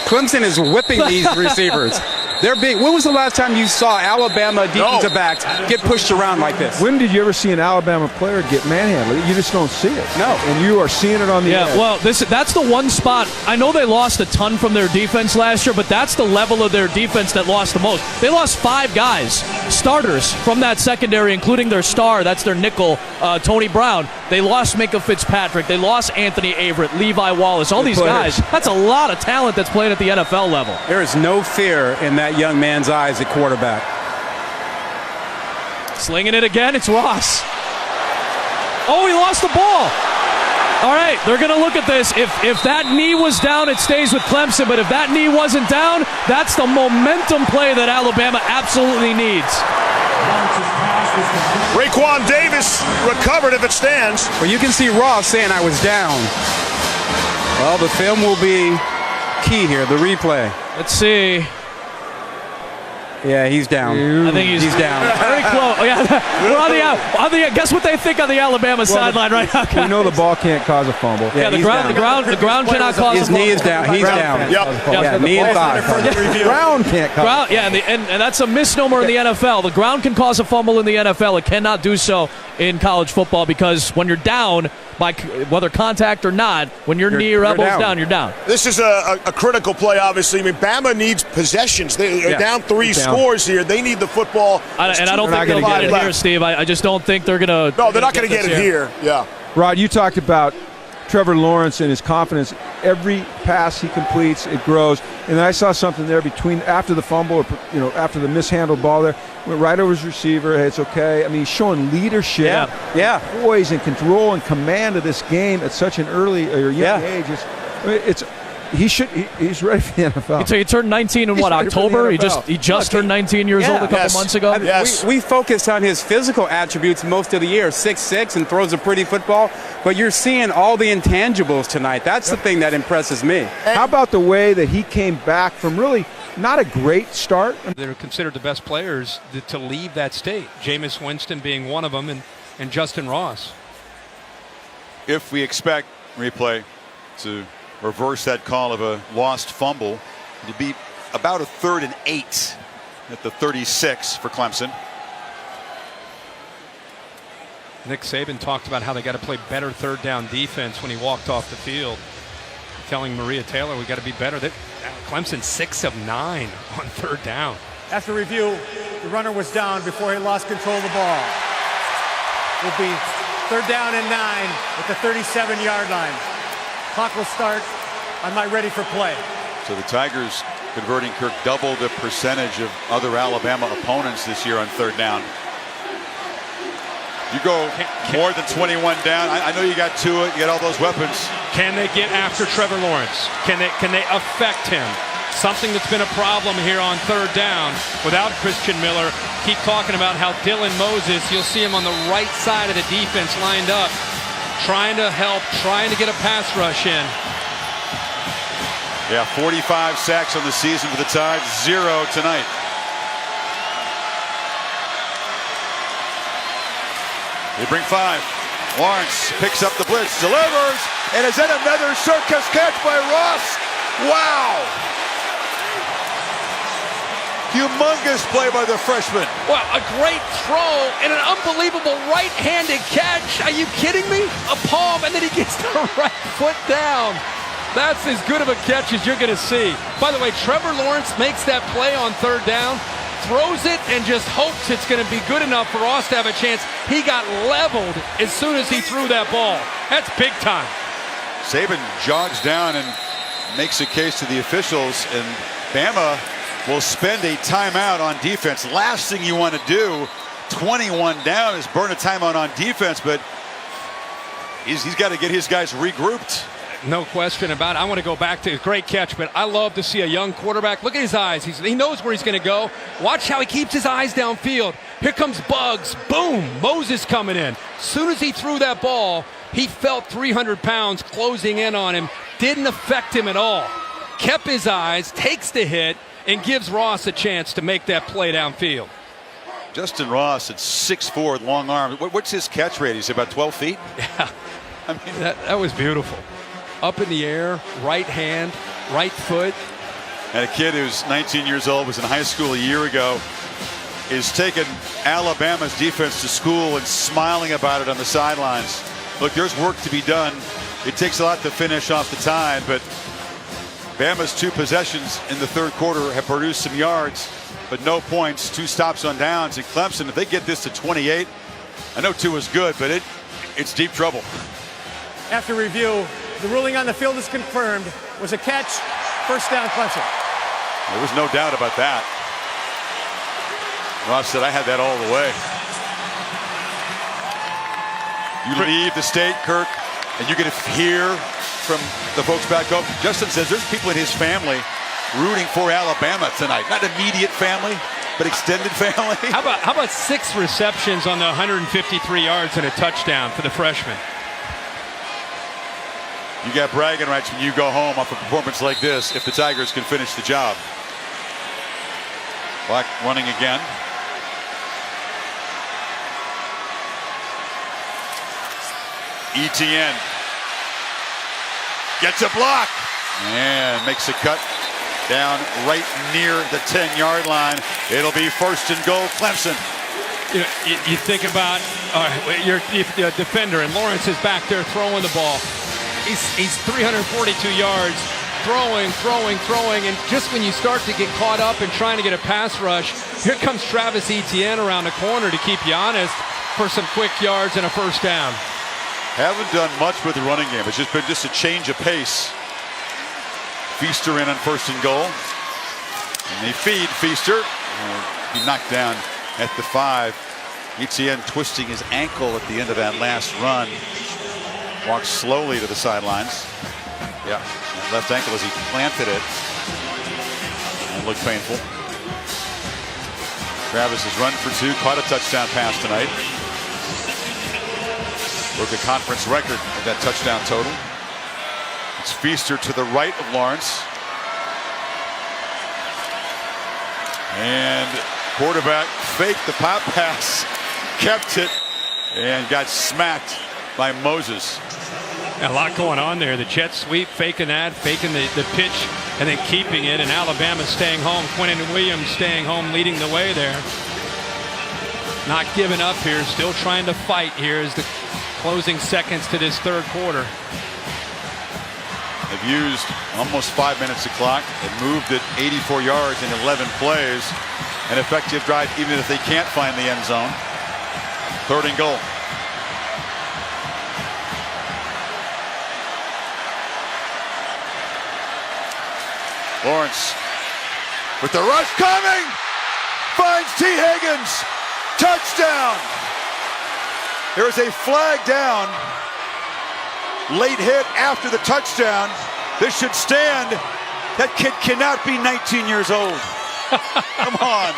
Clemson is whipping these receivers. They're big. When was the last time you saw Alabama defensive backs get pushed around like this? When did you ever see an Alabama player get manhandled? You just don't see it. No. And you are seeing it on the edge. Well, that's the one spot. I know they lost a ton from their defense last year, but that's the level of their defense that lost the most. They lost 5 guys, starters, from that secondary, including their star. That's their nickel, Tony Brown. They lost Micah Fitzpatrick. They lost Anthony Averett, Levi Wallace. All these guys. That's a lot of talent that's playing at the NFL level. There is no fear in that young man's eyes at quarterback. Slinging it again, it's Ross. Oh, he lost the ball. All right, they're going to look at this. If that knee was down, it stays with Clemson. But if that knee wasn't down, that's the momentum play that Alabama absolutely needs. Raekwon Davis recovered if it stands. Well, you can see Ross saying I was down. Well, the film will be key here, the replay. Let's see. Yeah, he's down. I think he's down. Very close. Oh, yeah. We're on the guess what they think on the Alabama sideline right now. We know the ball can't cause a fumble. Yeah, the ground cannot cause a fumble. His knee is down. He's down. Yep. Knee and thigh. Ground can't cause. And that's a misnomer in the NFL. The ground can cause a fumble in the NFL. It cannot do so in college football because when you're down, by whether contact or not, when your knee or elbow's down, you're down. This is a critical play, obviously. I mean, Bama needs possessions. They're down 3 scores here. They need the football. I don't think they'll get it here, Steve. I just don't think they're going to. No, they're not going to get it here. Yeah. Rod, you talked about Trevor Lawrence and his confidence. Every pass he completes, it grows. And I saw something there after the fumble, or after the mishandled ball there, went right over his receiver. Hey, it's okay. I mean, he's showing leadership, poise and control and command of this game at such an early or young age. He's ready for the NFL. So he turned 19 in October? He just turned 19 years old a couple months ago? We focused on his physical attributes most of the year, 6'6", and throws a pretty football, but you're seeing all the intangibles tonight. That's the thing that impresses me. How about the way that he came back from really not a great start? They're considered the best players to leave that state, Jameis Winston being one of them, and Justin Ross. If we expect replay to reverse that call of a lost fumble, it'll be about a 3rd and 8 at the 36 for Clemson. Nick Saban talked about how they got to play better 3rd down defense when he walked off the field, telling Maria Taylor we got to be better. Clemson 6 of 9 on 3rd down. After review, the runner was down before he lost control of the ball. Will be 3rd down and 9 at the 37-yard line. Clock will start. I'm not ready for play. So the Tigers converting, Kirk, double the percentage of other Alabama opponents this year on 3rd down. You go more than 21 down. I know you got Tua, you got all those weapons. Can they get after Trevor Lawrence? Can they affect him? Something that's been a problem here on 3rd down without Christian Miller. Keep talking about how Dylan Moses, you'll see him on the right side of the defense lined up, trying to help, trying to get a pass rush in. Yeah, 45 sacks on the season for the Tide, 0 tonight. They bring 5. Lawrence picks up the blitz, delivers, and is that another circus catch by Ross? Wow! Humongous play by the freshman. Well, a great throw and an unbelievable right-handed catch. Are you kidding me? A palm, and then he gets the right foot down. That's as good of a catch as you're going to see. By the way, Trevor Lawrence makes that play on 3rd down, throws it, and just hopes it's going to be good enough for Ross to have a chance. He got leveled as soon as he threw that ball. That's big time. Saban jogs down and makes a case to the officials, and Bama will spend a timeout on defense. Last thing you want to do, 21 down, is burn a timeout on defense, but he's got to get his guys regrouped. No question about it. I want to go back to a great catch, but I love to see a young quarterback. Look at his eyes. He knows where he's going to go. Watch how he keeps his eyes downfield. Here comes Bugs. Boom. Moses coming in. As soon as he threw that ball, he felt 300 pounds closing in on him. Didn't affect him at all. Kept his eyes, takes the hit, and gives Ross a chance to make that play downfield. Justin Ross at 6'4", long arm. What's his catch rate? He's about 12 feet? Yeah. I mean, that was beautiful. Up in the air, right hand, right foot. And a kid who's 19 years old, was in high school a year ago, is taking Alabama's defense to school and smiling about it on the sidelines. Look, there's work to be done. It takes a lot to finish off the Tide, but Bama's 2 possessions in the third quarter have produced some yards, but no points. 2 stops on downs. And Clemson, if they get this to 28, I know 2 is good, but it's deep trouble. After review, the ruling on the field is confirmed. Was a catch, first down Clemson. There was no doubt about that. Ross said, I had that all the way. You leave the state, Kirk, and you get to hear from the folks back home. Justin says there's people in his family rooting for Alabama tonight. Not immediate family, but extended family. How about 6 receptions on the 153 yards and a touchdown for the freshman? You got bragging rights when you go home off a performance like this if the Tigers can finish the job. Black running again. Etienne gets a block and makes a cut down right near the 10-yard line. It'll be first and goal, Clemson. You think about your defender, and Lawrence is back there throwing the ball. He's 342 yards, throwing, and just when you start to get caught up in trying to get a pass rush, here comes Travis Etienne around the corner to keep you honest for some quick yards and a first down. Haven't done much with the running game. It's just been a change of pace. Feaster in on first and goal. And they feed Feaster. He knocked down at the 5. Etienne twisting his ankle at the end of that last run. Walks slowly to the sidelines. Yeah, left ankle as he planted it. And looked painful. Travis has run for 2, caught a touchdown pass tonight. Broke a conference record with that touchdown total. It's Feaster to the right of Lawrence. And quarterback faked the pop pass, kept it, and got smacked by Moses. A lot going on there. The jet sweep, faking that, faking the pitch, and then keeping it. And Alabama staying home. Quentin Williams staying home, leading the way there. Not giving up here, still trying to fight here as the closing seconds to this third quarter. They've used almost 5 minutes of clock and moved it 84 yards in 11 plays. An effective drive even if they can't find the end zone. Third and goal. Lawrence with the rush coming, finds T. Higgins, touchdown. There is a flag down, late hit after the touchdown. This should stand. That kid cannot be 19 years old. Come on.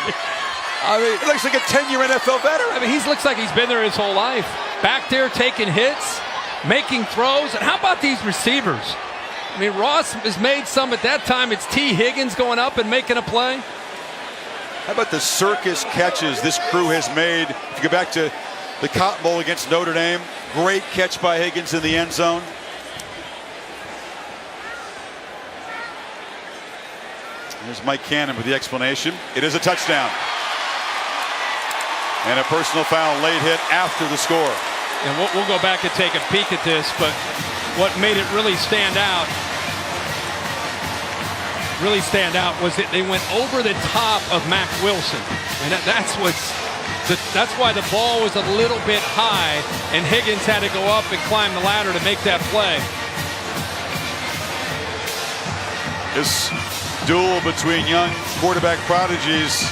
I mean, he looks like a 10-year NFL veteran. I mean, he looks like he's been there his whole life. Back there taking hits, making throws. And how about these receivers? I mean, Ross has made some at that time. It's T. Higgins going up and making a play. How about the circus catches this crew has made? If you go back to the Cotton Bowl against Notre Dame, great catch by Higgins in the end zone. There's Mike Cannon with the explanation. It is a touchdown. And a personal foul late hit after the score. And we'll go back and take a peek at this, but what made it really stand out was that they went over the top of Mack Wilson. And that's why the ball was a little bit high, and Higgins had to go up and climb the ladder to make that play. This duel between young quarterback prodigies,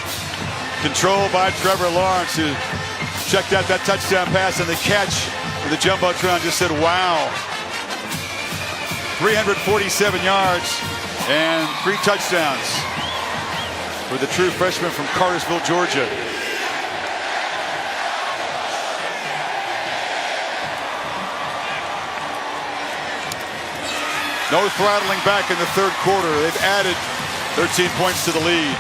controlled by Trevor Lawrence, who checked out that touchdown pass and the catch the Jumbotron just said, wow. 347 yards and 3 touchdowns for the true freshman from Cartersville, Georgia. No throttling back in the third quarter. They've added 13 points to the lead.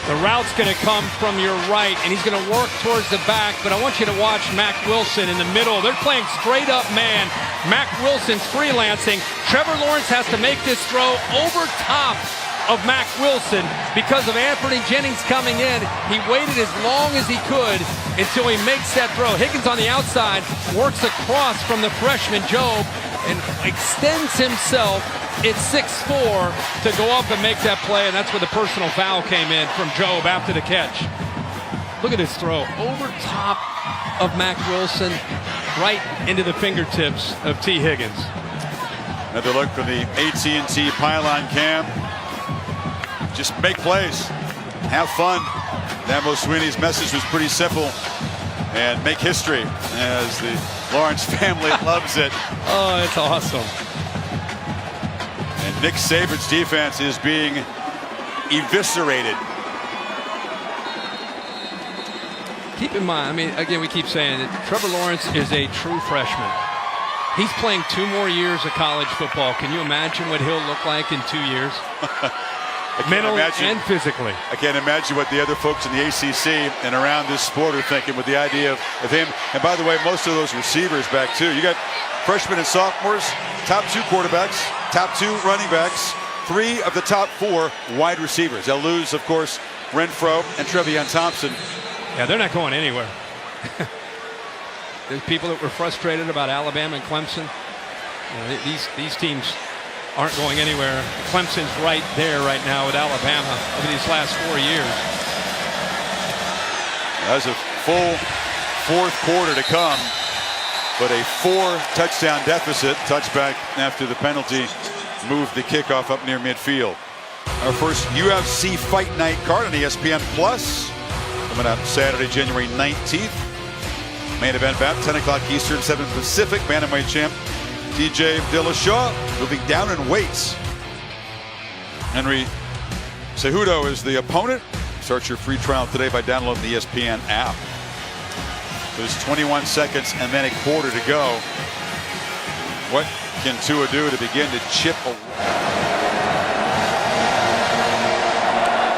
The route's going to come from your right, and he's going to work towards the back, but I want you to watch Mac Wilson in the middle. They're playing straight up man. Mac Wilson's freelancing. Trevor Lawrence has to make this throw over top of Mac Wilson because of Anthony Jennings coming in. He waited as long as he could until he makes that throw. Higgins on the outside works across from the freshman Job and extends himself at 6'4" to go up and make that play, and that's where the personal foul came in from Job after the catch. Look at this throw over top of Mac Wilson, right into the fingertips of T. Higgins. Another look from the AT&T pylon cam. Just make plays, have fun. Dabo Swinney's message was pretty simple, and make history, as the Lawrence family loves it. Oh, it's awesome. And Nick Saban's defense is being eviscerated. Keep in mind, I mean, again, we keep saying that Trevor Lawrence is a true freshman. He's playing 2 more years of college football. Can you imagine what he'll look like in 2 years? Mentally and physically. I can't imagine what the other folks in the ACC and around this sport are thinking with the idea of him. And by the way, most of those receivers back too. You got freshmen and sophomores, top 2 quarterbacks, top 2 running backs, 3 of the top 4 wide receivers. They'll lose, of course, Renfro and Trevion Thompson. Yeah, they're not going anywhere. There's people that were frustrated about Alabama and Clemson. You know, these teams aren't going anywhere. Clemson's right there right now with Alabama over these last 4 years. There's a full fourth quarter to come, but a 4-touchdown deficit. Touchback after the penalty moved the kickoff up near midfield. Our first UFC Fight Night card on ESPN Plus coming up Saturday, January 19th. Main event bout 10 o'clock Eastern, 7 Pacific. Bantamweight champ TJ Dillashaw moving down in weights. Henry Cejudo is the opponent. Start your free trial today by downloading the ESPN app. There's 21 seconds and then a quarter to go. What can Tua do to begin to chip away?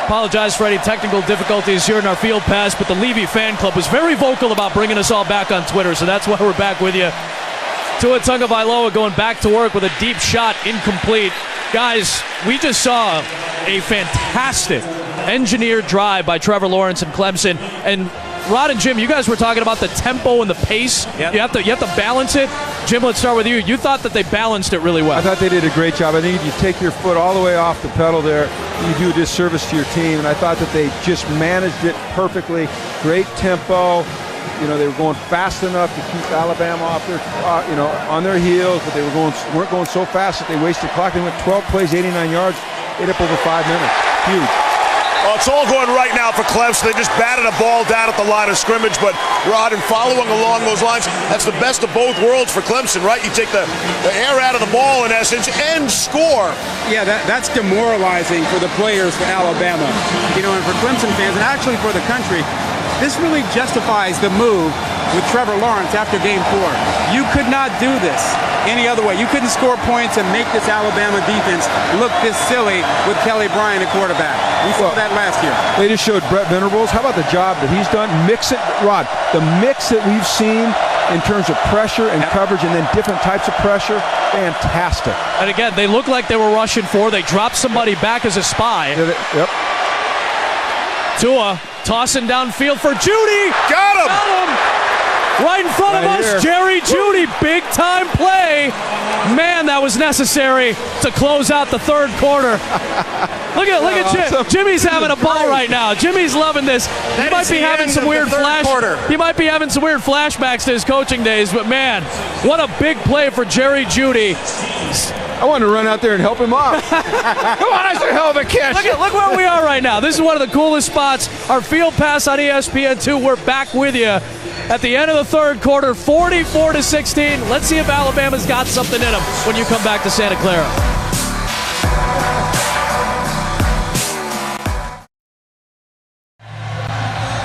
Apologize for any technical difficulties here in our field pass, but the Levy fan club was very vocal about bringing us all back on Twitter, so that's why we're back with you. Tua Tagovailoa going back to work with a deep shot, incomplete. Guys, we just saw a fantastic engineered drive by Trevor Lawrence and Clemson. And Rod and Jim, you guys were talking about the tempo and the pace. Yep. You have to balance it. Jim, let's start with you. You thought that they balanced it really well. I thought they did a great job. I think if you take your foot all the way off the pedal there, you do a disservice to your team. And I thought that they just managed it perfectly. Great tempo. You know, they were going fast enough to keep Alabama off their, on their heels, but they weren't going so fast that they wasted clock. They went 12 plays, 89 yards, ate up over 5 minutes. Huge. Well, it's all going right now for Clemson. They just batted a ball down at the line of scrimmage, but Rod, and following along those lines, that's the best of both worlds for Clemson, right? You take the air out of the ball, in essence, and score. Yeah, that's demoralizing for the players for Alabama. You know, and for Clemson fans, and actually for the country, this really justifies the move with Trevor Lawrence after Game 4. You could not do this any other way. You couldn't score points and make this Alabama defense look this silly with Kelly Bryant at quarterback. We saw that last year. They just showed Brett Venables. How about the job that he's done? Mix it, Rod. The mix that we've seen in terms of pressure and coverage and then different types of pressure, fantastic. And again, they look like they were rushing for. They dropped somebody back as a spy. Yep. Tua tossing downfield for Judy. Got him! Right in front of us, Jerry Judy. Big time play. Man, that was necessary to close out the third quarter. Look at Jim. Jimmy's having a ball right now. Jimmy's loving this. He might be having some weird flashbacks to his coaching days, but man, what a big play for Jerry Judy. I wanted to run out there and help him out. Come on, that's a hell of a catch. Look where we are right now. This is one of the coolest spots. Our field pass on ESPN2. We're back with you. at the end of the third quarter, 44-16. Let's see if Alabama's got something in them when you come back to Santa Clara.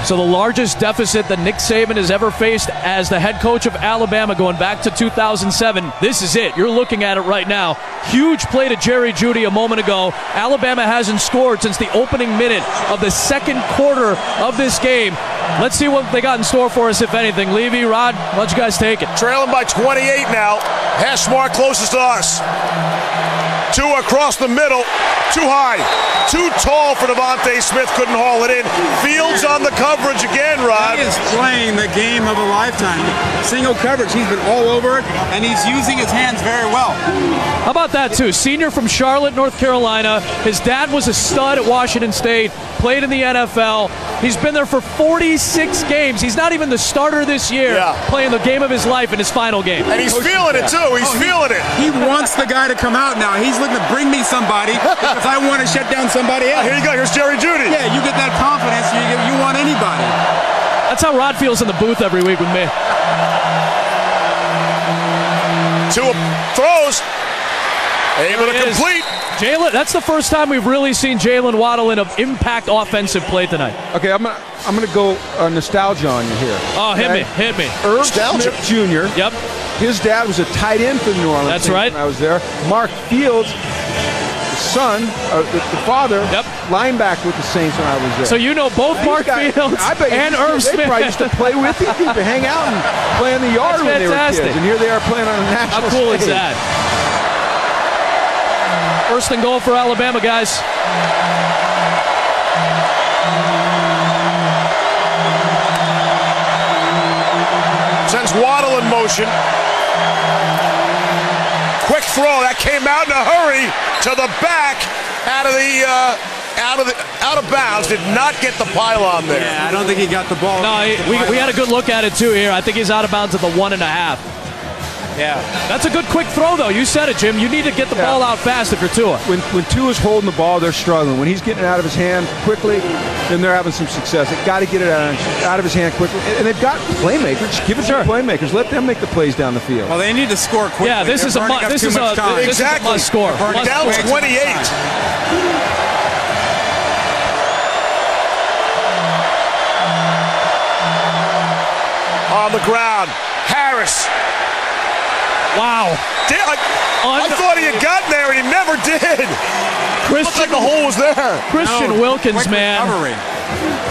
So the largest deficit that Nick Saban has ever faced as the head coach of Alabama going back to 2007. This is it. You're looking at it right now. Huge play to Jerry Jeudy a moment ago. Alabama hasn't scored since the opening minute of the second quarter of this game. Let's see what they got in store for us, if anything. Levy, Rod, why don't you guys take it? Trailing by 28 now. Hash mark closest to us. Two across the middle. Too high. Too tall for Devontae Smith. Couldn't haul it in. Fields on the coverage again, Rod. He is playing the game of a lifetime. Single coverage. He's been all over it, and he's using his hands very well. How about that, too? Senior from Charlotte, North Carolina. His dad was a stud at Washington State. Played in the NFL. He's been there for 46 games. He's not even the starter this year, playing the game of his life in his final game. And he's feeling it, too. He's feeling it. He wants the guy to come out now. He's looking to bring me somebody because I want to shut down somebody else. Here you go. Here's Jerry Jeudy. Yeah, you get that confidence. You want anybody. That's how Rod feels in the booth every week with me. Two throws. Able to complete. Jalen, that's the first time we've really seen Jalen Waddle in an impact offensive play tonight. Okay, I'm gonna go nostalgia on you here. Oh, hit me. Irv Smith Jr. Yep. His dad was a tight end for the New Orleans That's Saints right. when I was there. Mark Fields, the son, the father, linebacker with the Saints when I was there. So you know both Mark Fields and Irv Smith. They probably used to play with each other, hang out and play in the yard when they were kids. And here they are playing on a national stage. How cool is that? First and goal for Alabama, guys. Sends Waddle in motion. Quick throw that came out in a hurry to the back, out of bounds. Did not get the pylon there. Yeah, I don't think he got the ball. No, we had a good look at it too here. I think he's out of bounds at the 1.5. Yeah. That's a good quick throw, though. You said it, Jim. You need to get the ball out fast if you're Tua. When Tua's holding the ball, they're struggling. When he's getting it out of his hand quickly, then they're having some success. They've got to get it out of his hand quickly. And they've got playmakers. Give it to playmakers. Let them make the plays down the field. Well, they need to score quickly. Yeah, this is a must score. Down 28. On the ground. Harris. Wow. I thought he had gotten there, and he never did. Looked like the hole was there. Christian Wilkins, man.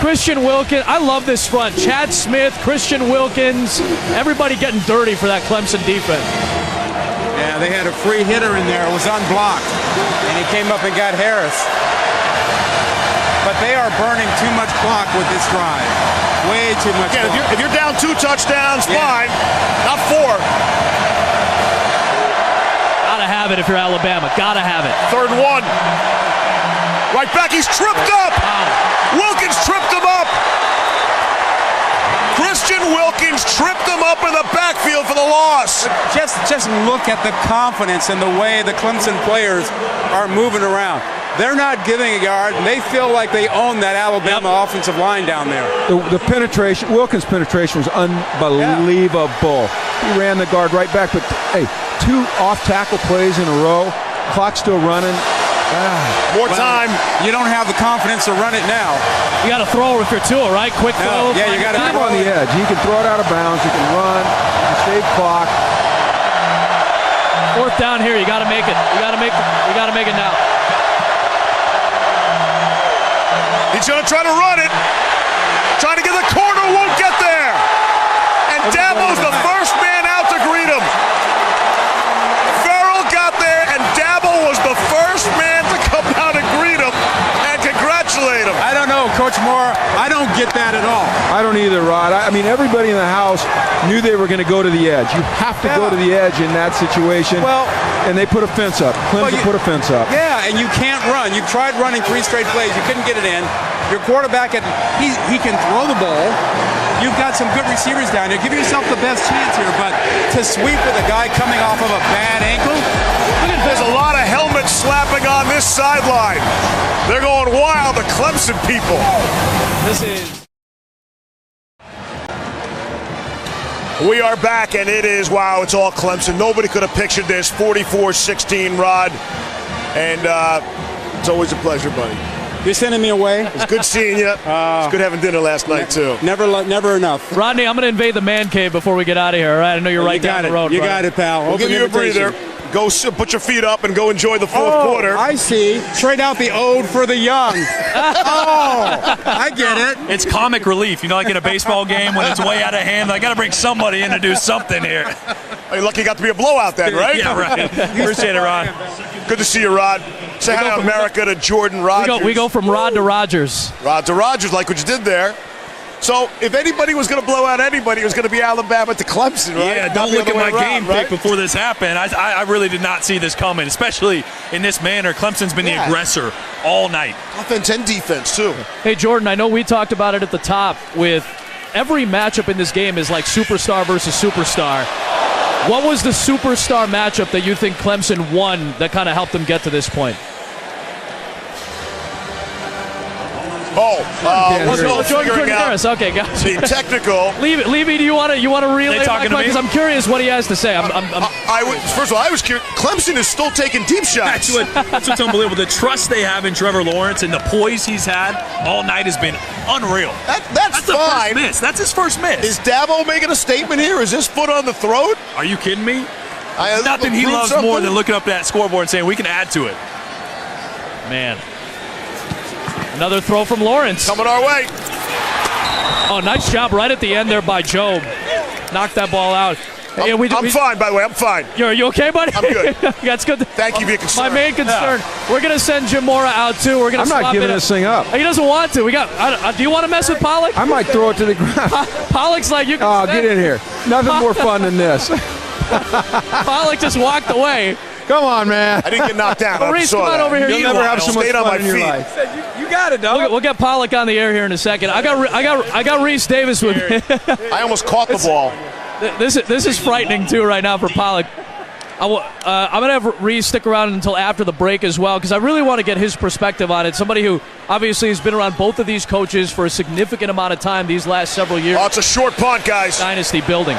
Christian Wilkins. I love this front. Chad Smith, Christian Wilkins, everybody getting dirty for that Clemson defense. Yeah, they had a free hitter in there. It was unblocked, and he came up and got Harris. But they are burning too much clock with this drive. Way too much clock. If you're down 2 touchdowns, fine. Not 4. Gotta have it if you're Alabama. Gotta have it. 3rd and 1. Right back. He's tripped up. Wilkins tripped him up. Christian Wilkins tripped him up in the backfield for the loss. Just look at the confidence and the way the Clemson players are moving around. They're not giving a yard, and they feel like they own that Alabama offensive line down there. The penetration, Wilkins' penetration was unbelievable. He ran the guard right back, but hey, 2 off-tackle plays in a row. Clock's still running. More time. You don't have the confidence to run it now. You got to throw if you're Tua, right? Quick throw. Yeah, you got to keep him on the edge. He can throw it out of bounds. He can run. He can save clock. 4th down here. You got to make it. You got to make it now. He's going to try to run it. Trying to get the corner. Won't get there. And Dabo's the first man out to greet him. Farrell got there, and Dabo was the first man to come out and greet him and congratulate him. I don't know, Coach Moore. I don't get that at all. I don't either, Rod. I mean, everybody in the house knew they were going to go to the edge. You have to go to the edge in that situation. Well, and they put a fence up. Clemson put a fence up. Yeah, and you can't run. You tried running 3 straight plays. You couldn't get it in. Your quarterback, he can throw the ball. You've got some good receivers down there. Give yourself the best chance here, but to sweep with a guy coming off of a bad ankle? There's a lot of helmets slapping on this sideline. They're going wild, the Clemson people. This is We are back, and it is, wow, it's all Clemson. Nobody could have pictured this. 44-16, Rod. And it's always a pleasure, buddy. You're sending me away? It's good seeing you. It's good having dinner last night, too. Never enough. Rodney, I'm going to invade the man cave before we get out of here, all right? I know you're right down the road. You got it, pal. We'll give you a breather. Go put your feet up and go enjoy the fourth quarter. I see. Trade out the old for the young. I get it. It's comic relief. You know, like in a baseball game when it's way out of hand, I got to bring somebody in to do something here. Hey, lucky you got to be a blowout then, right? Yeah, right. Appreciate it, Rod. Good to see you, Rod. Say hi to America to Jordan Rogers. We go from Rod to Rogers. Rod to Rogers, like what you did there. So if anybody was going to blow out anybody, it was going to be Alabama to Clemson, right? Yeah, don't look at my game pick before this happened. I really did not see this coming, especially in this manner. Clemson's been the aggressor all night. Offense and defense, too. Hey, Jordan, I know we talked about it at the top with every matchup in this game is like superstar versus superstar. What was the superstar matchup that you think Clemson won that kind of helped them get to this point? Jordan Harris. Okay, gotcha. The technical. Levy, do you want to relay that? Because I'm curious what he has to say. First of all, I was curious. Clemson is still taking deep shots. That's what's unbelievable. The trust they have in Trevor Lawrence and the poise he's had all night has been unreal. That's fine. The first miss. That's his first miss. Is Dabo making a statement here? Is his foot on the throat? Are you kidding me? Nothing he loves more than looking up at that scoreboard and saying we can add to it. Man. Another throw from Lawrence. Coming our way. Oh, nice job right at the end there by Job. Knocked that ball out. I'm fine, by the way. I'm fine. You okay, buddy? I'm good. That's good. Thank you for your concern. My main concern. Yeah. We're going to send Jim Mora out, too. We're I'm not giving this thing up. He doesn't want to. Do you want to mess with Pollock? I might throw it to the ground. Pollock's like, you can get in here. Nothing more fun than this. Pollock just walked away. Come on, man. I didn't get knocked down. Reese, come on over here. You'll never have so much fun in your life. You got it, dog. We'll get Pollock on the air here in a second. I got Reese Davis with me. I almost caught the ball. This is frightening too right now for Pollock. I'm going to have Reese stick around until after the break as well because I really want to get his perspective on it. Somebody who obviously has been around both of these coaches for a significant amount of time these last several years. Oh, it's a short punt, guys. Dynasty building.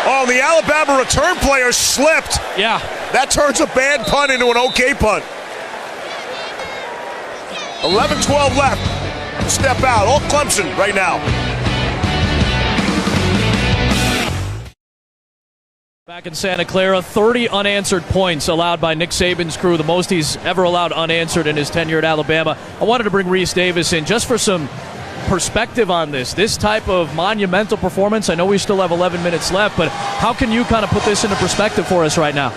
Oh, the Alabama return player slipped. Yeah. That turns a bad punt into an okay punt. 11-12 left. Step out. All Clemson right now. Back in Santa Clara, 30 unanswered points allowed by Nick Saban's crew, the most he's ever allowed unanswered in his tenure at Alabama. I wanted to bring Reese Davis in just for some perspective on this type of monumental performance. I know we still have 11 minutes left, but how can you kind of put this into perspective for us right now?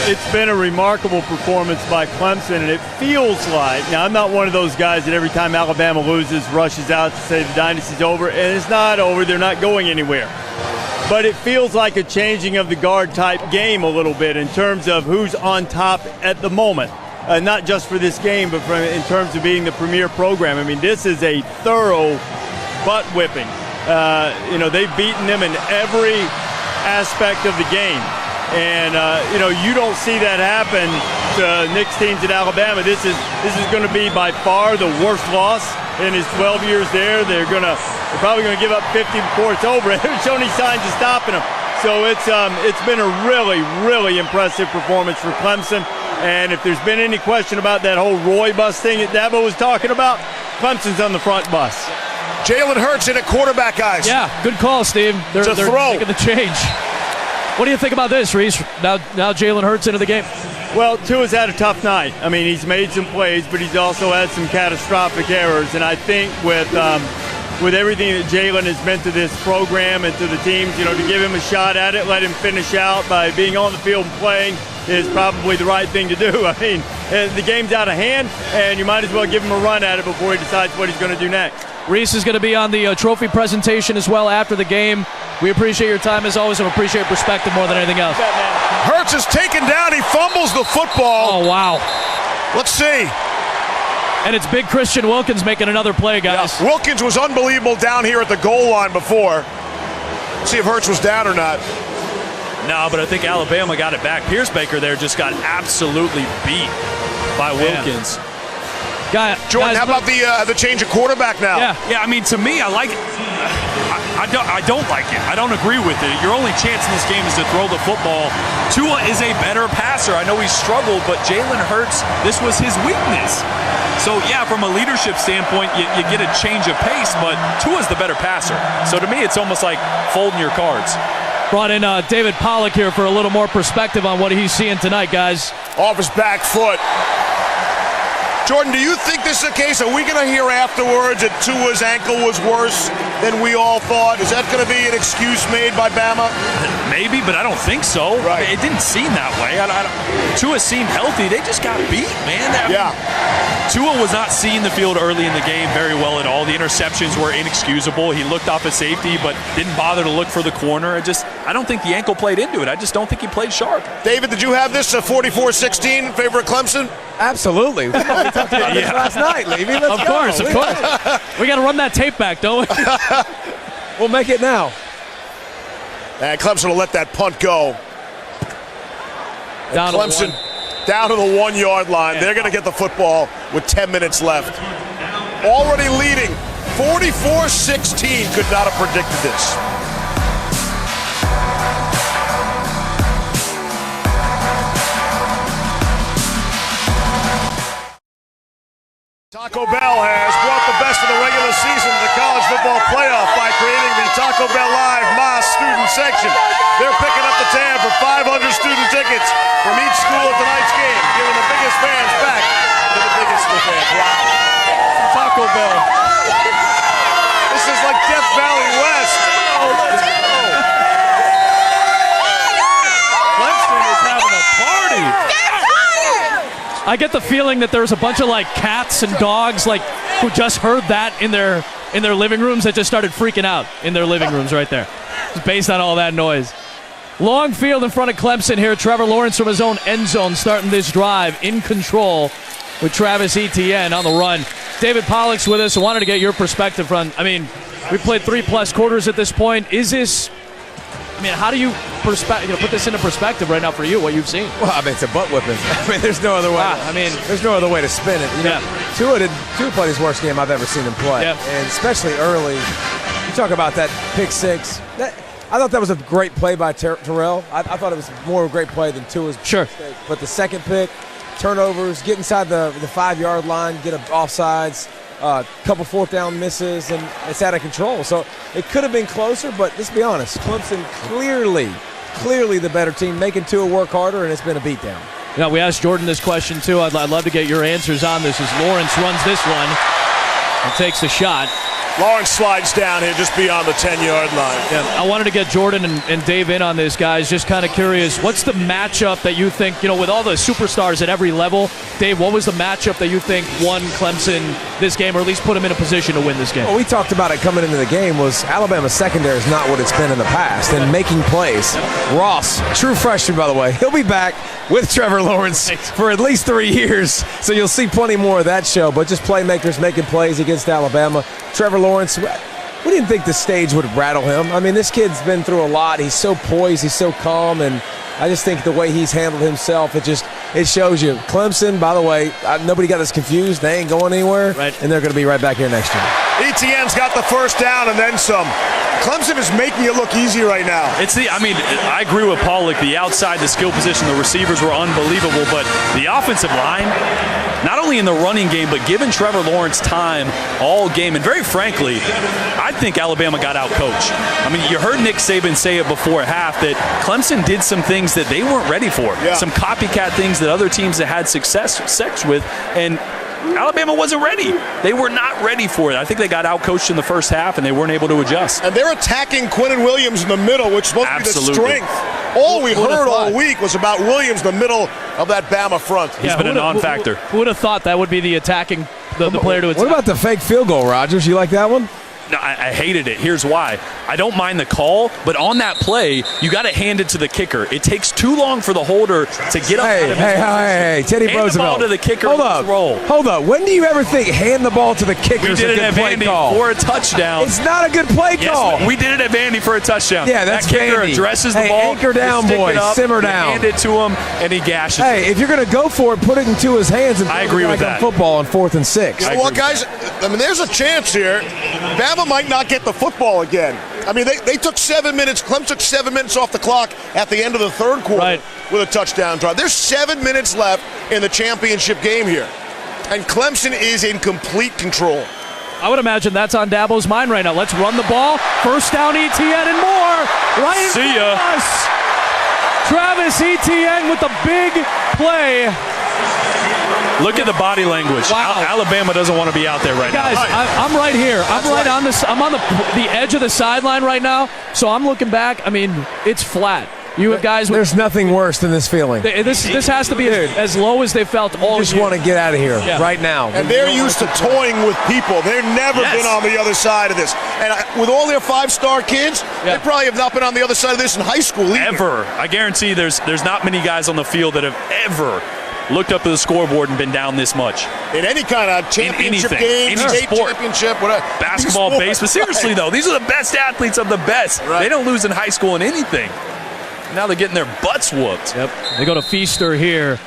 It's been a remarkable performance by Clemson, and it feels like, now I'm not one of those guys that every time Alabama loses rushes out to say the dynasty's over, and it's not over, they're not going anywhere. But it feels like a changing of the guard type game a little bit in terms of who's on top at the moment. Not just for this game, but in terms of being the premier program. I mean, this is a thorough butt whipping. They've beaten them in every aspect of the game. And, you don't see that happen to Nick's teams at Alabama. This is going to be by far the worst loss in his 12 years there. They're probably going to give up 50 before it's over. They haven't shown any signs of stopping them. So it's been a really, really impressive performance for Clemson. And if there's been any question about that whole Roy bus thing that Dabo was talking about, Clemson's on the front bus. Jalen Hurts in at quarterback, guys. Yeah, good call, Steve. They're making the change. What do you think about this, Reese? Now Jalen Hurts into the game. Well, Tua's had a tough night. I mean, he's made some plays, but he's also had some catastrophic errors. And I think with everything that Jalen has meant to this program and to the teams, to give him a shot at it, let him finish out by being on the field and playing is probably the right thing to do. I mean, the game's out of hand, and you might as well give him a run at it before he decides what he's going to do next. Reese is going to be on the trophy presentation as well after the game. We appreciate your time as always and appreciate your perspective more than anything else. Hurts is taken down. He fumbles the football. Oh, wow. Let's see. And it's big Christian Wilkins making another play, guys. Yeah. Wilkins was unbelievable down here at the goal line before. See if Hurts was down or not. No, but I think Alabama got it back. Pierce Baker there just got absolutely beat by Wilkins. Jordan, how about the change of quarterback now? Yeah. I mean, to me, I I don't like it. I don't agree with it. Your only chance in this game is to throw the football. Tua is a better passer. I know he struggled, but Jalen Hurts, this was his weakness. So, yeah, from a leadership standpoint, you get a change of pace, but Tua's the better passer. So, to me, it's almost like folding your cards. Brought in David Pollock here for a little more perspective on what he's seeing tonight, guys. Off his back foot. Jordan, do you think this is the case? Are we going to hear afterwards that Tua's ankle was worse than we all thought? Is that going to be an excuse made by Bama? Maybe, but I don't think so. Right. It didn't seem that way. Tua seemed healthy. They just got beat, man. Tua was not seeing the field early in the game very well at all. The interceptions were inexcusable. He looked off at safety, but didn't bother to look for the corner. I don't think the ankle played into it. I just don't think he played sharp. David, did you have this 44-16 in favor of Clemson? Absolutely. We talked about this last night, Levy. Let's go. Of course. We got to run that tape back, don't we? We'll make it now. And Clemson will let that punt go. Down Clemson down to the 1 yard line. They're going to get the football with 10 minutes left. Already leading 44-16. Could not have predicted this. Taco Bell has brought the best of the regular season to the college football playoff by creating the Taco Bell Live Moss student section. They're picking up the tab for 500 student tickets from each school at tonight's game, giving the biggest fans back to the biggest of fans. Wow. Taco Bell. This is like Death Valley West. Oh, let's go. Clemson is having a party. I get the feeling that there's a bunch of cats and dogs who just heard that in their living rooms that just started freaking out in their living rooms right there. Just based on all that noise. Long field in front of Clemson here. Trevor Lawrence from his own end zone starting this drive in control with Travis Etienne on the run. David Pollock's with us. I wanted to get your perspective on, we played 3+ quarters at this point. Is this, how do you put this into perspective right now for you, what you've seen? Well, it's a butt whipping. There's no other way. There's no other way to spin it. Tua played his worst game I've ever seen him play. Yeah. And especially early. You talk about that pick six. I thought that was a great play by Terrell. I thought it was more of a great play than Tua's mistake. But the second pick, turnovers, get inside the 5 yard line, get offsides, a couple fourth down misses, and it's out of control. So it could have been closer, but let's be honest, Clemson clearly the better team, making Tua work harder, and it's been a beatdown. Yeah, we asked Jordan this question too. I'd love to get your answers on this as Lawrence runs this one and takes the shot. Lawrence slides down here just beyond the 10-yard line. Yeah, I wanted to get Jordan and Dave in on this, guys. Just kind of curious, what's the matchup that you think, with all the superstars at every level, Dave, what was the matchup that you think won Clemson this game, or at least put them in a position to win this game? Well, we talked about it coming into the game, was Alabama's secondary is not what it's been in the past, and making plays. Ross, true freshman, by the way, he'll be back with Trevor Lawrence for at least 3 years, so you'll see plenty more of that show, but just playmakers making plays against Alabama. Trevor Lawrence, we didn't think the stage would rattle him. This kid's been through a lot. He's so poised, he's so calm, and I just think the way he's handled himself, it shows you. Clemson, by the way, nobody got this confused. They ain't going anywhere, and they're going to be right back here next year. Etienne's got the first down and then some. Clemson is making it look easy right now. I agree with Pollock. The outside, the skill position, the receivers were unbelievable, but the offensive line, not only in the running game, but giving Trevor Lawrence time all game. And very frankly, I think Alabama got out-coached. You heard Nick Saban say it before half that Clemson did some things that they weren't ready for. Yeah. Some copycat things that other teams that had success with, and Alabama wasn't ready. They were not ready for it. I think they got out-coached in the first half, and they weren't able to adjust. And they're attacking Quinnen Williams in the middle, which is supposed to be the strength. All we heard all week was about Williams in the middle of that Bama front. He's been a non-factor. Who would have thought that would be the attacking, the player to attack? What about the fake field goal, Rodgers? You like that one? No, I hated it. Here's why. I don't mind the call, but on that play, you got to hand it to the kicker. It takes too long for the holder to get up out of his position. Hey, Teddy Roosevelt. Hand the ball to the kicker. Hold up. When do you ever think hand the ball to the kicker is a good play call? For a touchdown. It's not a good play call. Yes, we did it at Vandy for a touchdown. Yeah, that's that kicker Vandy. addresses the ball. Anchor down, boys. Simmer down. Hand it to him, and he gashes it. If you're going to go for it, put it into his hands and I agree with that. Football on 4th and 6. You know what, guys? There's a chance here. Bama Alabama might not get the football again. I mean, they took 7 minutes. Clemson took 7 minutes off the clock at the end of the third quarter with a touchdown drive. There's 7 minutes left in the championship game here. And Clemson is in complete control. I would imagine that's on Dabo's mind right now. Let's run the ball. First down, Etienne and more. Right in front of us. Travis Etienne with the big play. Look at the body language. Wow. Alabama doesn't want to be out there right now. Guys, I'm right here. I'm on the edge of the sideline right now, so I'm looking back. I mean, it's flat. You have guys. There's nothing worse than this feeling. This has to be as low as they felt all year. Just want to get out of here right now. And they're used to toying with people. They've never been on the other side of this. And with all their 5-star kids, they probably have not been on the other side of this in high school either. Ever. I guarantee there's not many guys on the field that have ever looked up at the scoreboard and been down this much. In any kind of championship game, state championship, whatever. Basketball, baseball. Seriously, though, these are the best athletes of the best. They don't lose in high school in anything. Now they're getting their butts whooped. Yep. They go to Feaster here.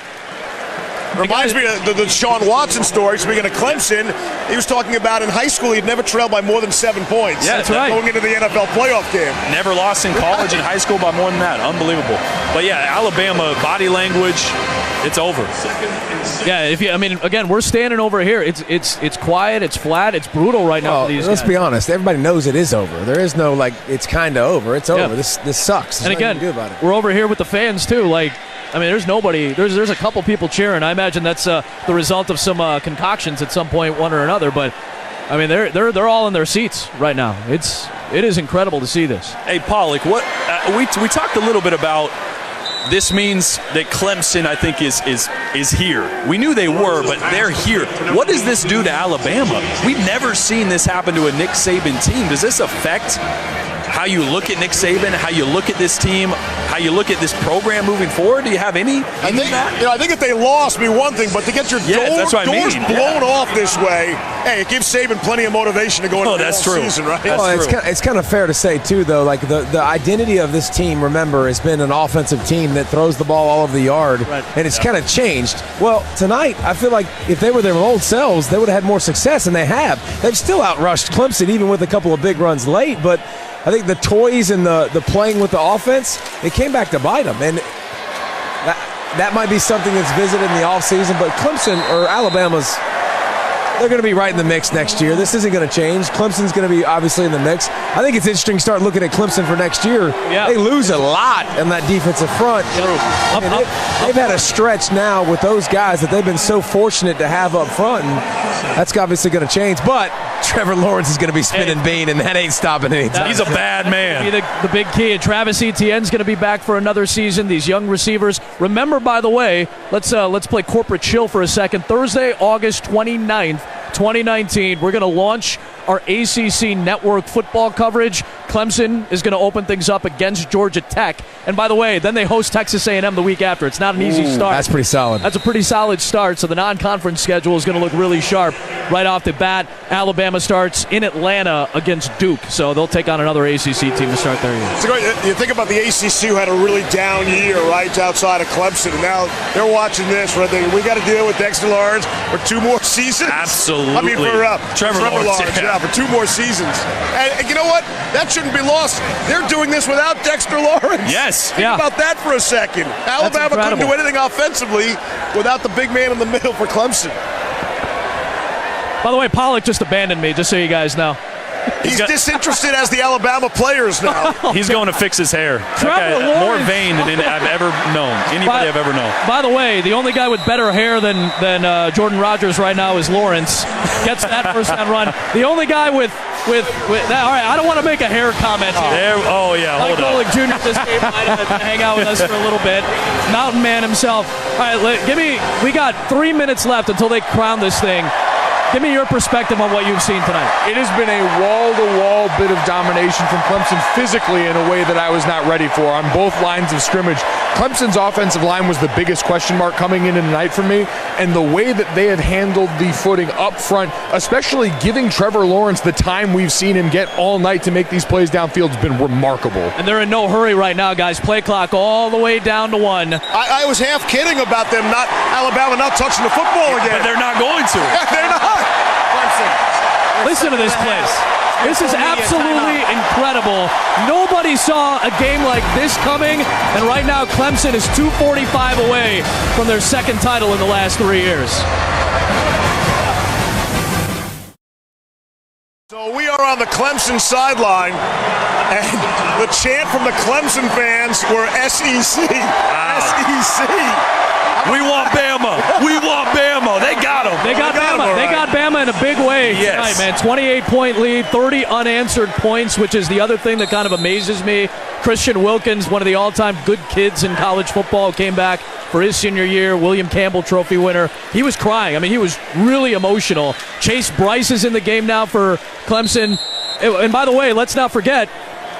Reminds me of the Sean Watson story. Speaking of Clemson, he was talking about in high school he'd never trailed by more than 7 points. Yeah, that's right. Going into the NFL playoff game. Never lost in college and high school by more than that. Unbelievable. But yeah, Alabama body language, it's over. Yeah, again, we're standing over here. It's quiet, it's flat, it's brutal right now for these guys. Let's be honest. Everybody knows it is over. There is no it's kind of over. It's over. This sucks. There's and again, nothing to do about it. We're over here with the fans too. There's nobody. There's a couple people cheering. I imagine that's the result of some concoctions at some point, one or another. But I mean, they're all in their seats right now. It is incredible to see this. Hey, Pollock, what we talked a little bit about. This means that Clemson, I think, is here. We knew they were, but they're here. What does this do to Alabama? We've never seen this happen to a Nick Saban team. Does this affect how you look at Nick Saban, how you look at this team, how you look at this program moving forward? Do you have any? I think if they lost, be one thing, but to get your doors blown off this way, hey, it gives Saban plenty of motivation to go into the season, right? It's kind of fair to say too, though. Like the identity of this team, remember, has been an offensive team that throws the ball all over the yard, and it's kind of changed. Well, tonight, I feel like if they were their old selves, they would have had more success, and they have. They've still outrushed Clemson, even with a couple of big runs late, but I think the toys and the playing with the offense, it came back to bite them. And that might be something that's visited in the offseason, but Clemson or Alabama's, they're going to be right in the mix next year. This isn't going to change. Clemson's going to be obviously in the mix. I think it's interesting to start looking at Clemson for next year. Yeah. They lose a lot in that defensive front. They've had a stretch now with those guys that they've been so fortunate to have up front, and that's obviously going to change. But Trevor Lawrence is going to be spinning bean, and that ain't stopping anytime. He's a bad man. The big key. And Travis Etienne's going to be back for another season. These young receivers. Remember, by the way, let's play corporate chill for a second. Thursday, August 29th, 2019, we're going to launch our ACC network football coverage. Clemson is going to open things up against Georgia Tech. And by the way, then they host Texas A&M the week after. It's not an easy start. That's pretty solid. That's a pretty solid start. So the non-conference schedule is going to look really sharp right off the bat. Alabama starts in Atlanta against Duke. So they'll take on another ACC team to start their year. You think about the ACC who had a really down year right outside of Clemson. And now they're watching this. Where we got to deal with Dexter Lawrence for 2 more seasons. Absolutely. I mean, for Trevor Lawrence. Yeah, for 2 more seasons. And you know what? That shouldn't be lost. They're doing this without Dexter Lawrence. Yes. Think about that for a second. Alabama couldn't do anything offensively without the big man in the middle for Clemson. By the way, Pollock just abandoned me, just so you guys know. He's disinterested as the Alabama players now. He's going to fix his hair. Lawrence. More vain than I've ever known. Anybody I've ever known. By the way, the only guy with better hair than Jordan Rodgers right now is Lawrence. Gets that first down run. The only guy with that. All right, I don't want to make a hair comment here. Hold Mike on. Golick Jr. just came by to hang out with us for a little bit. Mountain Man himself. All right, we got 3 minutes left until they crown this thing. Give me your perspective on what you've seen tonight. It has been a wall-to-wall bit of domination from Clemson physically in a way that I was not ready for on both lines of scrimmage. Clemson's offensive line was the biggest question mark coming into tonight for me, and the way that they have handled the footing up front, especially giving Trevor Lawrence the time we've seen him get all night to make these plays downfield has been remarkable. And they're in no hurry right now, guys. Play clock all the way down to 1. I was half kidding about them Alabama not touching the football again. But they're not going to. Yeah, they're not. Listen to this place. This is absolutely incredible. Nobody saw a game like this coming, and right now Clemson is 245 away from their second title in the last 3 years. So we are on the Clemson sideline, and the chant from the Clemson fans were SEC. Wow. SEC. We want Bama. We want Bama. They got him. They got Bama. They got Bama in a big way tonight, man. 28-point lead, 30 unanswered points, which is the other thing that kind of amazes me. Christian Wilkins, one of the all-time good kids in college football, came back for his senior year. William Campbell Trophy winner. He was crying. I mean, he was really emotional. Chase Bryce is in the game now for Clemson. And by the way, let's not forget,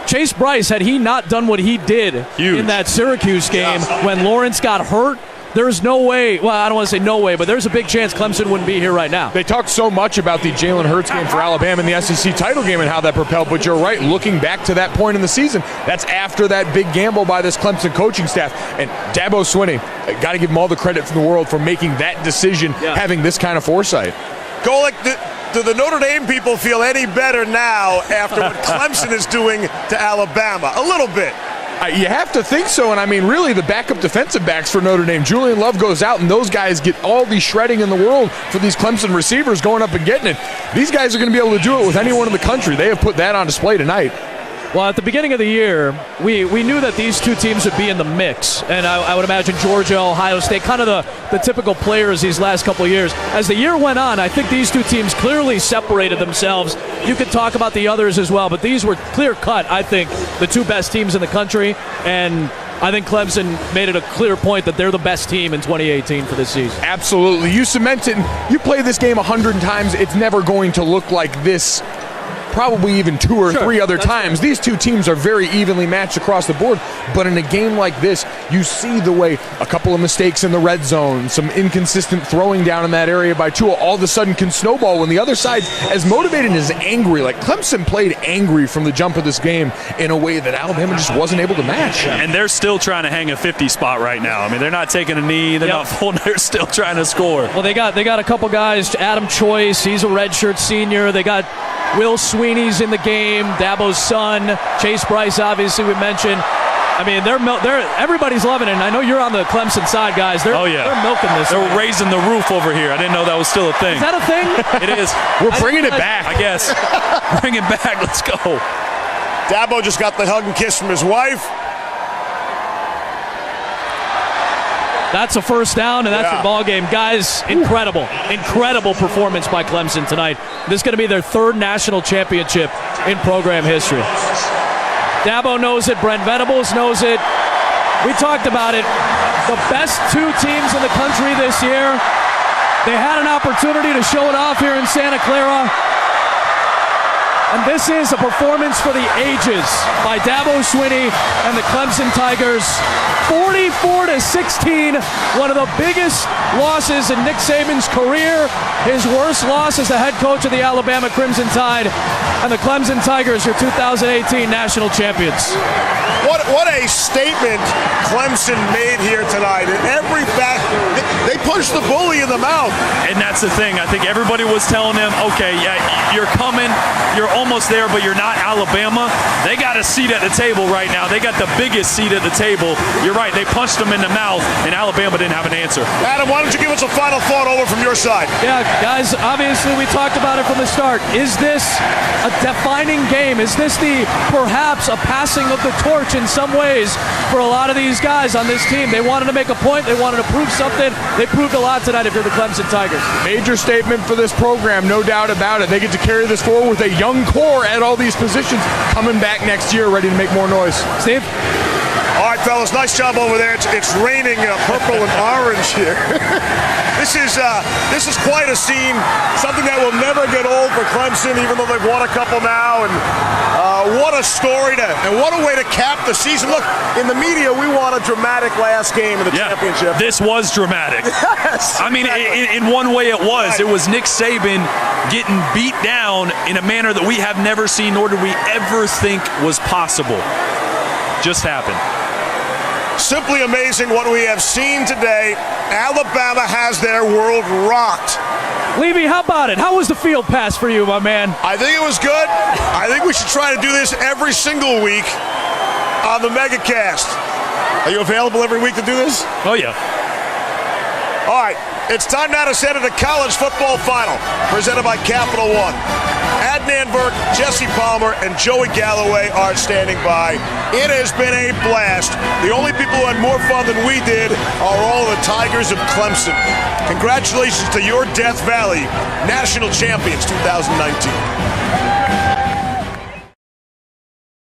Chase Bryce, had he not done what he did in that Syracuse game when Lawrence got hurt, there's no way, well, I don't want to say no way, but there's a big chance Clemson wouldn't be here right now. They talked so much about the Jalen Hurts game for Alabama in the SEC title game and how that propelled, but you're right, looking back to that point in the season, that's after that big gamble by this Clemson coaching staff. And Dabo Swinney, got to give him all the credit in the world for making that decision, having this kind of foresight. Golic, do the Notre Dame people feel any better now after what Clemson is doing to Alabama? A little bit. You have to think so, and I mean, really, the backup defensive backs for Notre Dame, Julian Love goes out, and those guys get all the shredding in the world for these Clemson receivers going up and getting it. These guys are going to be able to do it with anyone in the country. They have put that on display tonight. Well, at the beginning of the year, we knew that these two teams would be in the mix, and I would imagine Georgia, Ohio State, kind of the typical players these last couple of years. As the year went on, I think these two teams clearly separated themselves. You could talk about the others as well, but these were clear-cut, I think, the two best teams in the country, and I think Clemson made it a clear point that they're the best team in 2018 for this season. Absolutely. You cement it. You play this game 100 times, it's never going to look like this. Probably even 2 or 3 other times. These two teams are very evenly matched across the board, but in a game like this, you see the way a couple of mistakes in the red zone, some inconsistent throwing down in that area by Tua, all of a sudden can snowball when the other side, as motivated and as angry, like Clemson played angry from the jump of this game in a way that Alabama just wasn't able to match. And they're still trying to hang a 50 spot right now. I mean, they're not taking a knee, they're not folding, they're still trying to score. Well, they got a couple guys, Adam Choice, he's a redshirt senior. They got Will Sweeney's in the game, Dabo's son, Chase Bryce, obviously we mentioned. I mean, they're everybody's loving it. And I know you're on the Clemson side, guys. They're milking this. They're raising the roof over here. I didn't know that was still a thing. Is that a thing? It is. We're bringing it back, I guess. Bring it back. Let's go. Dabo just got the hug and kiss from his wife. That's a first down, and that's your ball game. Guys, incredible performance by Clemson tonight. This is going to be their third national championship in program history. Dabo knows it. Brent Venables knows it. We talked about it. The best two teams in the country this year. They had an opportunity to show it off here in Santa Clara. And this is a performance for the ages by Dabo Swinney and the Clemson Tigers. 44-16, one of the biggest losses in Nick Saban's career. His worst loss as the head coach of the Alabama Crimson Tide. And the Clemson Tigers, your 2018 national champions. What a statement Clemson made here tonight. And every back, they punched the bully in the mouth. And that's the thing. I think everybody was telling them, okay, yeah, you're coming, you're almost there, but you're not Alabama. They got a seat at the table right now. They got the biggest seat at the table. You're right. They punched them in the mouth, and Alabama didn't have an answer. Adam, why don't you give us a final thought over from your side? Yeah, guys, obviously we talked about it from the start. Is this a defining game? Is this perhaps a passing of the torch in some ways for a lot of these guys on this team? They wanted to make a point. They wanted to prove something. They proved a lot tonight if you're the Clemson Tigers. Major statement for this program, no doubt about it. They get to carry this forward with a young core at all these positions coming back next year ready to make more noise. Steve? All right, fellas, nice job over there. It's raining purple and orange here. This is quite a scene, something that will never get old for Clemson, even though they've won a couple now. And what a story and what a way to cap the season. Look, in the media, we want a dramatic last game of the championship. This was dramatic. Yes. I mean, in one way it was. It was Nick Saban getting beat down in a manner that we have never seen, nor did we ever think was possible. Just happened. Simply amazing what we have seen today. Alabama has their world rocked. Levy, how about it? How was the field pass for you, my man? I think it was good. I think we should try to do this every single week on the MegaCast. Are you available every week to do this? Oh, yeah. All right, it's time now to send it to college football final, presented by Capital One. Adnan Burke, Jesse Palmer, and Joey Galloway are standing by. It has been a blast. The only people who had more fun than we did are all the Tigers of Clemson. Congratulations to your Death Valley, national champions 2019.